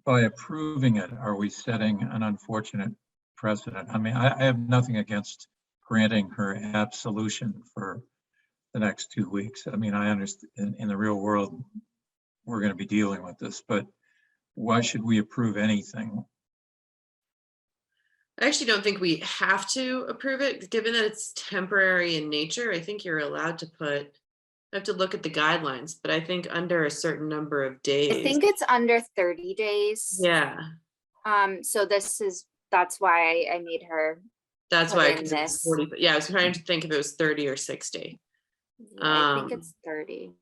by approving it, are we setting an unfortunate precedent? I mean, I have nothing against granting her absolution for the next 2 weeks. I mean, I understand in the real world, we're going to be dealing with this, but why should we approve anything? I actually don't think we have to approve it, given that it's temporary in nature. I think you're allowed to I have to look at the guidelines, but I think under a certain number of days. I think it's under 30 days. Yeah. So that's why I made her. That's why, because it's 40. Yeah, I was trying to think if it was 30 or 60. Yeah, I think it's 30.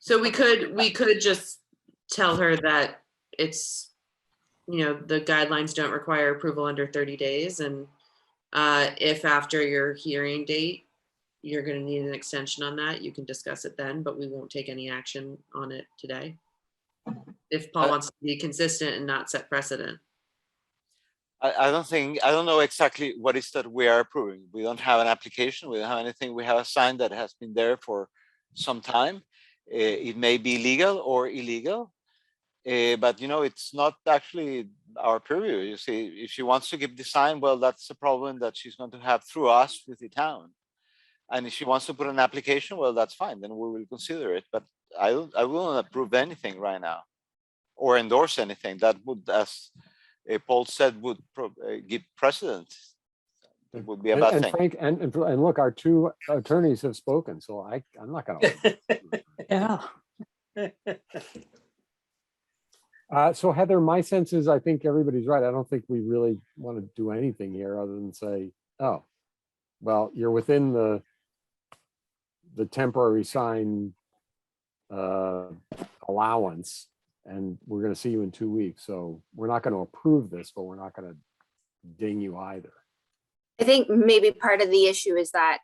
So we could just tell her that it's, the guidelines don't require approval under 30 days. And if after your hearing date, you're going to need an extension on that, you can discuss it then, but we won't take any action on it today. If Paul wants to be consistent and not set precedent. I don't know exactly what is that we are approving. We don't have an application. We don't have anything. We have a sign that has been there for some time. It may be legal or illegal, but it's not actually our purview. You see, if she wants to keep the sign, well, that's a problem that she's going to have through us with the town. And if she wants to put an application, well, that's fine. Then we will consider it. But I won't approve anything right now or endorse anything that would, as Paul said, would give precedent. It would be a bad thing. Frank, and look, our two attorneys have spoken, so I'm not going to. Yeah. So Heather, my sense is I think everybody's right. I don't think we really want to do anything here other than say, oh, well, you're within the temporary sign allowance, and we're going to see you in 2 weeks. So we're not going to approve this, but we're not going to ding you either. I think maybe part of the issue is that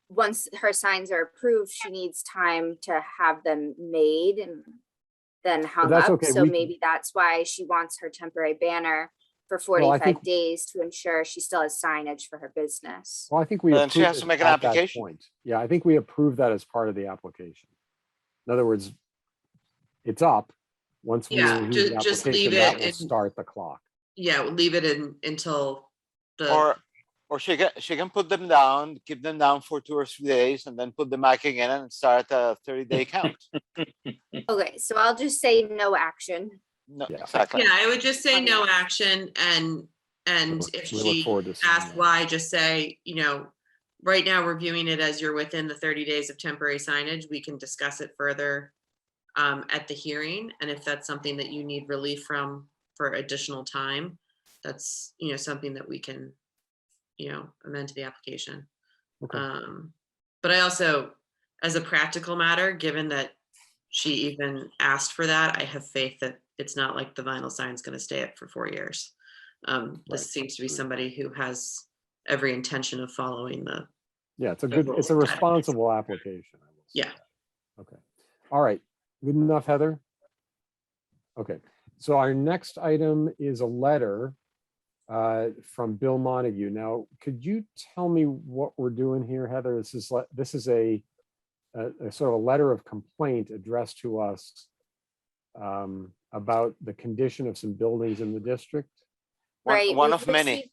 once her signs are approved, she needs time to have them made and then hung up. Okay. So maybe that's why she wants her temporary banner for 45 days to ensure she still has signage for her business. Well, I think we Then she has to make an application. Yeah, I think we approve that as part of the application. In other words, it's up. Once we review the just application, leave that it will and start the clock. Yeah, we'll leave it until the. Or she can put them down, keep them down for 2 or 3 days, and then put them back again and start a 30-day count. Okay, so I'll just say no action. No, exactly. Yeah, I would just say no action, and if she asks why, just say, right now we're viewing it as you're within the 30 days of temporary signage. We can discuss it further at the hearing, and if that's something that you need relief from for additional time, that's something that we can amend to the application. Okay. But I also, as a practical matter, given that she even asked for that, I have faith that it's not like the vinyl sign's going to stay up for 4 years. Right. This seems to be somebody who has every intention of following the. Yeah, it's a responsible application. I will say Yeah. that. Okay. All right. Good enough, Heather? Okay. So our next item is a letter from Bill Montague. Now, could you tell me what we're doing here, Heather? This is a sort of a letter of complaint addressed to us about the condition of some buildings in the district. Right. One of many.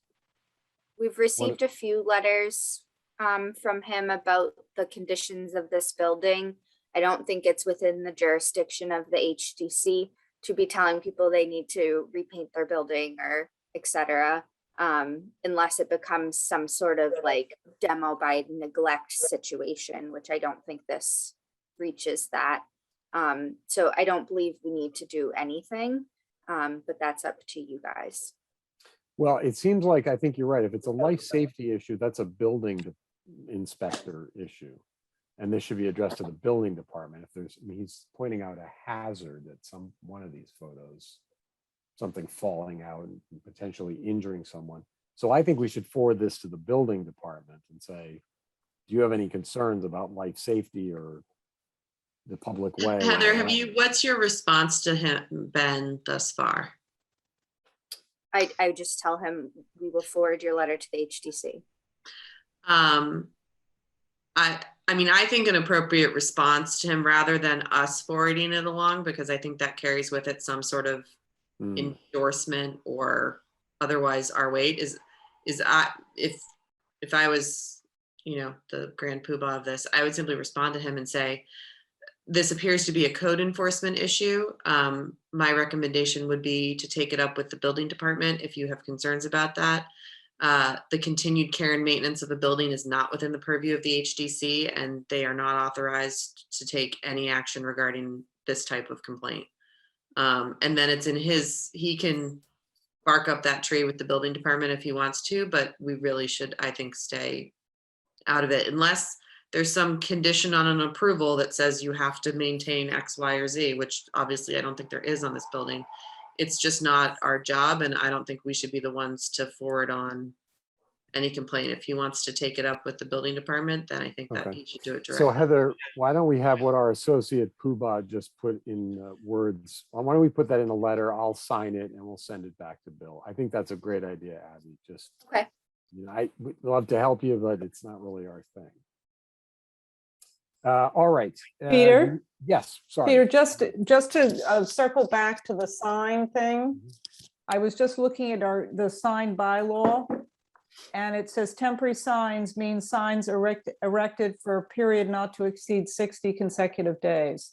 We've received a few letters from him about the conditions of this building. I don't think it's within the jurisdiction of the HDC to be telling people they need to repaint their building or et cetera, unless it becomes some sort of like demo by neglect situation, which I don't think this reaches that. So I don't believe we need to do anything, but that's up to you guys. Well, it seems like, I think you're right. If it's a life safety issue, that's a building inspector issue. And this should be addressed to the building department. If there's, I mean, he's pointing out a hazard at one of these photos, something falling out and potentially injuring someone. So I think we should forward this to the building department and say, do you have any concerns about life safety or the public way? Heather, what's your response to him, Ben, thus far? I just tell him we will forward your letter to the HDC. I mean, I think an appropriate response to him rather than us forwarding it along, because I think that carries with it some sort of endorsement or otherwise our weight is if I was, the grand poobah of this, I would simply respond to him and say, this appears to be a code enforcement issue. My recommendation would be to take it up with the building department if you have concerns about that. The continued care and maintenance of the building is not within the purview of the HDC, and they are not authorized to take any action regarding this type of complaint. And then it's he can bark up that tree with the building department if he wants to, but we really should, I think, stay out of it unless there's some condition on an approval that says you have to maintain X, Y, or Z, which obviously I don't think there is on this building. It's just not our job, and I don't think we should be the ones to forward on any complaint. If he wants to take it up with the building department, then I think that he should do it directly. So Heather, why don't we have what our associate Poobah just put in words? Why don't we put that in a letter? I'll sign it and we'll send it back to Bill. I think that's a great idea, Abby. Just, okay. I'd love to help you, but it's not really our thing. All right. Peter? Yes, sorry. Peter, just to circle back to the sign thing, I was just looking at the sign bylaw, and it says temporary signs means signs erected for a period not to exceed 60 consecutive days.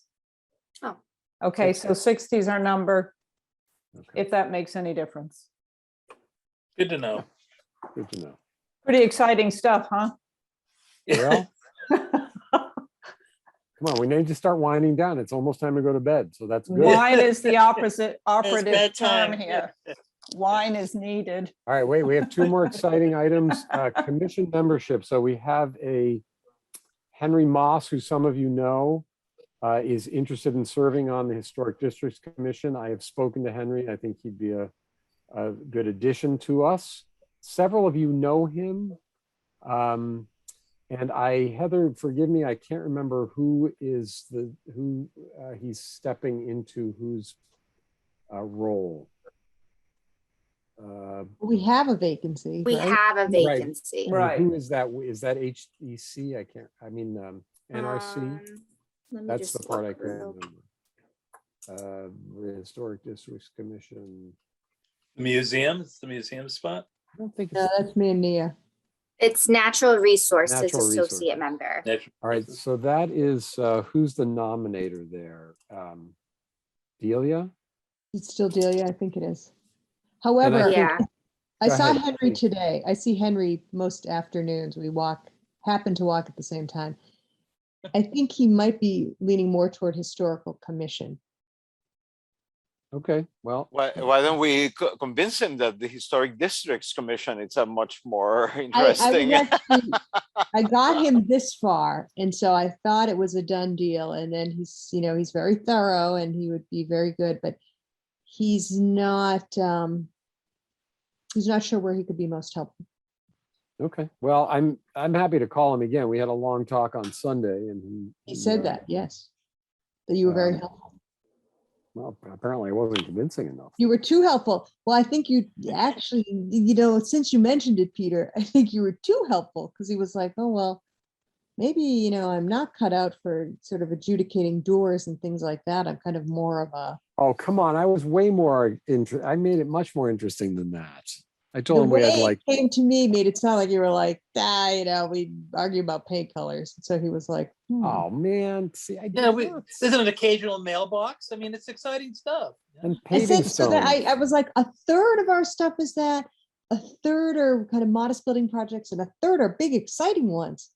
Oh. Okay, so 60 is our number, Okay. if that makes any difference. Good to know. Good to know. Pretty exciting stuff, huh? Well, come on, we need to start winding down. It's almost time to go to bed, so that's good. Wine is the operative bedtime. term here. Wine is needed. All right, wait, we have two more exciting items. Commission membership. So we have a Henry Moss, who some of you know, is interested in serving on the Historic Districts Commission. I have spoken to Henry. I think he'd be a good addition to us. Several of you know him. And Heather, forgive me, I can't remember who he's stepping into whose role. We have a vacancy. We right? have a vacancy. Right. Who is that? Is that HDC? NRC? That's the part I can't remember. The Historic Districts Commission. The museum, it's the museum spot. I don't think No, that's me and Nia. It's Natural Resources Natural Associate Resources. Member. All right, so that is, who's the nominator there? Delia? It's still Delia, I think it is. However, Yeah. I Go saw ahead, Henry please. today. I see Henry most afternoons. We happen to walk at the same time. I think he might be leaning more toward historical commission. Okay, well, Why don't we convince him that the Historic Districts Commission is a much more I interesting? was actually, I got him this far, and so I thought it was a done deal. And then he's, he's very thorough and he would be very good, but he's not sure where he could be most helpful. okay, well, I'm happy to call him again. We had a long talk on Sunday and He said that, yes, that you were very helpful. Well, apparently I wasn't convincing enough. You were too helpful. Well, I think you actually, since you mentioned it, Peter, I think you were too helpful, because he was like, oh, well, maybe, I'm not cut out for sort of adjudicating doors and things like that. I'm kind of more of a. Oh, come on. I was way more I made it much more interesting than that. I The told him we way had like, it came to me made it sound like you were like, we argue about paint colors. So he was like, oh man, see, I Yeah, there's an occasional mailbox. I mean, it's exciting stuff. and I paving said, so that stones. I was like, a third of our stuff is that, a third are kind of modest building projects, and a third are big, exciting ones.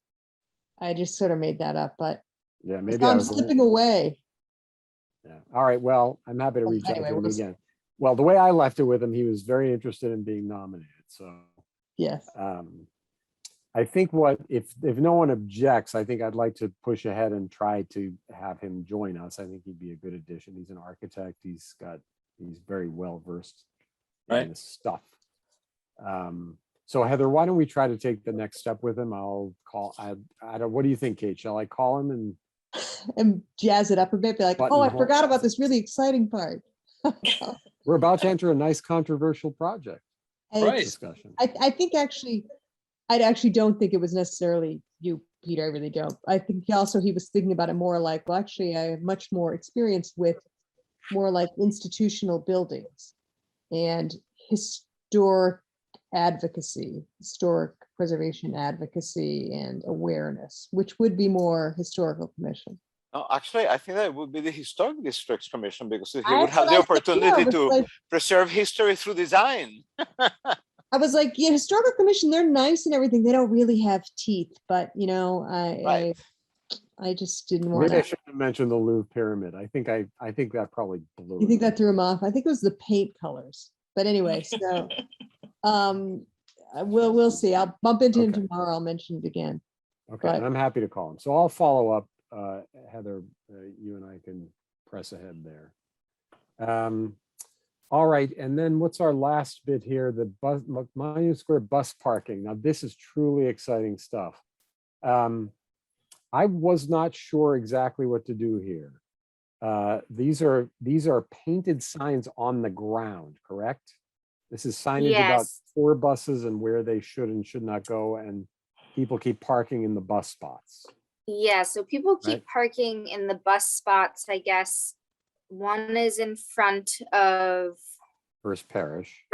I just sort of made that up, but Yeah, I maybe saw I him was. slipping away. Yeah. All right. Well, I'm happy to Well, reach out anyway, to him we'll see. again. Well, the way I left it with him, he was very interested in being nominated. So Yes. I think if no one objects, I think I'd like to push ahead and try to have him join us. I think he'd be a good addition. He's an architect. He's very well versed in this stuff. So Heather, why don't we try to take the next step with him? I'll call. I don't. What do you think, Kate? Shall I call him And jazz it up a bit, be like, oh, I forgot about this really exciting part. We're about to enter a nice controversial project. Discussion. I think actually, I actually don't think it was necessarily you, Peter. I really don't. I think he was thinking about it more like, well, actually, I have much more experience with more like institutional buildings and historic advocacy, historic preservation advocacy and awareness, which would be more historical commission. No, actually, I think that would be the Historic Districts Commission, because he would have the opportunity to preserve history through design. I was like, yeah, historical commission, they're nice and everything. They don't really have teeth, but I just didn't want Maybe I to. should have mentioned the Louvre pyramid. I think that probably blew. You think that threw him off? I think it was the paint colors. But anyway, so we'll see. I'll bump into him tomorrow. I'll mention it again. Okay, and I'm happy to call him. So I'll follow up. Heather, you and I can press ahead there. All right, and then what's our last bit here? The Monument Square bus parking. Now this is truly exciting stuff. I was not sure exactly what to do here. These are painted signs on the ground, correct? This is signage about tour buses and where they should and should not go, and people keep parking in the bus spots. Yeah, so people keep parking in the bus spots, I guess. One is in front of First Parish,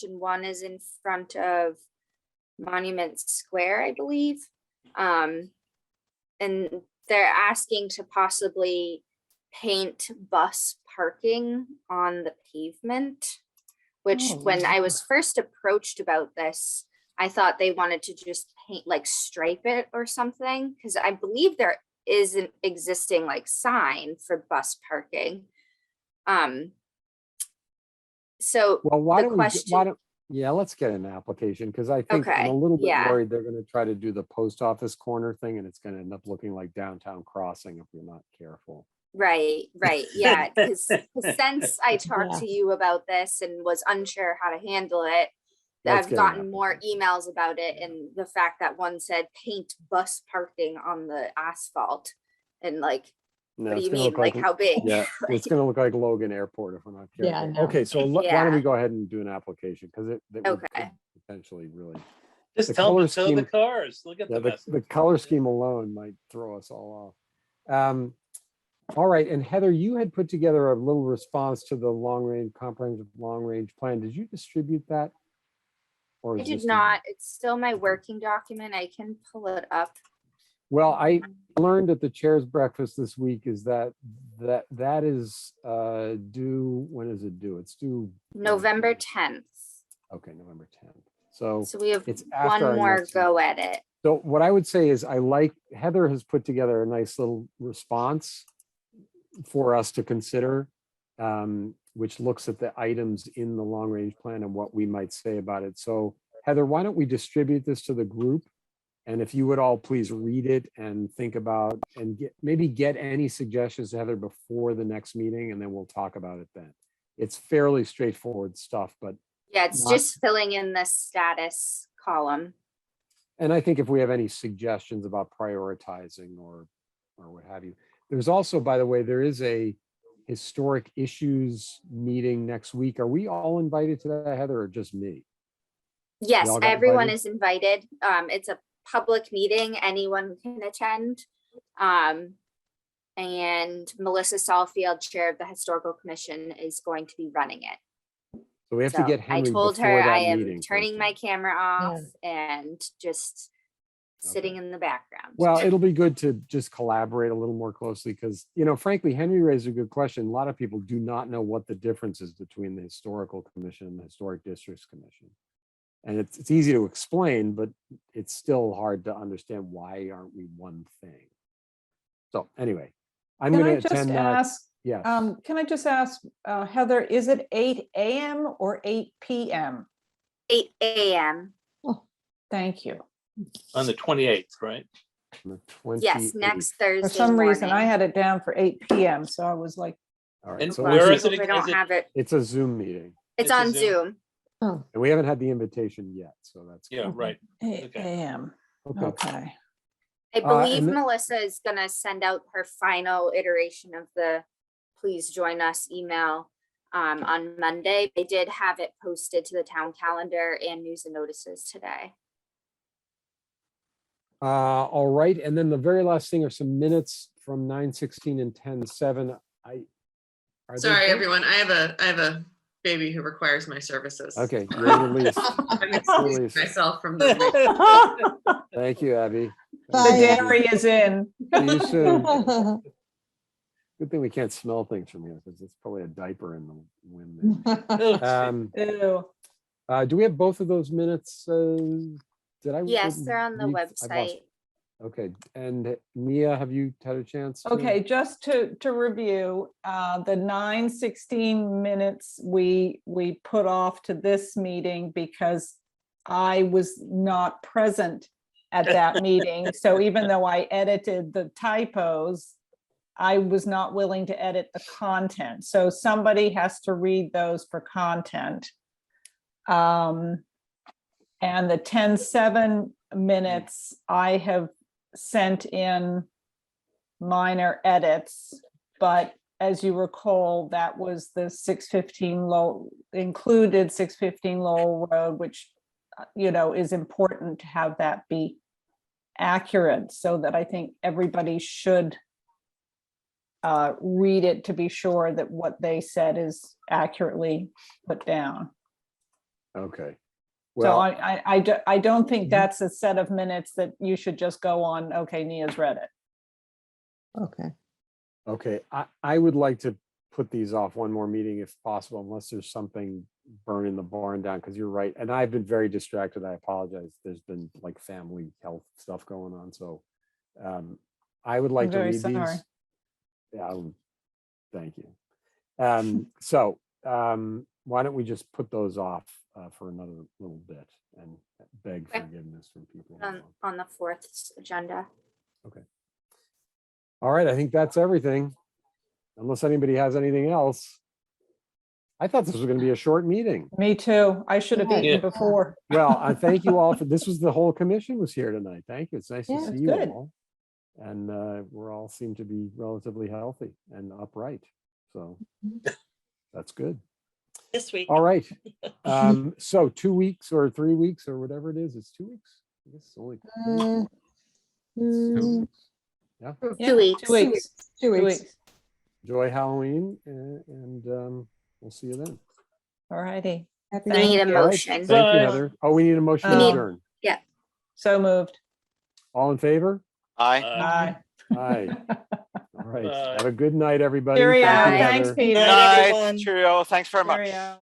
and one is in front of Monument Square, I believe. And they're asking to possibly paint bus parking on the pavement, which when I was first approached about this, I thought they wanted to just paint, like stripe it or something, because I believe there is an existing like sign for bus parking. So well, let's get an application, because I think I'm a little bit worried they're going to try to do the post office corner thing, and it's going to end up looking like downtown crossing if we're not careful. Right. Yeah, because since I talked to you about this and was unsure how to handle it, I've gotten more emails about it, and the fact that one said paint bus parking on the asphalt, and like, no, what do you mean? Like how big? Yeah, it's going to look like Logan Airport if we're not careful. Yeah, I know. Okay, so why don't we go ahead and do an application, because it would potentially really just tell them to tow the cars. Look at the color scheme alone might throw us all off. All right, and Heather, you had put together a little response to the comprehensive long range plan. Did you distribute that? Or I did not. It's still my working document. I can pull it up. Well, I learned at the chair's breakfast this week is that is due. When is it due? It's due November 10th. Okay, November 10th. So we have it's one more go at it. So what I would say is Heather has put together a nice little response for us to consider. which looks at the items in the long range plan and what we might say about it. So Heather, why don't we distribute this to the group? And if you would all please read it and think about and maybe get any suggestions, Heather, before the next meeting, and then we'll talk about it then. It's fairly straightforward stuff, but Yeah, it's not- just filling in the status column. and I think if we have any suggestions about prioritizing or what have you. There's also, by the way, there is a historic issues meeting next week. Are we all invited to that, Heather, or just me? Yes, Y'all got everyone invited? is invited. It's a public meeting, anyone can attend. And Melissa Saulfield, Chair of the Historical Commission, is going to be running it. So we have to So get I Henry told before her that I am meeting, turning my Kristen. camera off and just sitting in the background. Well, it'll be good to just collaborate a little more closely because, you know, frankly, Henry raised a good question. A lot of people do not know what the difference is between the Historical Commission and the Historic Districts Commission. And it's easy to explain, but it's still hard to understand why aren't we one thing. So anyway, I'm Can going I to just attend that. ask, Yes. can I just ask, Heather, is it 8 a.m. or 8 p.m.? 8 a.m. Thank you. On the 28th, right? On the Yes, 28th. next Thursday For some reason, I morning. had it down for 8 p.m. So I was like, All right. And So where this is is- it? We don't have it. it's a Zoom meeting It's It's a on Zoom? Zoom. Oh, and we haven't had the invitation yet. So that's Yeah, good. right. 8 Okay. a.m. Okay. Okay. I believe and the- Melissa is gonna send out her final iteration of the please join us email on Monday. They did have it posted to the town calendar and news and notices today. All right, and then the very last thing are some minutes from 9:16 and 10:07. Are they Sorry, both- everyone. I have a baby who requires my services. Okay, you're released. I'm excusing Released. myself from the. The Thank you, Abby. Bye, dairy is in. See you soon. Good thing we can't smell things from here because it's probably a diaper in the wind there. Ew. Do we have both of those minutes? Did I? Yes, they're on the I've lost- website. Okay, and Mia, have you had a chance? to- Okay, just to review, the 9:16 minutes we put off to this meeting because I was not present at that meeting. So even though I edited the typos, I was not willing to edit the content. So somebody has to read those for content. And the 10:07 minutes, I have sent in minor edits, but as you recall, that was the 615 Lowell, included 615 Lowell Road, which, you know, is important to have that be accurate, so that I think everybody should read it to be sure that what they said is accurately put down. Okay. So Well, I don't think that's a set of minutes that you should just go on, okay, Nia's read it. Okay. okay, I would like to put these off one more meeting if possible, unless there's something burning the barn down, because you're right. And I've been very distracted. I apologize. There's been like family health stuff going on. So I would like I'm to very read sorry. these. Yeah, thank you. So why don't we just put those off for another little bit and beg Okay. forgiveness from people. On the 4th agenda. Okay. All right, I think that's everything. Unless anybody has anything else. I thought this was going to be a short meeting. Me too. I should have Yeah. eaten before. Well, I thank you all for, this was the whole commission was here tonight. Thank you. It's nice Yeah, to see that's you good. all. And we're all seem to be relatively healthy and upright. So that's good. This week. All right. So 2 weeks or 3 weeks or whatever it is, it's 2 weeks. I guess it's only 2 weeks. Yeah. Yeah, 2 weeks. 2 weeks. 2 2 weeks. weeks. Enjoy Halloween and we'll see you then. All righty. Happy We need a New Year. All right, motion. Thank you, Bye. Heather. Oh, we need a motion We to need- adjourn. So moved. All in favor? Aye. Aye. Aye. All right. Bye. Have a good night, everybody. Cheerio. Thank you, Thanks, Heather. Peter. Night, Night, everyone. cheerio. Thanks very much. Cheerio.